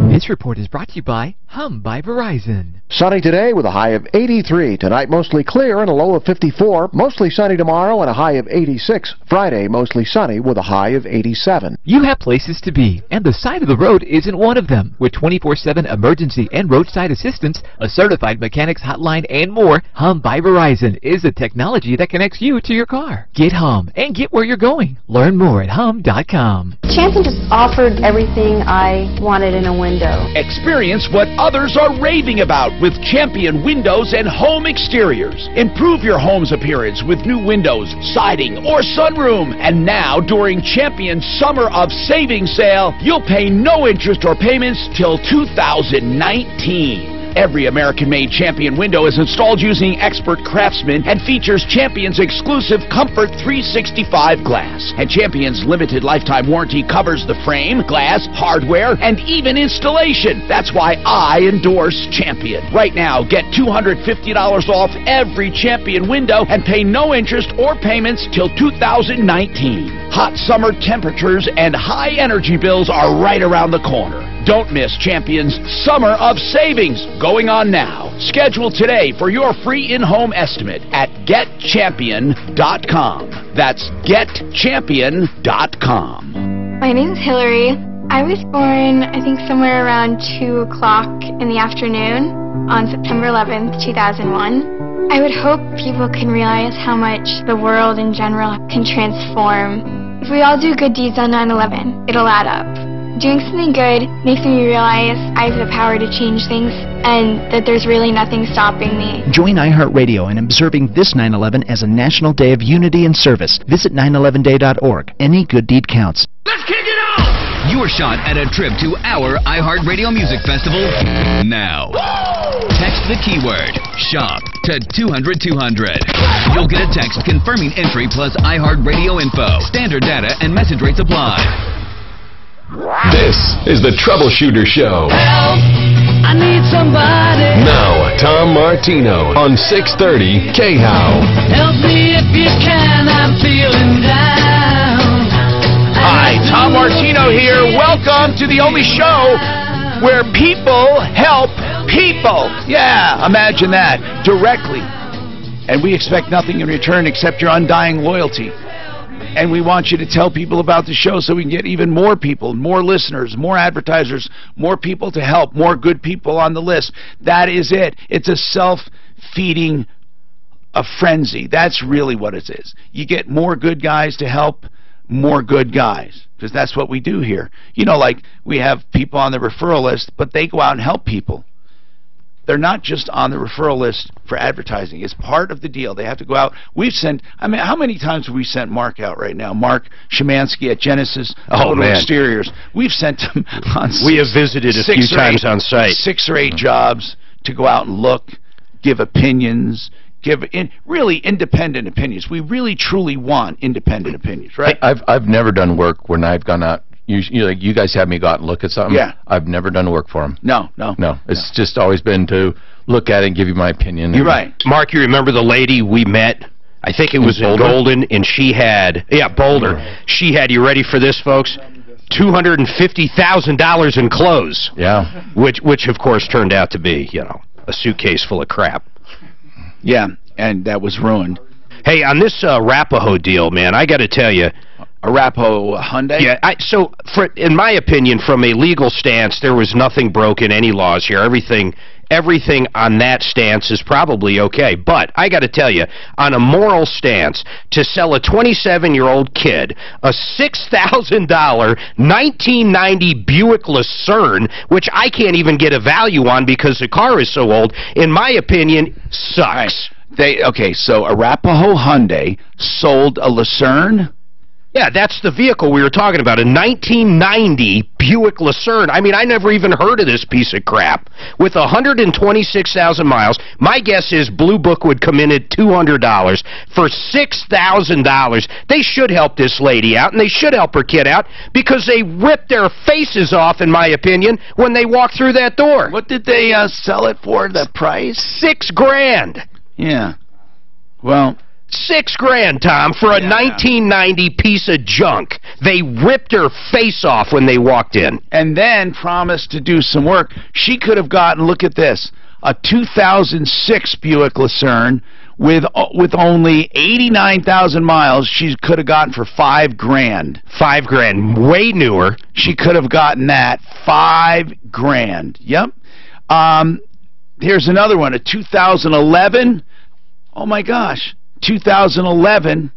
This report is brought to you by Hum by Verizon. Sunny today with a high of 83. Tonight mostly clear and a low of 54. Mostly sunny tomorrow and a high of 86. Friday mostly sunny with a high of 87. You have places to be, and the side of the road isn't one of them. With 24/7 emergency and roadside assistance, a certified mechanics hotline, and more, Hum by Verizon is the technology that connects you to your car. Get Hum and get where you're going. Learn more at hum.com. Champion just offered everything I wanted in a window. Experience what others are raving about with Champion Windows and Home Exteriors. Improve your home's appearance with new windows, siding, or sunroom. And now, during Champion's Summer of Savings sale, you'll pay no interest or payments till 2019. Every American-made Champion window is installed using expert craftsmen and features Champion's exclusive Comfort 365 glass. And Champion's limited lifetime warranty covers the frame, glass, hardware, and even installation. That's why I endorse Champion. Right now, get $250 off every Champion window and pay no interest or payments till 2019. Hot summer temperatures and high energy bills are right around the corner. Don't miss Champion's Summer of Savings, going on now. Schedule today for your free in-home estimate at getchampion.com. That's getchampion.com. My name's Hillary. I was born, I think, somewhere around 2 o'clock in the afternoon on September 11th, 2001. I would hope people can realize how much the world in general can transform. If we all do good deeds on 9/11, it'll add up. Doing something good makes me realize I have the power to change things and that there's really nothing stopping me. Join iHeartRadio in observing this 9/11 as a National Day of Unity and Service. Visit 911day.org. Any good deed counts. Let's kick it off! Your shot at a trip to our iHeartRadio Music Festival now. Woo! Text the keyword SHOP to 200-200. You'll get a text confirming entry plus iHeartRadio info. Standard data and message rates apply. This is the Troubleshooter Show. Help! I need somebody. Now, Tom Martino on 630 KHOW. Help me if you can, I'm feeling down. Hi, Tom Martino here. Welcome to the only show where people help people. Yeah, imagine that. Directly. And we expect nothing in return except your undying loyalty. And we want you to tell people about the show so we can get even more people, more listeners, more advertisers, more people to help, more good people on the list. That is it. It's a self-feeding frenzy. That's really what it is. You get more good guys to help more good guys, because that's what we do here. You know, like we have people on the referral list, but they go out and help people. They're not just on the referral list for advertising. It's part of the deal. They have to go out. We've sent, I mean, how many times have we sent Mark out right now? Mark Szymanski at Genesis Total Exteriors. We've sent him on We have visited a few times on site. 6 or 8 jobs to go out and look, give opinions, really independent opinions. We really truly want independent opinions, right? I've never done work when I've gone out. You guys have me go out and look at something. Yeah. I've never done work for them. No. It's just always been to look at it and give you my opinion. You're right. Mark, you remember the lady we met? I think it was in Golden, and she had, Boulder. She had, you ready for this, folks? $250,000 in clothes. Yeah. Which of course turned out to be, a suitcase full of crap. Yeah, and that was ruined. Hey, on this Arapahoe deal, man, I got to tell you, Arapahoe Hyundai? Yeah, so in my opinion, from a legal stance, there was nothing broken, any laws here. Everything on that stance is probably okay. But I got to tell you, on a moral stance, to sell a 27-year-old kid a $6,000 1990 Buick Lucerne, which I can't even get a value on because the car is so old, in my opinion, sucks. Okay, so Arapahoe Hyundai sold a Lucerne? Yeah, that's the vehicle we were talking about, a 1990 Buick Lucerne. I mean, I never even heard of this piece of crap. With 126,000 miles, my guess is Blue Book would come in at $200 for $6,000. They should help this lady out, and they should help her kid out, because they ripped their faces off, in my opinion, when they walked through that door. What did they sell it for, the price? $6,000. Yeah. Well... $6,000, Tom, for a 1990 piece of junk. They ripped her face off when they walked in. And then promised to do some work. She could have gotten, look at this, a 2006 Buick Lucerne with only 89,000 miles. She could have gotten for $5,000. $5,000, way newer. She could have gotten that, $5,000. Yep. Here's another one, a 2011. Oh my gosh. 2011,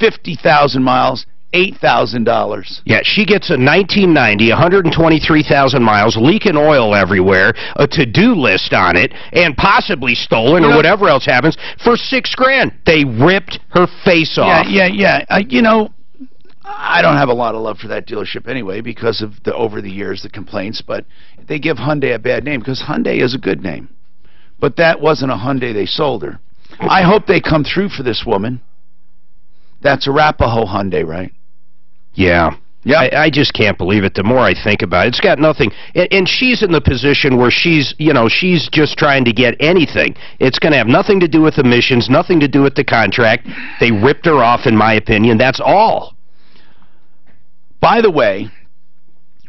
50,000 miles, $8,000. Yeah, she gets a 1990, 123,000 miles, leaking oil everywhere, a to-do list on it, and possibly stolen or whatever else happens for $6,000. They ripped her face off. Yeah. I don't have a lot of love for that dealership anyway because of over the years the complaints, but they give Hyundai a bad name because Hyundai is a good name. But that wasn't a Hyundai they sold her. I hope they come through for this woman. That's Arapahoe Hyundai, right? Yeah. I just can't believe it. The more I think about it, it's got nothing. And she's in the position where she's just trying to get anything. It's going to have nothing to do with emissions, nothing to do with the contract. They ripped her off, in my opinion. That's all. By the way,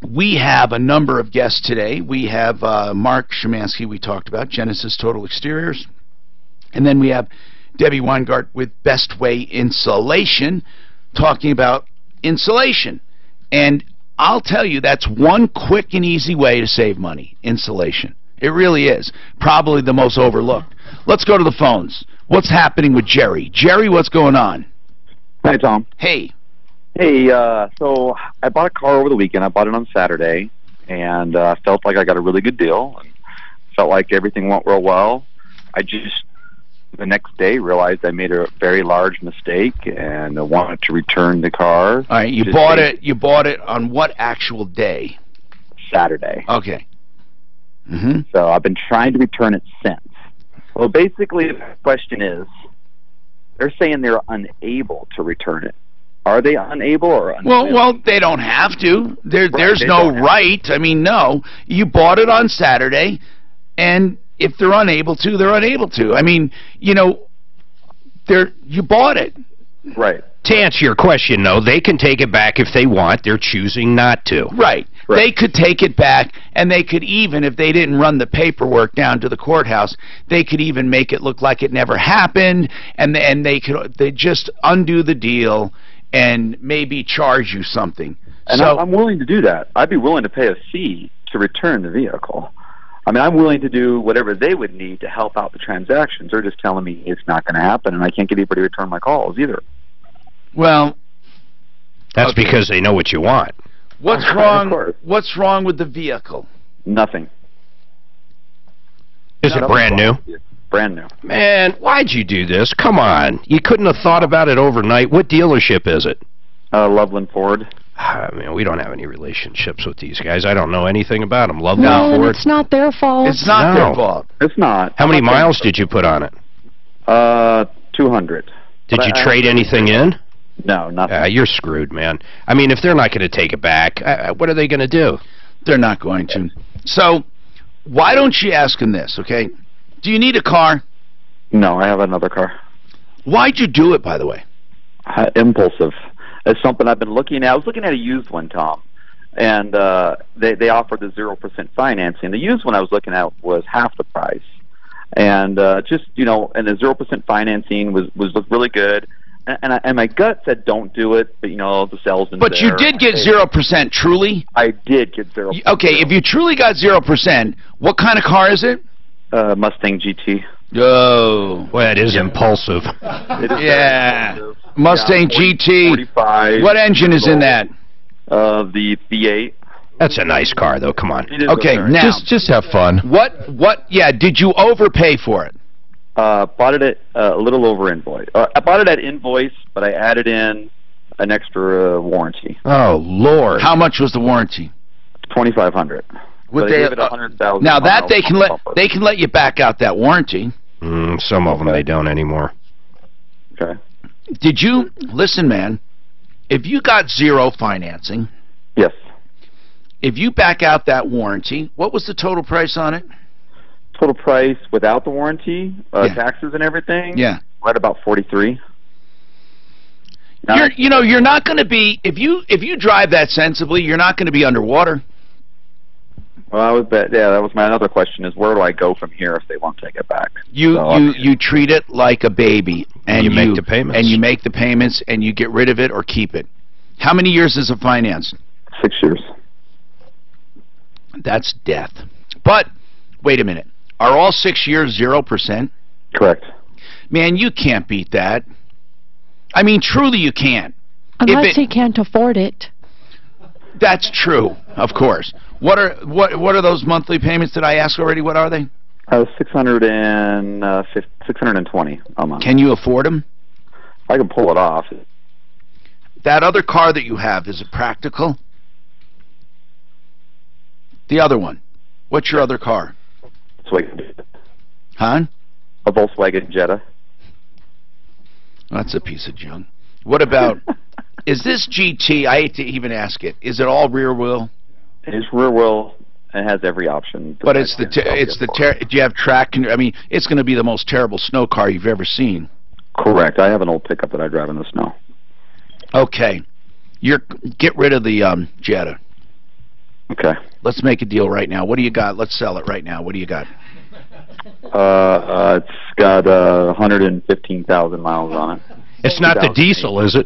we have a number of guests today. We have Mark Szymanski, we talked about, Genesis Total Exteriors. And then we have Debbie Weingart with Best Way Insulation, talking about insulation. And I'll tell you, that's one quick and easy way to save money, insulation. It really is. Probably the most overlooked. Let's go to the phones. What's happening with Jerry? Jerry, what's going on? Hi, Tom. Hey. Hey, so I bought a car over the weekend. I bought it on Saturday, and felt like I got a really good deal. And felt like everything went real well. I just... the next day realized I made a very large mistake and I wanted to return the car. All right, you bought it on what actual day? Saturday. Okay. So I've been trying to return it since. Well, basically the question is, they're saying they're unable to return it. Are they unable or unwilling? Well, they don't have to. There's no right. I mean, no. You bought it on Saturday, and if they're unable to, they're unable to. I mean, you bought it. Right. To answer your question, no, they can take it back if they want. They're choosing not to. Right. They could take it back, and they could even, if they didn't run the paperwork down to the courthouse, they could even make it look like it never happened, and they just undo the deal and maybe charge you something. And so, I'm willing to do that. I'd be willing to pay a fee to return the vehicle. I mean, I'm willing to do whatever they would need to help out the transactions. They're just telling me it's not going to happen, and I can't get anybody to return my calls either. Well, that's because they know what you want. What's wrong? What's wrong with the vehicle? Nothing. Is it brand new? Brand new. Man, why'd you do this? Come on. You couldn't have thought about it overnight. What dealership is it? Loveland Ford. I mean, we don't have any relationships with these guys. I don't know anything about them. Loveland Ford. It's not their fault. It's not their fault. It's not. How many miles did you put on it? 200. Did you trade anything in? No, nothing. You're screwed, man. I mean, if they're not going to take it back, what are they going to do? They're not going to. So, why don't you ask him this, okay? Do you need a car? No, I have another car. Why'd you do it, by the way? Impulsive. It's something I've been looking at. I was looking at a used one, Tom, and they offered the 0% financing. The used one I was looking at was half the price, and just and the 0% financing was looked really good. And my gut said don't do it, but the salesman. But you did get 0%, truly. I did get 0%. Okay, if you truly got 0%, what kind of car is it? Mustang GT. Oh, well, that is impulsive. Yeah, Mustang GT. 45. What engine is in that? The V8. That's a nice car, though. Come on. Okay, now just have fun. What? Yeah, did you overpay for it? Bought it at a little over invoice. I bought it at invoice, but I added in an extra warranty. Oh Lord! How much was the warranty? $2,500. Would they? Now that they can let you back out that warranty. Some of them they don't anymore. Okay. Did you listen, man? If you got 0 financing, yes. If you back out that warranty, what was the total price on it? Total price without the warranty, taxes and everything. Yeah. Right about 43. You're not going to be if you drive that sensibly, you're not going to be underwater. Well, that was my other question: is where do I go from here if they won't take it back? You treat it like a baby, and you make the payments, and you make the payments, and you get rid of it or keep it. How many years is it financed? 6 years. That's death. But wait a minute: are all 6 years 0%? Correct. Man, you can't beat that. I mean, truly, you can't. Unless he can't afford it. That's true, of course. What are those monthly payments that I asked already? What are they? 620 a month. Can you afford them? I can pull it off. That other car that you have, is it practical? The other one. What's your other car? Huh? A Volkswagen Jetta. That's a piece of junk. What about? Is this GT? I hate to even ask it. Is it all rear wheel? It's rear wheel and has every option. But do you have track? I mean, it's going to be the most terrible snow car you've ever seen. Correct. I have an old pickup that I drive in the snow. Okay, get rid of the Jetta. Okay. Let's make a deal right now. What do you got? Let's sell it right now. What do you got? It's got 115,000 miles on it. It's not the diesel, is it?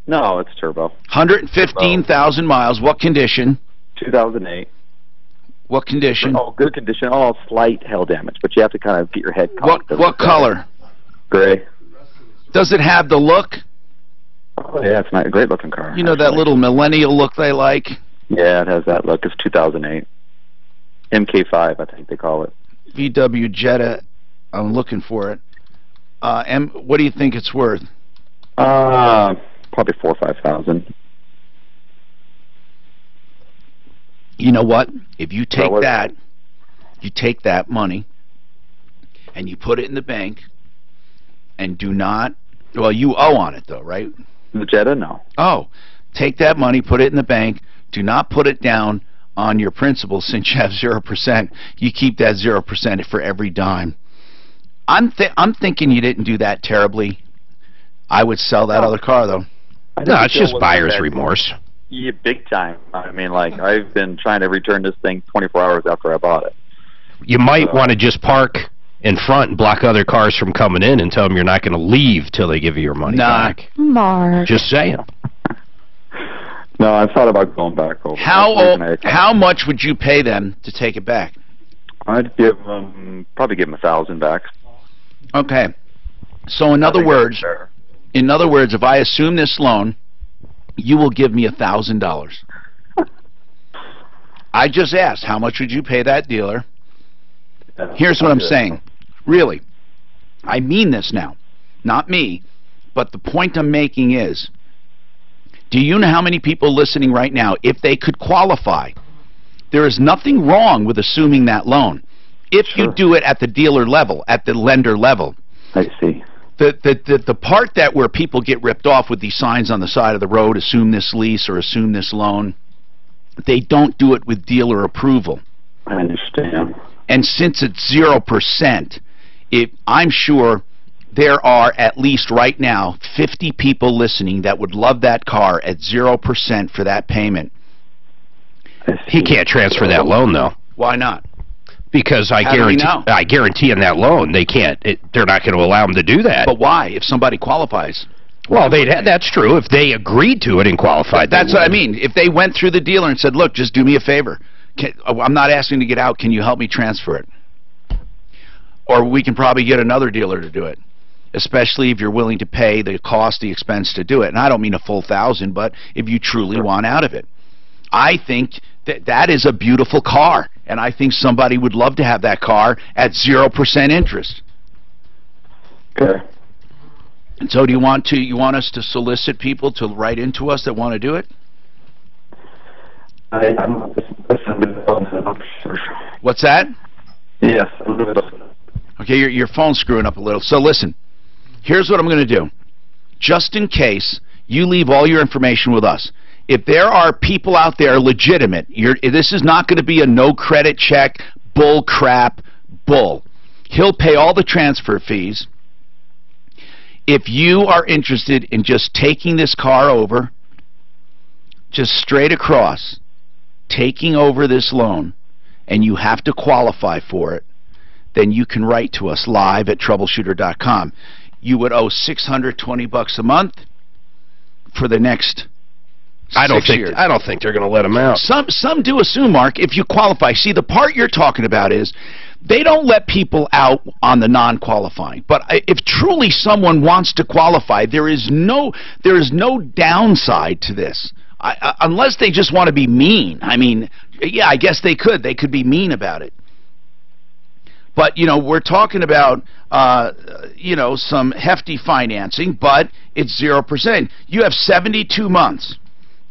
No, it's turbo. 115,000 miles. What condition? 2008. What condition? Oh, good condition. Oh, slight hail damage, but you have to kind of get your head caught. What color? Gray. Does it have the look? Oh, yeah, it's not a great looking car. You know that little millennial look they like? Yeah, it has that look. It's 2008. MK5, I think they call it. VW Jetta. I'm looking for it. What do you think it's worth? Probably 4,000 or 5,000. You know what? If you take you take that money and you put it in the bank and do not. Well, you owe on it though, right? The Jetta, no. Oh, take that money, put it in the bank. Do not put it down on your principal since you have 0%. You keep that 0% for every dime. I'm thinking you didn't do that terribly. I would sell that other car though. No, it's just buyer's remorse. Yeah, big time. I mean, like, I've been trying to return this thing 24 hours after I bought it. You might want to just park in front and block other cars from coming in and tell them you're not going to leave till they give you your money back. Mark. Just saying. No, I thought about going back over. How much would you pay them to take it back? I'd give them probably give them 1,000 back. Okay. So in other words, if I assume this loan, you will give me $1,000. I just asked, how much would you pay that dealer? Here's what I'm saying. Really, I mean this now. Not me, but the point I'm making is, do you know how many people listening right now, if they could qualify, there is nothing wrong with assuming that loan. If you do it at the dealer level, at the lender level. I see. The part that where people get ripped off with these signs on the side of the road, assume this lease or assume this loan, they don't do it with dealer approval. I understand. And since it's 0%, I'm sure there are at least right now 50 people listening that would love that car at 0% for that payment. He can't transfer that loan, though. Why not? Because I guarantee in that loan they can't. They're not going to allow them to do that. But why? If somebody qualifies. Well, that's true. If they agreed to it and qualified, that's what I mean. If they went through the dealer and said, "Look, just do me a favor. I'm not asking to get out. Can you help me transfer it?" Or we can probably get another dealer to do it, especially if you're willing to pay the cost, the expense to do it. And I don't mean a full $1,000, but if you truly want out of it. I think that is a beautiful car, and I think somebody would love to have that car at 0% interest. Okay. And so, do you want us to solicit people to write into us that want to do it? What's that? Yes. Okay, your phone's screwing up a little. So listen, here's what I'm going to do. Just in case, you leave all your information with us. If there are people out there legitimate, this is not going to be a no credit check, bull crap, bull. He'll pay all the transfer fees. If you are interested in just taking this car over, just straight across, taking over this loan, and you have to qualify for it, then you can write to us live at troubleshooter.com. You would owe $620 a month for the next I don't think they're going to let them out. Some do assume, Mark, if you qualify. See, the part you're talking about is they don't let people out on the non-qualifying. But if truly someone wants to qualify, there is no downside to this. Unless they just want to be mean. I mean, yeah, I guess they could. They could be mean about it. But, you know, we're talking about, you know, some hefty financing, but it's 0%. You have 72 months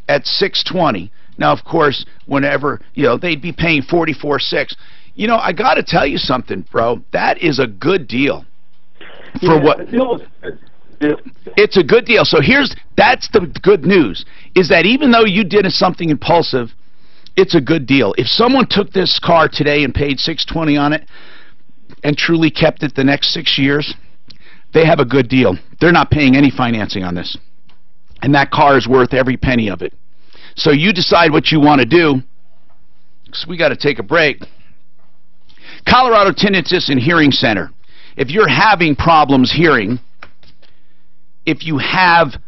at $620. Now, of course, whenever, you know, they'd be paying $44,600. You know, I got to tell you something, bro. That is a good deal. For what? It's a good deal. So that's the good news, is that even though you did something impulsive, it's a good deal. If someone took this car today and paid $620 on it and truly kept it the next 6 years, they have a good deal. They're not paying any financing on this. And that car is worth every penny of it. So you decide what you want to do, because we got to take a break. Colorado Tinnitus and Hearing Center. If you're having problems hearing, if you have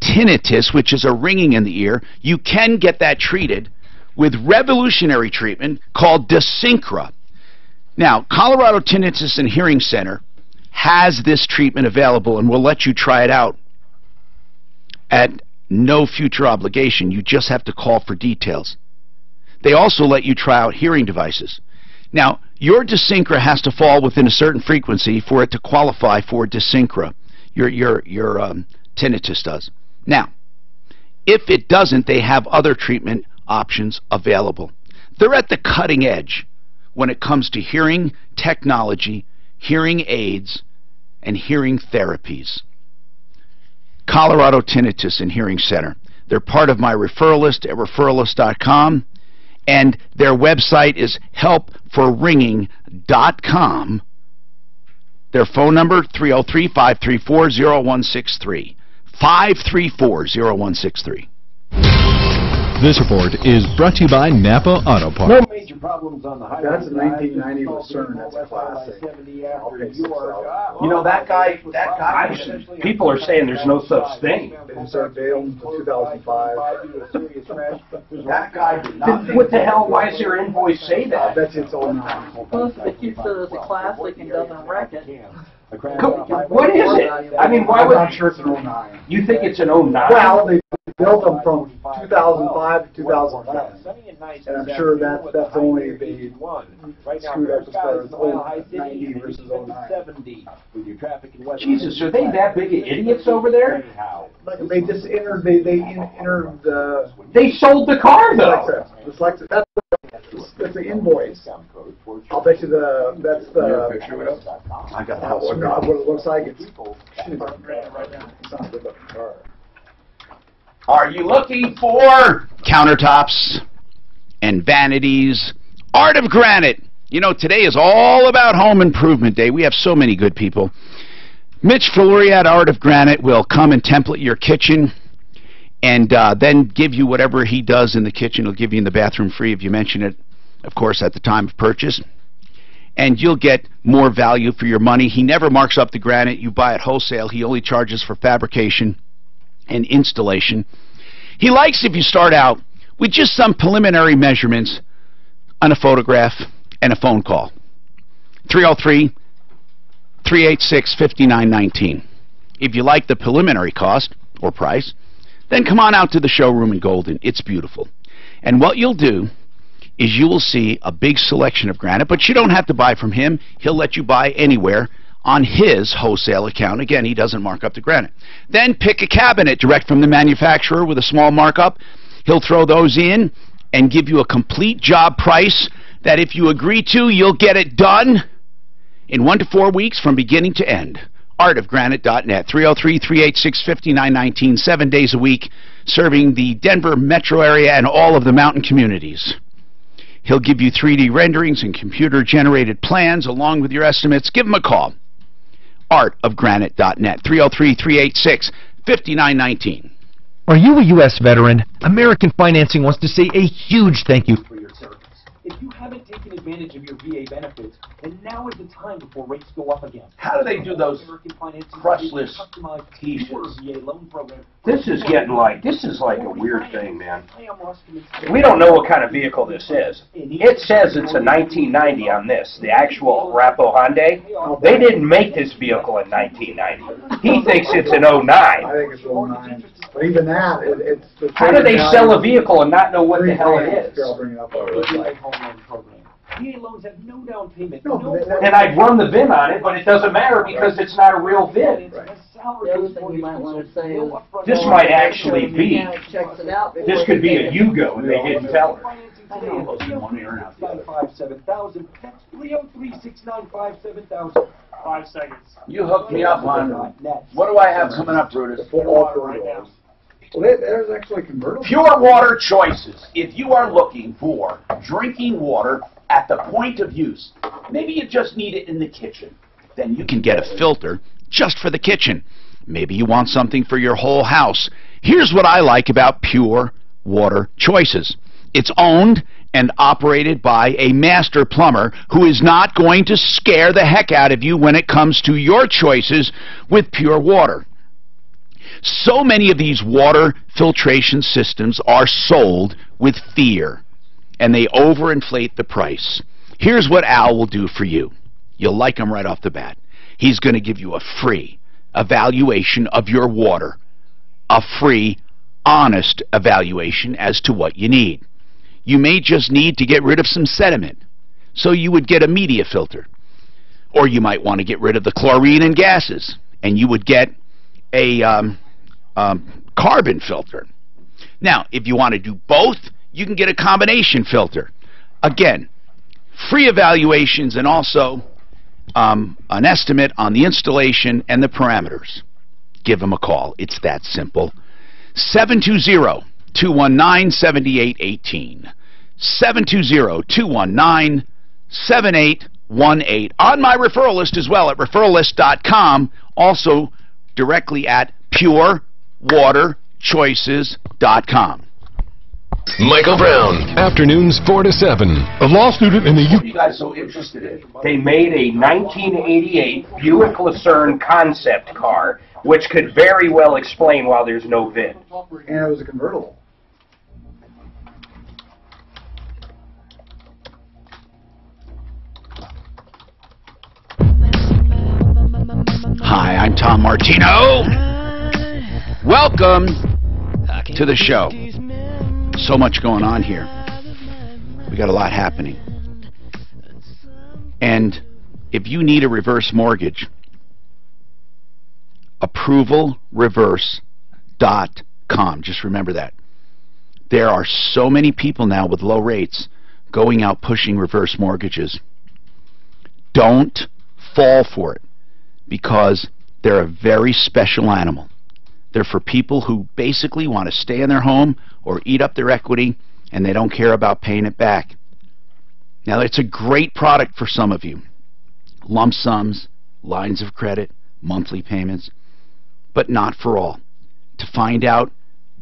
tinnitus, which is a ringing in the ear, you can get that treated with revolutionary treatment called Dysynchra. Now, Colorado Tinnitus and Hearing Center has this treatment available, and we'll let you try it out at no future obligation. You just have to call for details. They also let you try out hearing devices. Now, your Dysynchra has to fall within a certain frequency for it to qualify for Dysynchra. Your tinnitus does. Now, if it doesn't, they have other treatment options available. They're at the cutting edge when it comes to hearing technology, hearing aids, and hearing therapies. Colorado Tinnitus and Hearing Center. They're part of my referral list at referralist.com, and their website is helpforringing.com. Their phone number, 303-534-0163. 534-0163. This report is brought to you by Napa Auto Parts. No major problems on the highway. That's a 1990 Lucerne. That's a classic. You know, that guy, people are saying there's no such thing. They didn't start bail until 2005. That guy did not. What the hell? Why does your invoice say that? I bet you it's all now. Well, if he says it's a classic and doesn't wreck it. What is it? I mean, why would... I'm not sure it's an 09. You think it's an 09? Well, they built them from 2005 to 2010. And I'm sure that's only they screwed up as far as 90 versus 09. Jesus, are they that big of idiots over there? They just entered, they entered the... They sold the car, though. That's the invoice. I'll bet you that's the... I got what it looks like. It's right now. It's not a good looking car. Are you looking for countertops and vanities? Art of Granite. You know, today is all about home improvement day. We have so many good people. Mitch Flory at Art of Granite will come and template your kitchen and then give you whatever he does in the kitchen. He'll give you in the bathroom free if you mention it, of course, at the time of purchase. And you'll get more value for your money. He never marks up the granite. You buy it wholesale. He only charges for fabrication and installation. He likes if you start out with just some preliminary measurements on a photograph and a phone call. 303-386-5919. If you like the preliminary cost or price, then come on out to the showroom in Golden. It's beautiful. And what you'll do is you will see a big selection of granite, but you don't have to buy from him. He'll let you buy anywhere on his wholesale account. Again, he doesn't mark up the granite. Then pick a cabinet direct from the manufacturer with a small markup. He'll throw those in and give you a complete job price that if you agree to, you'll get it done in 1 to 4 weeks from beginning to end. Artofgranite.net, 303-386-5919, 7 days a week, serving the Denver metro area and all of the mountain communities. He'll give you 3D renderings and computer-generated plans along with your estimates. Give him a call. Artofgranite.net, 303-386-5919. Are you a U.S. veteran? American Financing wants to say a huge thank you for your service. If you haven't taken advantage of your VA benefits, then now is the time before rates go up again. How do they do those crustless t-shirts? This is like a weird thing, man. We don't know what kind of vehicle this is. It says it's a 1990 on this, the actual Rapo Hyundai. They didn't make this vehicle in 1990. He thinks it's an 09. I think it's 09. But even that, it's... How do they sell a vehicle and not know what the hell it is? I'll bring it up over VA loans have no down payment. And I'd run the VIN on it, but it doesn't matter because it's not a real VIN. The other thing you might want to say is... This might actually be. Checks it out This could be a Yugo and they didn't tell her. That's 303-695-7000. 5 seconds. You hooked me up on... What do I have coming up, Brutus? Right now. Well, there's actually convertible. Pure Water Choices. If you are looking for drinking water at the point of use, maybe you just need it in the kitchen, then you can get a filter just for the kitchen. Maybe you want something for your whole house. Here's what I like about Pure Water Choices. It's owned and operated by a master plumber who is not going to scare the heck out of you when it comes to your choices with pure water. So many of these water filtration systems are sold with fear, and they overinflate the price. Here's what Al will do for you. You'll like him right off the bat. He's going to give you a free evaluation of your water, a free, honest evaluation as to what you need. You may just need to get rid of some sediment, so you would get a media filter. Or you might want to get rid of the chlorine and gases, and you would get a carbon filter. Now, if you want to do both, you can get a combination filter. Again, free evaluations and also an estimate on the installation and the parameters. Give them a call. It's that simple. 720-219-7818. 720-219-7818. On my referral list as well at referrallist.com. Also directly at purewaterchoices.com. Michael Brown, afternoons 4 to 7. A law student in the What are you guys so interested in? They made a 1988 Buick Lucerne concept car, which could very well explain why there's no VIN. And it was a convertible. Hi, I'm Tom Martino. Welcome to the show. So much going on here. We got a lot happening. And if you need a reverse mortgage, approvalreverse.com. Just remember that. There are so many people now with low rates going out pushing reverse mortgages. Don't fall for it, because they're a very special animal. They're for people who basically want to stay in their home or eat up their equity, and they don't care about paying it back. Now, it's a great product for some of you. Lump sums, lines of credit, monthly payments, but not for all. To find out,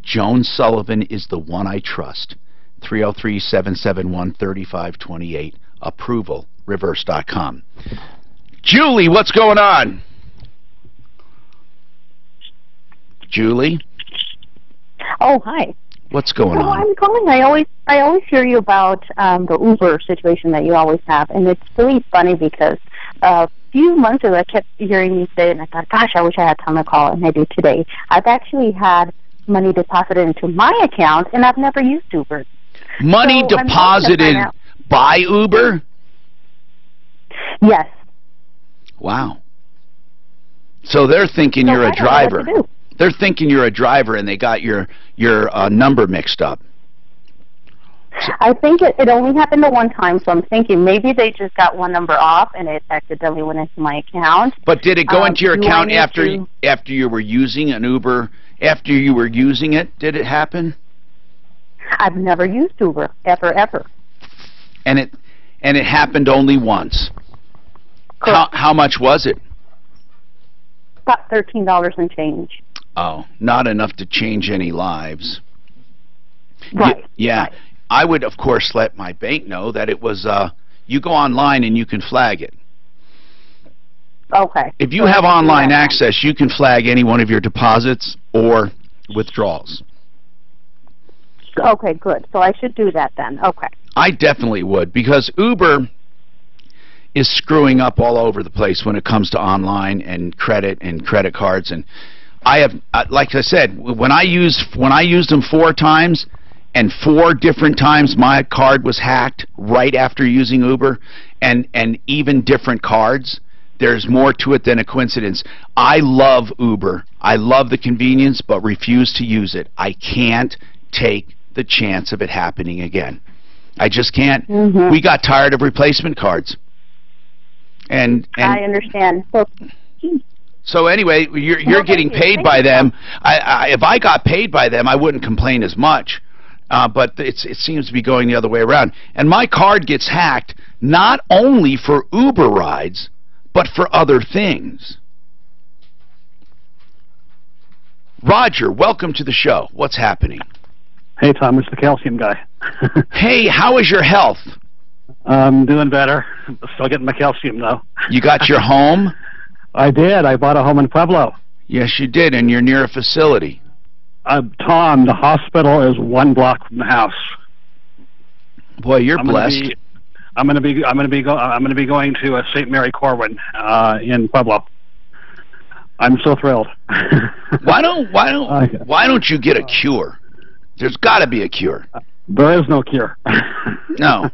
Joan Sullivan is the one I trust. 303-771-3528, approvalreverse.com. Julie, what's going on? Julie? Oh, hi. What's going on? I'm calling. I always hear you about the Uber situation that you always have, and it's really funny because a few months ago I kept hearing you say it, and I thought, gosh, I wish I had time to call, and I do today. I've actually had money deposited into my account, and I've never used Uber. Money So deposited by Uber? Yes. Wow. So they're thinking you're a driver. They're thinking you're a driver, and they got your number mixed up. I think it only happened the one time, so I'm thinking maybe they just got one number off, and it accidentally went into my account. But did it go into your account after you were using an Uber? After you were using it, did it happen? I've never used Uber, ever. And it happened only once. How much was it? About $13 and change. Oh, not enough to change any lives. Right. Yeah. Right. I would, of course, let my bank know that it was, you go online and you can flag it. Okay. If you have online access, you can flag any one of your deposits or withdrawals. Okay, good. So I should do that then. Okay. I definitely would, because Uber is screwing up all over the place when it comes to online and credit cards. And I have, like I said, when I used them 4 times, and 4 different times my card was hacked right after using Uber, and even different cards. There's more to it than a coincidence. I love Uber. I love the convenience, but refuse to use it. I can't take the chance of it happening again. I just can't. Mm-hmm. We got tired of replacement cards. And I understand. So anyway, you're getting paid by them. If I got paid by them, I wouldn't complain as much. But it seems to be going the other way around. And my card gets hacked not only for Uber rides, but for other things. Roger, welcome to the show. What's happening? Hey, Tom, it's the calcium guy. Hey, how is your health? I'm doing better. Still getting my calcium, though. You got your home? I did. I bought a home in Pueblo. Yes, you did, and you're near a facility. Tom, the hospital is 1 block from the house. Boy, you're blessed. I'm going to be going to St. Mary Corwin in Pueblo. I'm so thrilled. Why don't you get a cure? There's got to be a cure. There is no cure. No.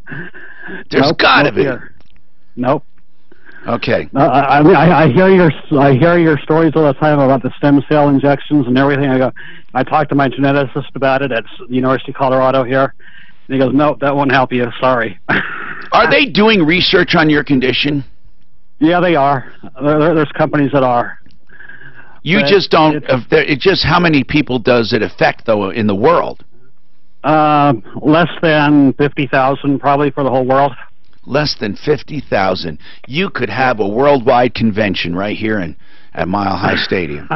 There's got to be. Cure. Nope. Okay. I mean, I hear your stories all the time about the stem cell injections and everything. I talked to my geneticist about it at the University of Colorado here, and he goes, "No, that won't help you. Sorry." Are they doing research on your condition? Yeah, they are. There's companies that are. You just don't. It just how many people does it affect though in the world? Less than 50,000 probably for the whole world. Less than 50,000. You could have a worldwide convention right here at Mile High Stadium.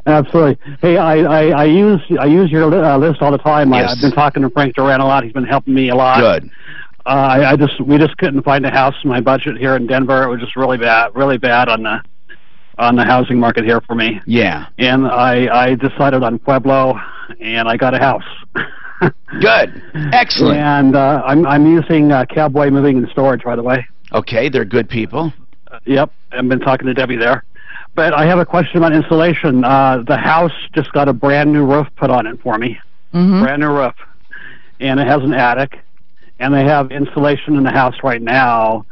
Absolutely. Hey, I use your list all the time. Yes. I've been talking to Frank Duran a lot. He's been helping me a lot. Good. We just couldn't find a house in my budget here in Denver. It was just really bad on the housing market here for me. Yeah. And I decided on Pueblo, and I got a house. Good. Excellent. And I'm using Cowboy Moving and Storage, by the way. Okay, they're good people. Yep, I've been talking to Debbie there. But I have a question about insulation. The house just got a brand new roof put on it for me. Brand new roof. And it has an attic. And they have insulation in the house right now.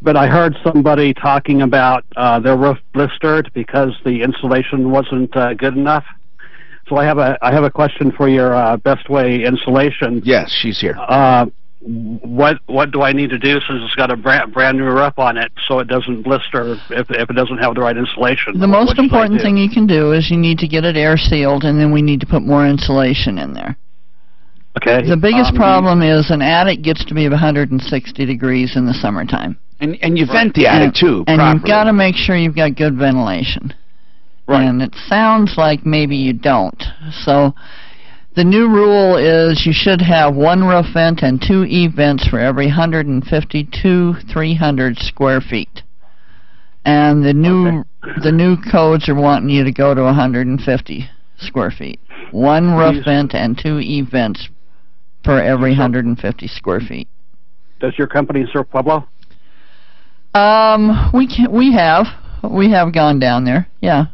But I heard somebody talking about their roof blistered because the insulation wasn't good enough. So I have a question for your Best Way insulation. Yes, she's here. What do I need to do since it's got a brand new roof on it so it doesn't blister if it doesn't have the right insulation? The most important thing you can do is you need to get it air sealed, and then we need to put more insulation in there. Okay. The biggest problem is an attic gets to be 160 degrees in the summertime. And you vent the attic too, and properly. you've got to make sure you've got good ventilation. Right. And it sounds like maybe you don't. So the new rule is you should have one roof vent and 2 E-vents for every 150 to 300 square feet. And the new codes are wanting you to go to 150 square feet. One roof vent and 2 E-vents per every 150 square feet. Does your company serve Pueblo? We have gone down there. Yeah.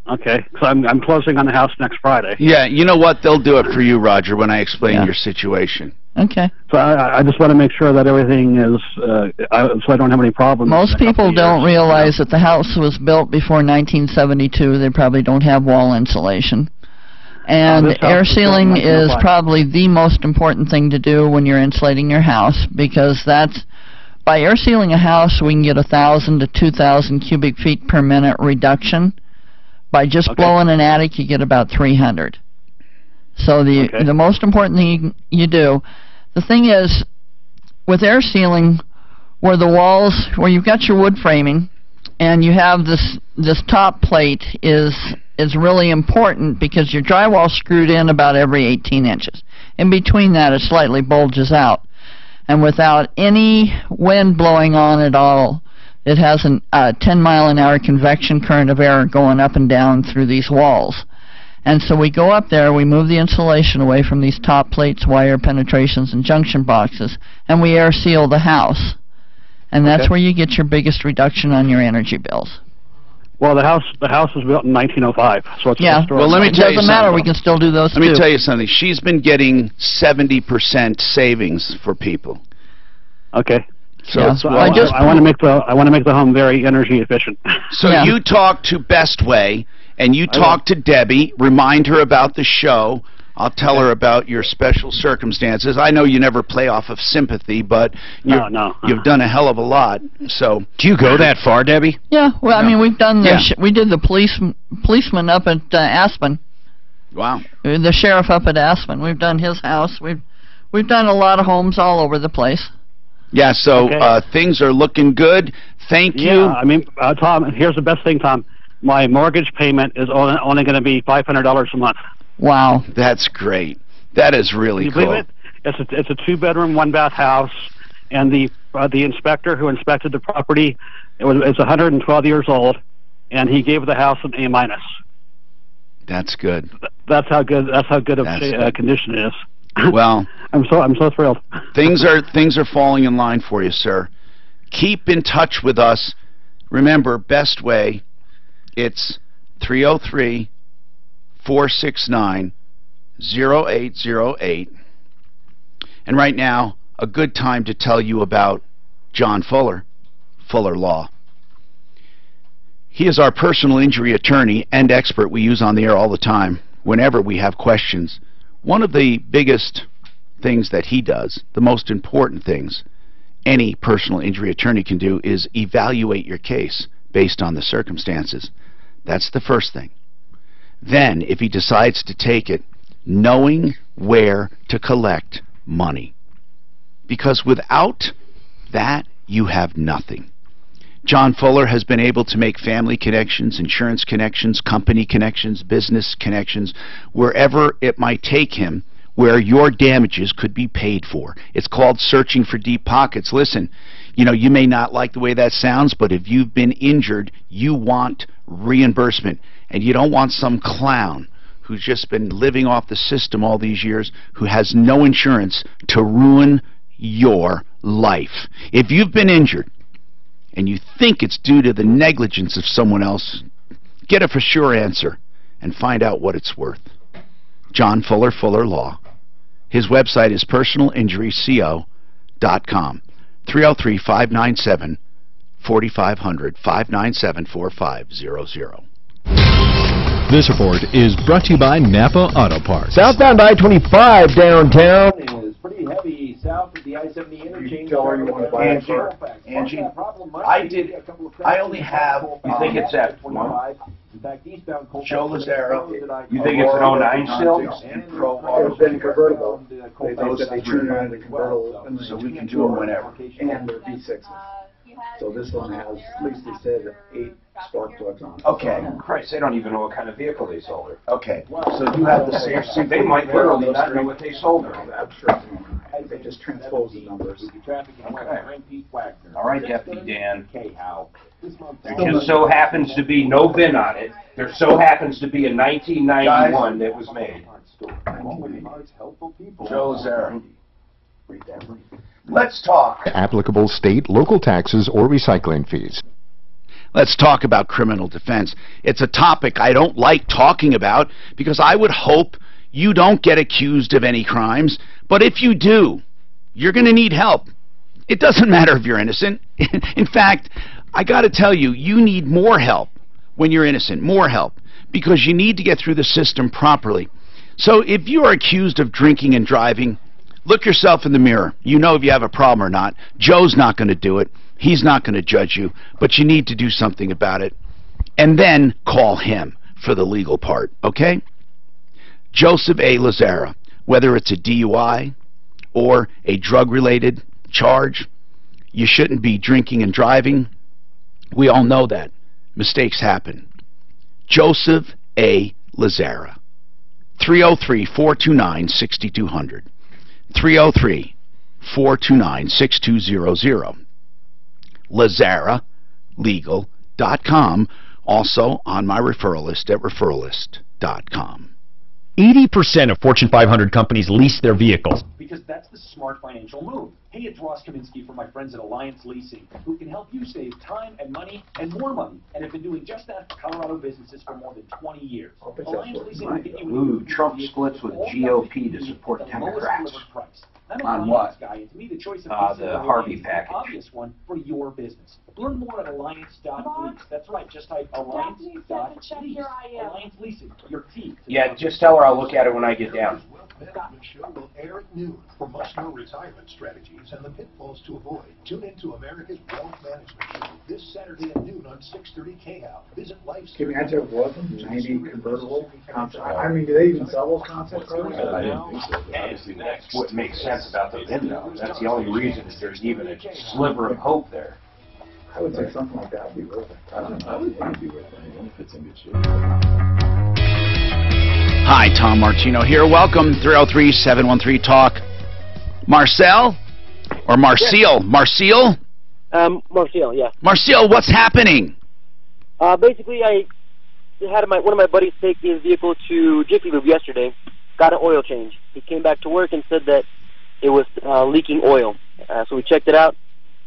Okay, so I'm closing on the house next Friday. Yeah, you know what? They'll do it for you, Roger, when I explain your situation. Okay. So I just want to make sure that everything is, so I don't have any problems. Most people don't realize that the house was built before 1972. They probably don't have wall insulation. And air sealing is probably the most important thing to do when you're insulating your house, because by air sealing a house, we can get 1,000 to 2,000 cubic feet per minute reduction. By just blowing an attic, you get about 300. So the most important thing you do, the thing is, with air sealing, where the walls, where you've got your wood framing, and you have this top plate is really important because your drywall's screwed in about every 18 inches. In between that, it slightly bulges out. And without any wind blowing on at all, it has a 10-mile-an-hour convection current of air going up and down through these walls. And so we go up there, we move the insulation away from these top plates, wire penetrations, and junction boxes, and we air seal the house. And that's where you get your biggest reduction on your energy bills. Well, the house was built in 1905, so it's Well, let me tell you something. It doesn't matter. We can still do those Let me tell you something. She's been getting 70% savings for people. Okay. So, I want to make the home very energy efficient. So you talk to Best Way, and you talk to Debbie. Remind her about the show. I'll tell her about your special circumstances. I know you never play off of sympathy, but you've done a hell of a lot. So do you go that far, Debbie? Yeah. Well, I mean, we've done we did the policeman up at Aspen. Wow. The sheriff up at Aspen. We've done his house. We've done a lot of homes all over the place. Yeah, so things are looking good. Thank you. Yeah, I mean, Tom, here's the best thing, Tom. My mortgage payment is only going to be $500 a month. Wow. That's great. That is really cool. Believe it? It's a 2-bedroom, 1-bath house, and the inspector who inspected the property is 112 years old, and he gave the house an A-. That's good. That's how good of condition it is. Well, I'm so thrilled. Things are falling in line for you, sir. Keep in touch with us. Remember, Best Way, it's 303-469-0808. And right now, a good time to tell you about John Fuller, Fuller Law. He is our personal injury attorney and expert we use on the air all the time whenever we have questions. One of the biggest things that he does, the most important things any personal injury attorney can do, is evaluate your case based on the circumstances. That's the first thing. Then, if he decides to take it, knowing where to collect money. Because without that, you have nothing. John Fuller has been able to make family connections, insurance connections, company connections, business connections, wherever it might take him, where your damages could be paid for. It's called searching for deep pockets. Listen, you may not like the way that sounds, but if you've been injured, you want reimbursement, and you don't want some clown who's just been living off the system all these years, who has no insurance, to ruin your life. If you've been injured, and you think it's due to the negligence of someone else, Get a for sure answer and find out what it's worth. John Fuller, Fuller Law. His website is personalinjuryco.com. 303-597-4500, 597-4500. This report is brought to you by Napa Auto Parts. Southbound I-25 downtown. Is pretty heavy south of the I-70 interchange. Angie, I only have, You think it's at one? In fact, eastbound Joe Lazaro. You think it's an 09 still? And Pro It's been convertible. They turn it into convertible. So we can do them whenever. And they're V6s. So this one has, at least they said, 8 spark plugs on it. Okay. Christ, they don't even know what kind of vehicle they sold her. Okay. So you have the same. They might literally not know what they sold her. I'm sure they just transpose the numbers. All right, Deputy Dan. There just so happens to be no VIN on it. There so happens to be a 1991 that was made. Joe Lazaro. Let's talk. Applicable state, local taxes, or recycling fees. Let's talk about criminal defense. It's a topic I don't like talking about because I would hope you don't get accused of any crimes. But if you do, you're going to need help. It doesn't matter if you're innocent. In fact, I got to tell you, you need more help when you're innocent, more help, because you need to get through the system properly. So if you are accused of drinking and driving, look yourself in the mirror. You know if you have a problem or not. Joe's not going to do it. He's not going to judge you, but you need to do something about it. And then call him for the legal part, okay? Joseph A. Lazara, whether it's a DUI or a drug-related charge, you shouldn't be drinking and driving. We all know that. Mistakes happen. Joseph A. Lazara, 303-429-6200. 303-429-6200. LazaraLegal.com. Also on my referral list at referralist.com. 80% of Fortune 500 companies lease their vehicles. Because that's the smart financial move. Hey, it's Ross Kaminsky from my friends at Alliance Leasing, who can help you save time and money and more money, and have been doing just that for Colorado businesses for more than 20 years. Alliance Leasing will get you Ooh, Trump splits with GOP to support Democrats. On what? The Harvey package. Obvious one for your business. Learn more at alliance.lease. That's right, just type alliance.lease. Alliance Leasing, your teeth. Yeah, just tell her I'll look at it when I get down. Management show will air at noon for must-know retirement strategies and the pitfalls to avoid. Tune into America's Wealth Management Show this Saturday at noon on 630 KHOW. Visit Life's. Can you imagine what 90 convertible concept? I mean, do they even sell those concept cars? I didn't think so. Obviously, that's what makes sense about the VIN, though. That's the only reason that there's even a sliver of hope there. I would say something like that would be worth it. I would think it'd be worth it if it's in good shape. Hi, Tom Martino here. Welcome, 303-713-TALK. Marcel? Or Marcel? Marcel? Marcel, yeah. Marcel, what's happening? Basically, I had one of my buddies take his vehicle to Jiffy Lube yesterday, got an oil change. He came back to work and said that it was leaking oil. So we checked it out,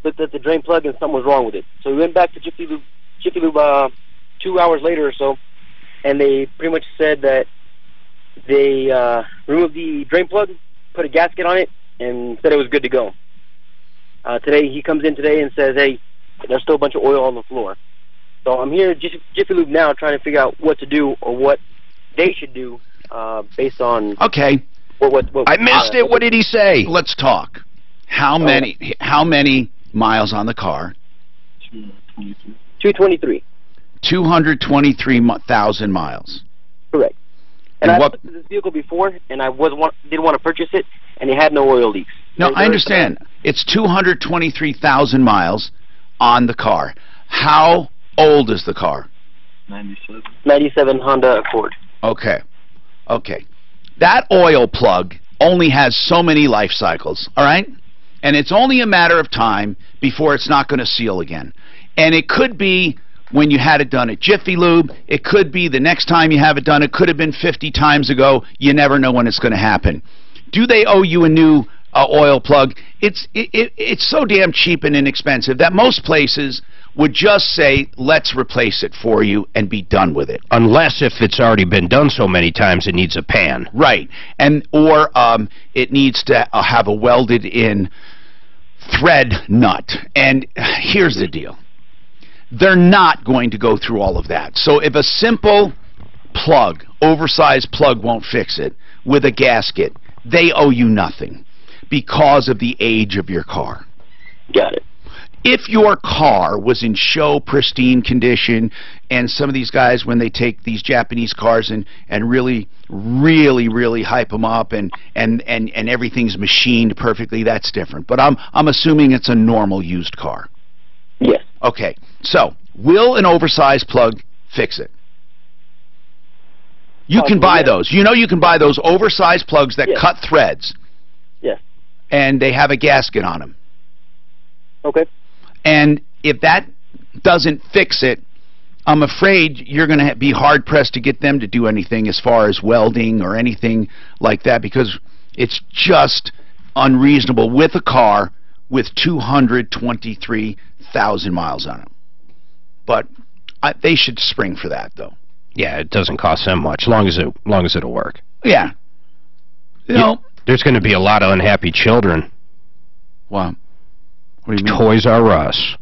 looked at the drain plug, and something was wrong with it. So we went back to Jiffy Lube 2 hours later or so, and they pretty much said that they removed the drain plug, put a gasket on it, and said it was good to go. Today, he comes in today and says, hey, there's still a bunch of oil on the floor. So I'm here at Jiffy Lube now trying to figure out what to do or what they should do based on... Okay. What I missed it. What did he say? Let's talk. How many miles on the car? 223. 223,000 miles. Correct. And I looked at this vehicle before, and I didn't want to purchase it, and it had no oil leaks. No, I understand. It's 223,000 miles on the car. How old is the car? 97. 97 Honda Accord. Okay. Okay. That oil plug only has so many life cycles, all right? And it's only a matter of time before it's not going to seal again. And it could be when you had it done at Jiffy Lube. It could be the next time you have it done. It could have been 50 times ago. You never know when it's going to happen. Do they owe you a new oil plug? It's so damn cheap and inexpensive that most places would just say, let's replace it for you and be done with it. Unless if it's already been done so many times, it needs a pan. Right. Or it needs to have a welded-in thread nut. And here's the deal. They're not going to go through all of that. So if a simple plug, oversized plug won't fix it with a gasket, they owe you nothing because of the age of your car. Got it. If your car was in show pristine condition, and some of these guys, when they take these Japanese cars and really hype them up and everything's machined perfectly, that's different. But I'm assuming it's a normal used car. Yes. Okay. So, will an oversized plug fix it? You can buy those. You know you can buy those oversized plugs that cut threads. Yes. And they have a gasket on them. Okay. And if that doesn't fix it, I'm afraid you're going to be hard-pressed to get them to do anything as far as welding or anything like that, because it's just unreasonable with a car with 223,000 miles on it. But they should spring for that, though. Yeah, it doesn't cost them much, long as it'll work. Yeah. You know, there's going to be a lot of unhappy children. Wow. What do you mean? Toys R Us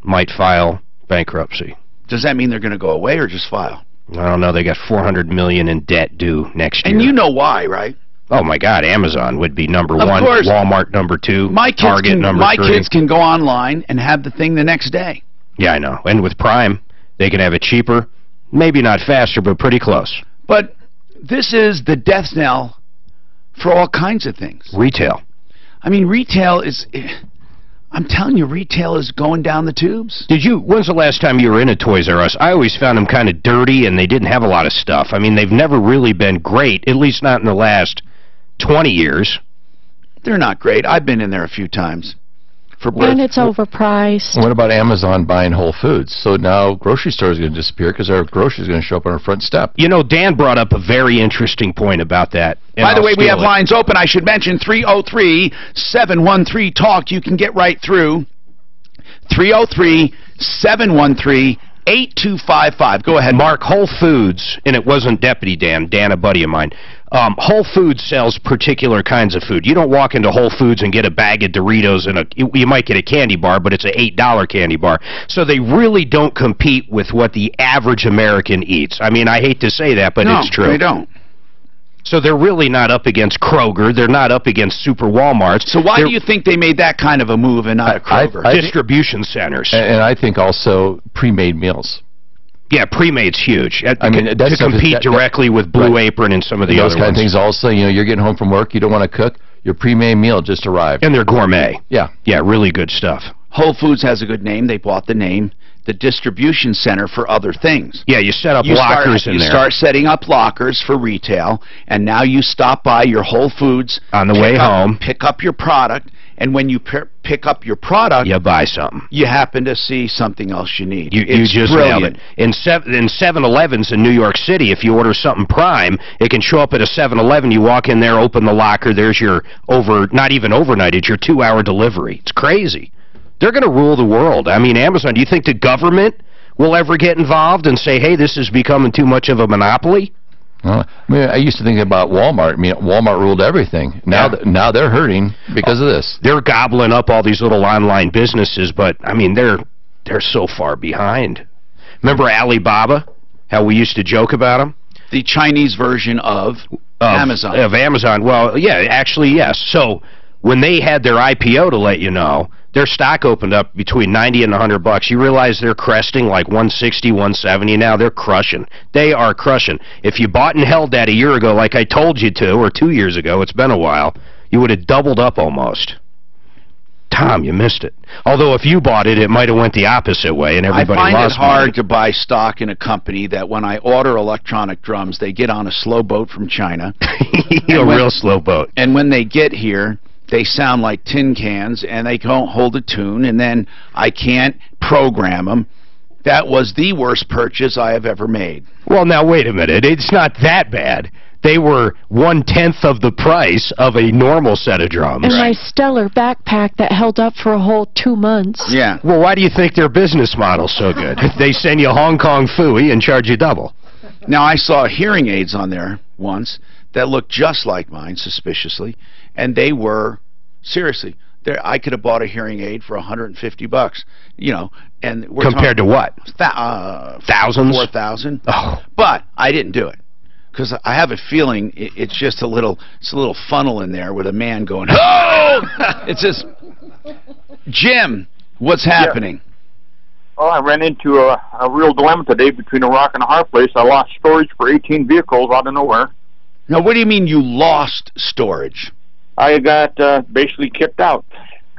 might file bankruptcy. Does that mean they're going to go away or just file? I don't know. They got $400 million in debt due next year. And you know why, right? Oh my God! Amazon would be number one. Of course. Walmart number two. Target number three. My kids can go online and have the thing the next day. Yeah, I know. And with Prime, they can have it cheaper. Maybe not faster, but pretty close. But this is the death knell for all kinds of things. Retail. I mean, retail is... I'm telling you, retail is going down the tubes. When's the last time you were in a Toys R Us? I always found them kind of dirty, and they didn't have a lot of stuff. I mean, they've never really been great, at least not in the last 20 years. They're not great. I've been in there a few times. And it's overpriced. What about Amazon buying Whole Foods? So now grocery stores are going to disappear because our groceries are going to show up on our front step. You know, Dan brought up a very interesting point about that. By the way, we have lines open. I should mention 303-713-TALK. You can get right through. 303-713-8255. Go ahead, Mark. Whole Foods, and it wasn't Deputy Dan, a buddy of mine. Whole Foods sells particular kinds of food. You don't walk into Whole Foods and get a bag of Doritos and you might get a candy bar, but it's an $8 candy bar. So they really don't compete with what the average American eats. I mean, I hate to say that, but it's true. No, they don't. So they're really not up against Kroger. They're not up against Super Walmarts. So why do you think they made that kind of a move and not a Kroger? Distribution centers. And I think also pre-made meals. Yeah, pre-made's huge. I mean, to compete directly with Blue Apron and some of the other ones. Those kind of things also, you know, you're getting home from work, you don't want to cook, your pre-made meal just arrived. And they're gourmet. Yeah. Yeah, really good stuff. Whole Foods has a good name. They bought the name. The distribution center for other things. Yeah, you set up lockers in there. You start setting up lockers for retail, and now you stop by your Whole Foods on the way home, pick up your product, and when you pick up your product, you buy something. You happen to see something else you need. You just nailed it. In 7-Elevens in New York City, if you order something Prime, it can show up at a 7-Eleven. You walk in there, open the locker, there's your not even overnight, it's your 2-hour delivery. It's crazy. They're going to rule the world. I mean, Amazon, do you think the government will ever get involved and say, hey, this is becoming too much of a monopoly? I mean, I used to think about Walmart. I mean, Walmart ruled everything. Now they're hurting because of this. They're gobbling up all these little online businesses, but, I mean, they're so far behind. Remember Alibaba, how we used to joke about them? The Chinese version of Amazon. Of Amazon. Well, yeah, actually, yes. So when they had their IPO, to let you know, their stock opened up between $90 and $100. You realize they're cresting like 160, 170 now. They're crushing. They are crushing. If you bought and held that a year ago, like I told you to, or 2 years ago, it's been a while, you would have doubled up almost. Tom, you missed it. Although if you bought it, it might have went the opposite way, and everybody lost money. I find it hard to buy stock in a company that when I order electronic drums, they get on a slow boat from China. A real slow boat. And when they get here, they sound like tin cans, and they don't hold a tune, and then I can't program them. That was the worst purchase I have ever made. Well, now, wait a minute. It's not that bad. they were 1/10 of the price of a normal set of drums. And my stellar backpack that held up for a whole 2 months. Yeah. Well, why do you think their business model's so good? They send you Hong Kong Phooey and charge you double. Now, I saw hearing aids on there once that looked just like mine, suspiciously, and they were, seriously, I could have bought a hearing aid for $150, you know, and we're compared to what? Thousands? 4,000. Oh. But I didn't do it because I have a feeling it's just a little funnel in there with a man going, oh! It's just, Jim, what's happening? Well, I ran into a real dilemma today between a rock and a hard place. I lost storage for 18 vehicles out of nowhere. Now, what do you mean you lost storage? I got basically kicked out.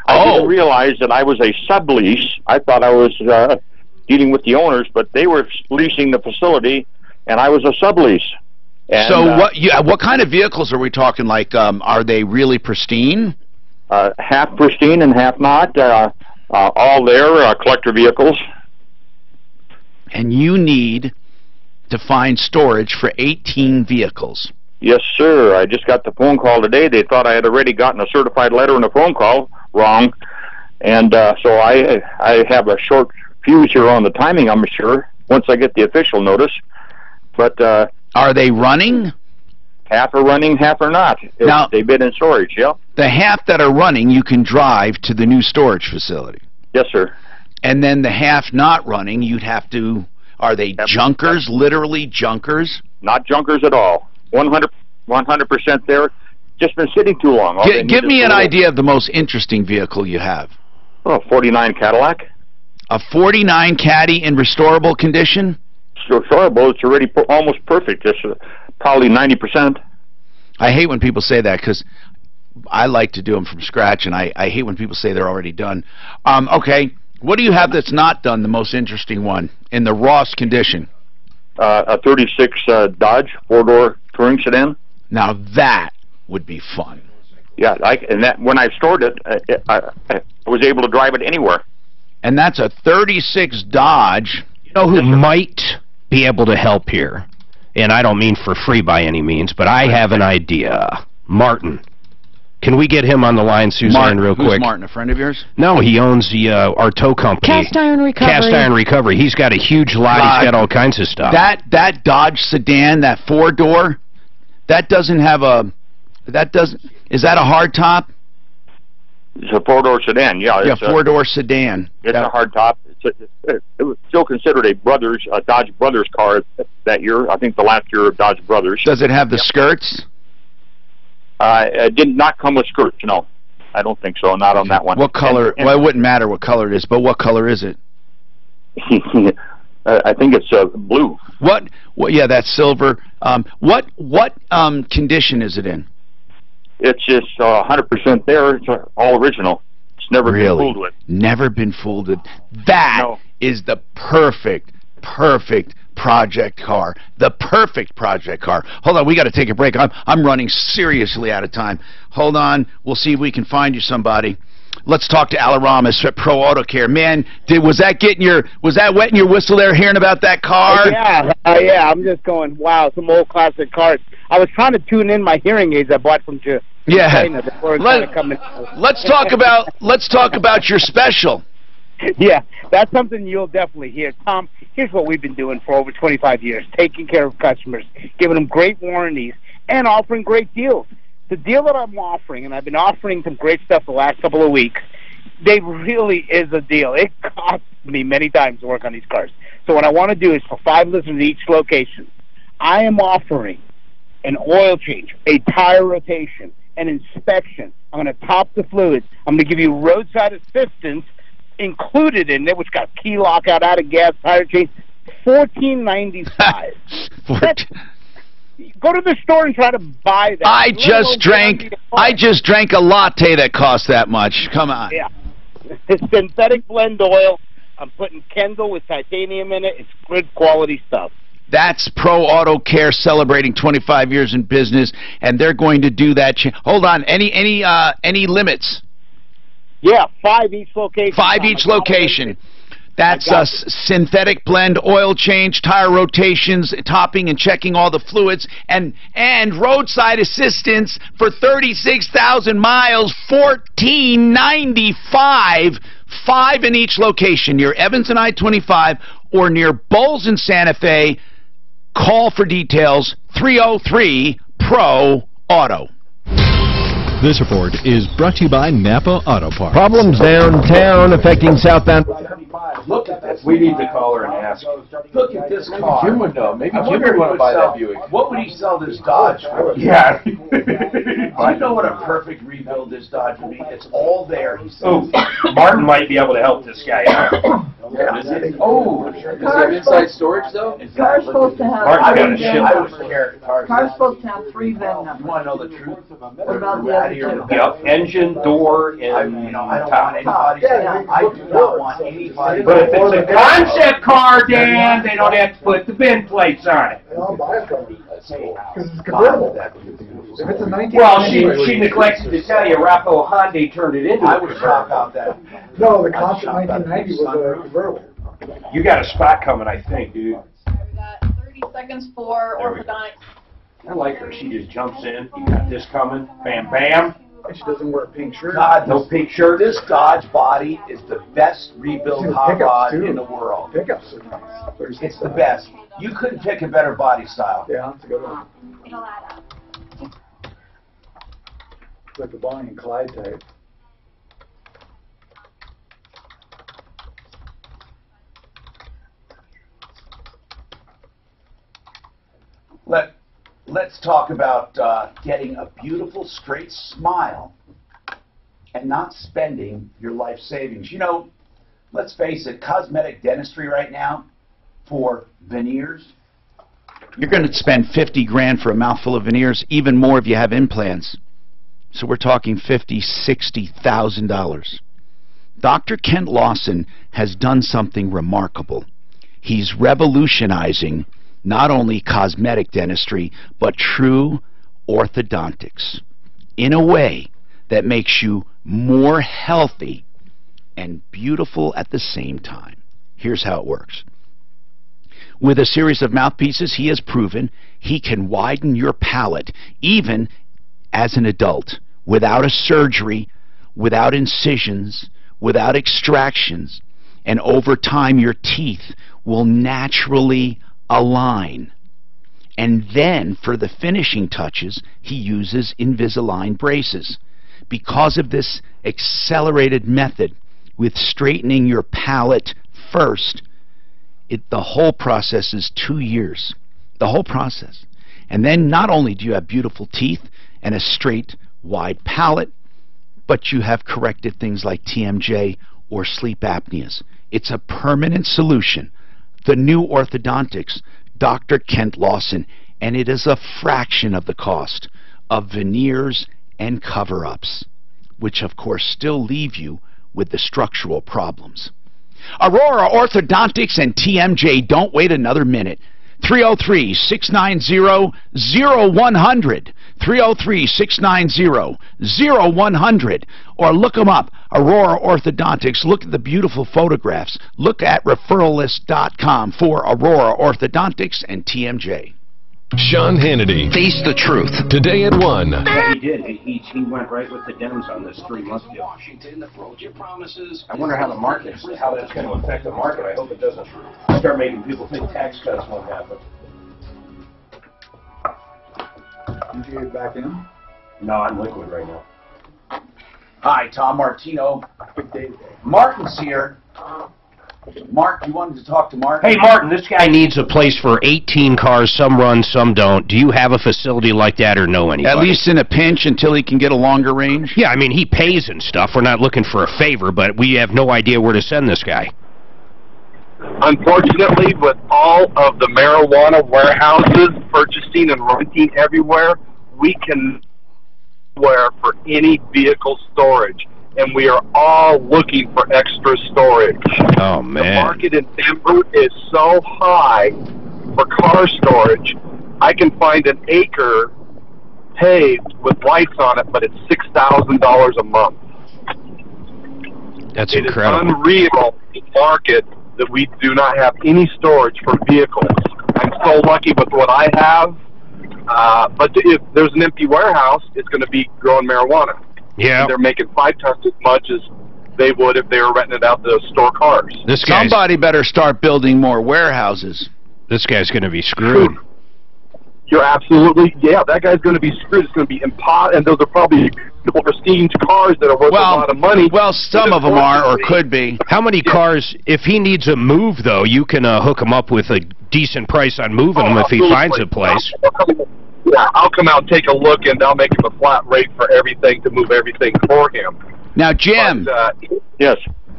I didn't realize that I was a sublease. I thought I was dealing with the owners, but they were leasing the facility, and I was a sublease. And, so what kind of vehicles are we talking? Like, are they really pristine? Half pristine and half not. All there, collector vehicles. And you need to find storage for 18 vehicles. Yes, sir. I just got the phone call today. They thought I had already gotten a certified letter and a phone call. Wrong. And so I have a short fuse here on the timing, I'm sure, once I get the official notice. But are they running? Half are running, half are not. Now, they've been in storage, yeah. The half that are running, you can drive to the new storage facility. Yes, sir. And then the half not running, you'd have to... Are they junkers, literally junkers? Not junkers at all. 100% there. Just been sitting too long. Give me an idea of the most interesting vehicle you have. Oh, 49 Cadillac. A 49 Caddy in restorable condition? Restorable. It's already almost perfect. It's probably 90%. I hate when people say that because I like to do them from scratch, and I hate when people say they're already done. Okay, what do you have that's not done, the most interesting one, in the rawest condition? A 36 Dodge 4-door touring sedan. Now that would be fun. Yeah, and that when I stored it, I was able to drive it anywhere. And that's a 36 Dodge. You know who might be able to help here? And I don't mean for free by any means, but I have an idea. Martin. Can we get him on the line, Suzanne, real quick? Who's Martin, a friend of yours? No, he owns the our tow company. Cast Iron Recovery. Cast Iron Recovery. He's got a huge lot. He's got all kinds of stuff. That Dodge sedan, that 4-door, that doesn't have a... Is that a hardtop? It's a 4-door sedan, yeah. Yeah, 4-door sedan. It's a hardtop. It was still considered a Dodge Brothers car that year. I think the last year of Dodge Brothers. Does it have the skirts? It did not come with skirts, no. I don't think so, not on that one. What color? Well, it wouldn't matter what color it is, but what color is it? I think it's blue. What? Yeah, that's silver. What condition is it in? It's just 100% there. It's all original. It's never been fooled with. Never been fooled with. That is the perfect project car. The perfect project car. Hold on, we got to take a break. I'm running seriously out of time. Hold on, we'll see if we can find you somebody. Let's talk to Alaramis at Pro Auto Care. Man, was that wetting your whistle there hearing about that car? Yeah, I'm just going, wow, some old classic cars. I was trying to tune in my hearing aids I bought from China. Let's talk about your special. Yeah, that's something you'll definitely hear. Tom, here's what we've been doing for over 25 years, taking care of customers, giving them great warranties, and offering great deals. The deal that I'm offering, and I've been offering some great stuff the last couple of weeks, they really is a deal. It cost me many times to work on these cars. So what I want to do is for 5 listeners at each location, I am offering an oil change, a tire rotation, an inspection. I'm going to top the fluids. I'm going to give you roadside assistance included in it, which got key lockout, out of gas, tire change, $14.95. Go to the store and try to buy that. I just drank a latte that cost that much. Come on. Yeah. It's synthetic blend oil. I'm putting Kendall with titanium in it. It's good quality stuff. That's Pro Auto Care celebrating 25 years in business, and they're going to do that. Hold on. Any limits? Yeah, 5 each location. 5 each location. That's synthetic blend, oil change, tire rotations, topping and checking all the fluids, and roadside assistance for 36,000 miles, $14.95, 5 in each location, near Evans and I-25 or near Bowles and Santa Fe. Call for details, 303-PRO-AUTO. This report is brought to you by Napa Auto Parts. Problems downtown affecting southbound. Look at this. We need to call her and ask. Look at this car. Jim would know. Maybe I Jim wonder would if want to he buy sell- that Buick. What would he sell this Dodge for? Yeah. Do you know what a perfect rebuild this Dodge would be? It's all there. He says. Martin might be able to help this guy out. Does he have inside storage though? Car's supposed to have Martin's got a three shit. VIN I numbers. would care if cars. Car's supposed to have 3 VIN You numbers. want to know the truth? What about the other two? Yep, engine, door, and I don't want top. anybody. I do not want anybody. But if it's a concept car, Dan, they don't have to put the VIN plates on it. I'll buy a car. Because it's convertible. If it's a 19... Well, she neglected to tell you Rocco Hyundai turned it into I a would chop convertible. out that. No, the Concept 1990 was a convertible. You got a spot coming, I think, dude. We got 30 seconds for orthodontics. I like her. She just jumps in. You got this coming. Bam, bam. She doesn't wear a pink shirt. God, No pink shirt. This Dodge body is the best rebuild Dude, hot pickups, rod too. in the world. Pickups are nice. It's the best. You couldn't pick a better body style. Yeah, that's a good one. It's like the Bonnie and Clyde type. Let's talk about getting a beautiful straight smile and not spending your life savings. You know, let's face it, cosmetic dentistry right now for veneers. You're going to spend 50 grand for a mouthful of veneers, even more if you have implants. So we're talking $50,000-$60,000. Dr. Kent Lawson has done something remarkable. He's revolutionizing not only cosmetic dentistry, but true orthodontics in a way that makes you more healthy and beautiful at the same time. Here's how it works. With a series of mouthpieces, he has proven he can widen your palate even as an adult without a surgery, without incisions, without extractions, and over time your teeth will naturally align. And then for the finishing touches, he uses Invisalign braces. Because of this accelerated method with straightening your palate first, the whole process is 2 years. The whole process. And then not only do you have beautiful teeth and a straight, wide palate, but you have corrected things like TMJ or sleep apneas. It's a permanent solution. The new orthodontics, Dr. Kent Lawson, and it is a fraction of the cost of veneers and cover-ups, which of course still leave you with the structural problems. Aurora Orthodontics and TMJ, don't wait another minute. 303-690-0100, 303-690-0100, or look them up, Aurora Orthodontics. Look at the beautiful photographs. Look at referralist.com for Aurora Orthodontics and TMJ. Sean Hannity. Face the truth. Today at 1. Yeah, he did. He went right with the Dems on this 3 months ago. I wonder how how that's going to affect the market. I hope it doesn't start making people think tax cuts won't happen. Did you get back in? No, I'm liquid right now. Hi, Tom Martino. Martin's here. Mark, you wanted to talk to Martin? Hey, Martin, this guy needs a place for 18 cars. Some run, some don't. Do you have a facility like that or know anybody? At least in a pinch until he can get a longer range? Yeah, I mean, he pays and stuff. We're not looking for a favor, but we have no idea where to send this guy. Unfortunately, with all of the marijuana warehouses purchasing and renting everywhere, we can where for any vehicle storage. And we are all looking for extra storage. Oh, man. The market in Denver is so high for car storage. I can find an acre paved with lights on it, but it's $6,000 a month. That's it incredible. It is unreal, the market that we do not have any storage for vehicles. I'm so lucky with what I have. But if there's an empty warehouse, it's going to be growing marijuana. Yeah. And they're making 5 times as much as they would if they were renting it out to store cars. Somebody better start building more warehouses. This guy's going to be screwed. You're absolutely, yeah, that guy's going to be screwed. It's going to be impossible, and those are probably prestige cars that are worth a lot of money. Well, some of them are or could be. How many cars, if he needs a move, though, you can hook him up with a decent price on moving them if he finds a place. Yeah, I'll come out and take a look, and I'll make him a flat rate for everything to move everything for him. Now, Jim. But, yes.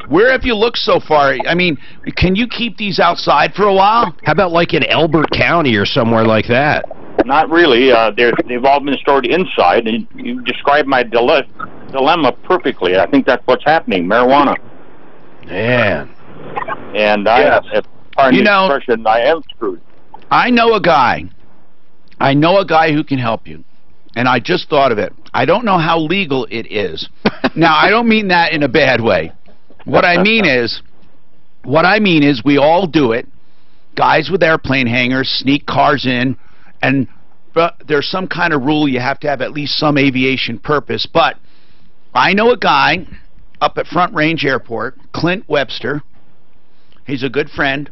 Where have you looked so far? I mean, can you keep these outside for a while? How about like in Elbert County or somewhere like that? Not really. They've all been stored inside, and you described my dilemma perfectly. I think that's what's happening, marijuana. Man. And you know, I am screwed. I know a guy who can help you, and I just thought of it. I don't know how legal it is. Now, I don't mean that in a bad way. What I mean is we all do it. Guys with airplane hangars sneak cars in, and there's some kind of rule you have to have at least some aviation purpose. But I know a guy up at Front Range Airport, Clint Webster. He's a good friend.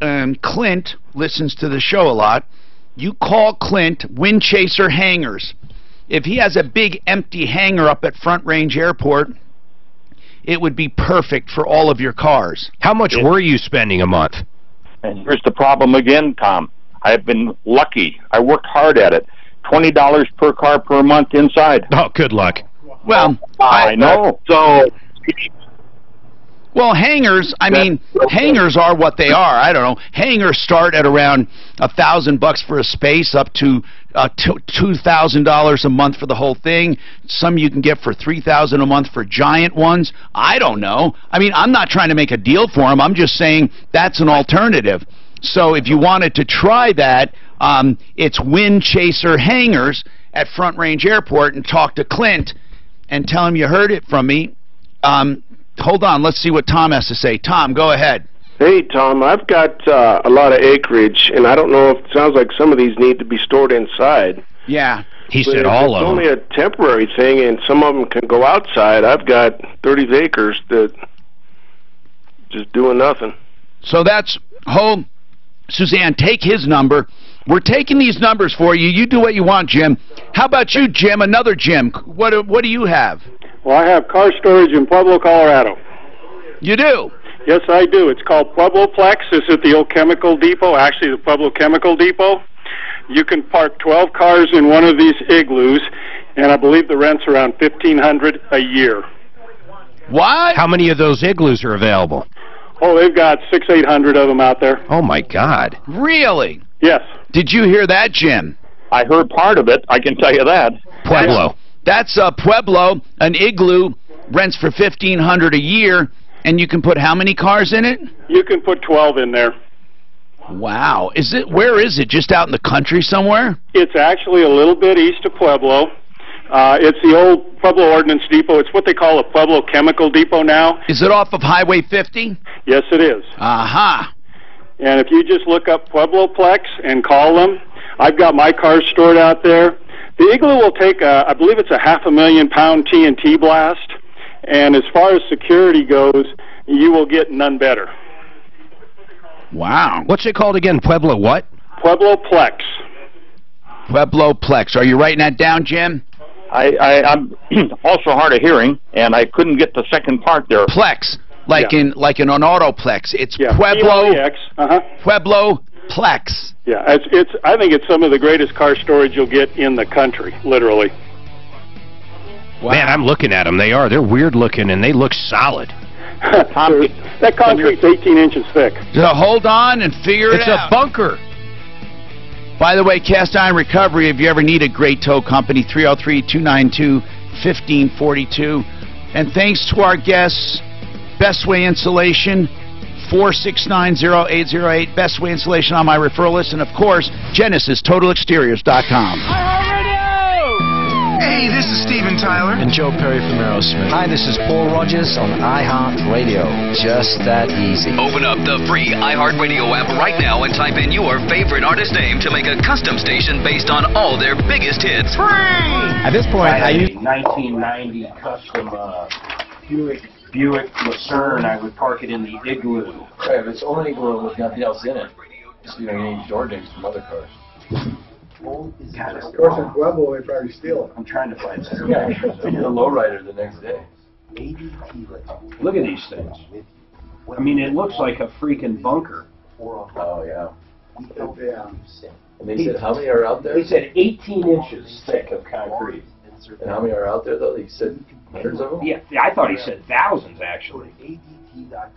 And Clint listens to the show a lot. You call Clint Wind Chaser Hangars. If he has a big empty hangar up at Front Range Airport, it would be perfect for all of your cars. How much were you spending a month? And here's the problem again, Tom. I've been lucky. I worked hard at it. $20 per car per month inside. Oh, good luck. Well, I know. So... Well, hangars, I mean, hangars are what they are. I don't know. Hangars start at around $1,000 for a space up to $2,000 a month for the whole thing. Some you can get for $3,000 a month for giant ones. I don't know. I mean, I'm not trying to make a deal for them. I'm just saying that's an alternative. So if you wanted to try that, it's Wind Chaser Hangars at Front Range Airport, and talk to Clint and tell him you heard it from me. Hold on, let's see what Tom has to say. Tom, go ahead. Hey, Tom, I've got a lot of acreage, and I don't know if it sounds like some of these need to be stored inside. Yeah. He said all of them. It's only a temporary thing, and some of them can go outside. I've got 30 acres that just doing nothing. So that's Suzanne, take his number. We're taking these numbers for you. You do what you want, Jim. How about you, Jim? Another Jim. What do you have? Well, I have car storage in Pueblo, Colorado. You do? Yes, I do. It's called Pueblo Plex. It's at the old chemical depot, actually the Pueblo Chemical Depot. You can park 12 cars in one of these igloos, and I believe the rent's around $1,500 a year. What? How many of those igloos are available? Oh, they've got 600-800 of them out there. Oh, my God. Really? Yes. Did you hear that, Jim? I heard part of it, I can tell you that. Pueblo. That's Pueblo. An igloo rents for $1,500 a year, and you can put how many cars in it? You can put 12 in there. Wow. Where is it? Just out in the country somewhere? It's actually a little bit east of Pueblo. It's the old Pueblo Ordnance Depot. It's what they call a Pueblo Chemical Depot now. Is it off of Highway 50? Yes, it is. Aha. And if you just look up Pueblo Plex and call them, I've got my cars stored out there. The igloo will take, I believe it's a 500,000-pound TNT blast, and as far as security goes, you will get none better. Wow. What's it called again? Pueblo what? Pueblo Plex. Pueblo Plex. Are you writing that down, Jim? I'm also hard of hearing, and I couldn't get the second part there. Plex, like in an autoplex. It's Pueblo. P-L-E-X. Pueblo Plex. Yeah, I think it's some of the greatest car storage you'll get in the country, literally. Wow. Man, I'm looking at them. They're weird looking, and they look solid. That concrete's 18 inches thick. So hold on and figure it out. It's a bunker. By the way, Cast Iron Recovery, if you ever need a great tow company, 303-292-1542. And thanks to our guests, Best Way Insulation, 4690808, Best Way Insulation on my referral list, and of course, GenesisTotalExteriors.com. Hey, this is Steven Tyler. And Joe Perry from Aerosmith. Hi, this is Paul Rogers on iHeartRadio. Just that easy. Open up the free iHeartRadio app right now and type in your favorite artist name to make a custom station based on all their biggest hits. Free! At this point, I had a 1990 custom Buick Lucerne. I would park it in the Igloo. Right, but it's only Igloo with nothing else in it. Just, you need door dings from other cars. God, Of course, in Pueblo, they probably steal it. I'm trying to find that. Yeah, they did a lowrider the next day. Look at these things. I mean, it looks like a freaking bunker. Oh, yeah. Yeah. And they said how many are out there? They said 18 inches thick of concrete. And how many are out there, though? He said hundreds of them? Yeah, I thought he said thousands, actually.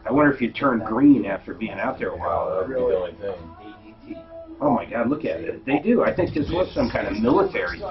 I wonder if you turn green after being out there a while. That would be the only thing. Oh, my God, look at it. They do. I think this was some kind of military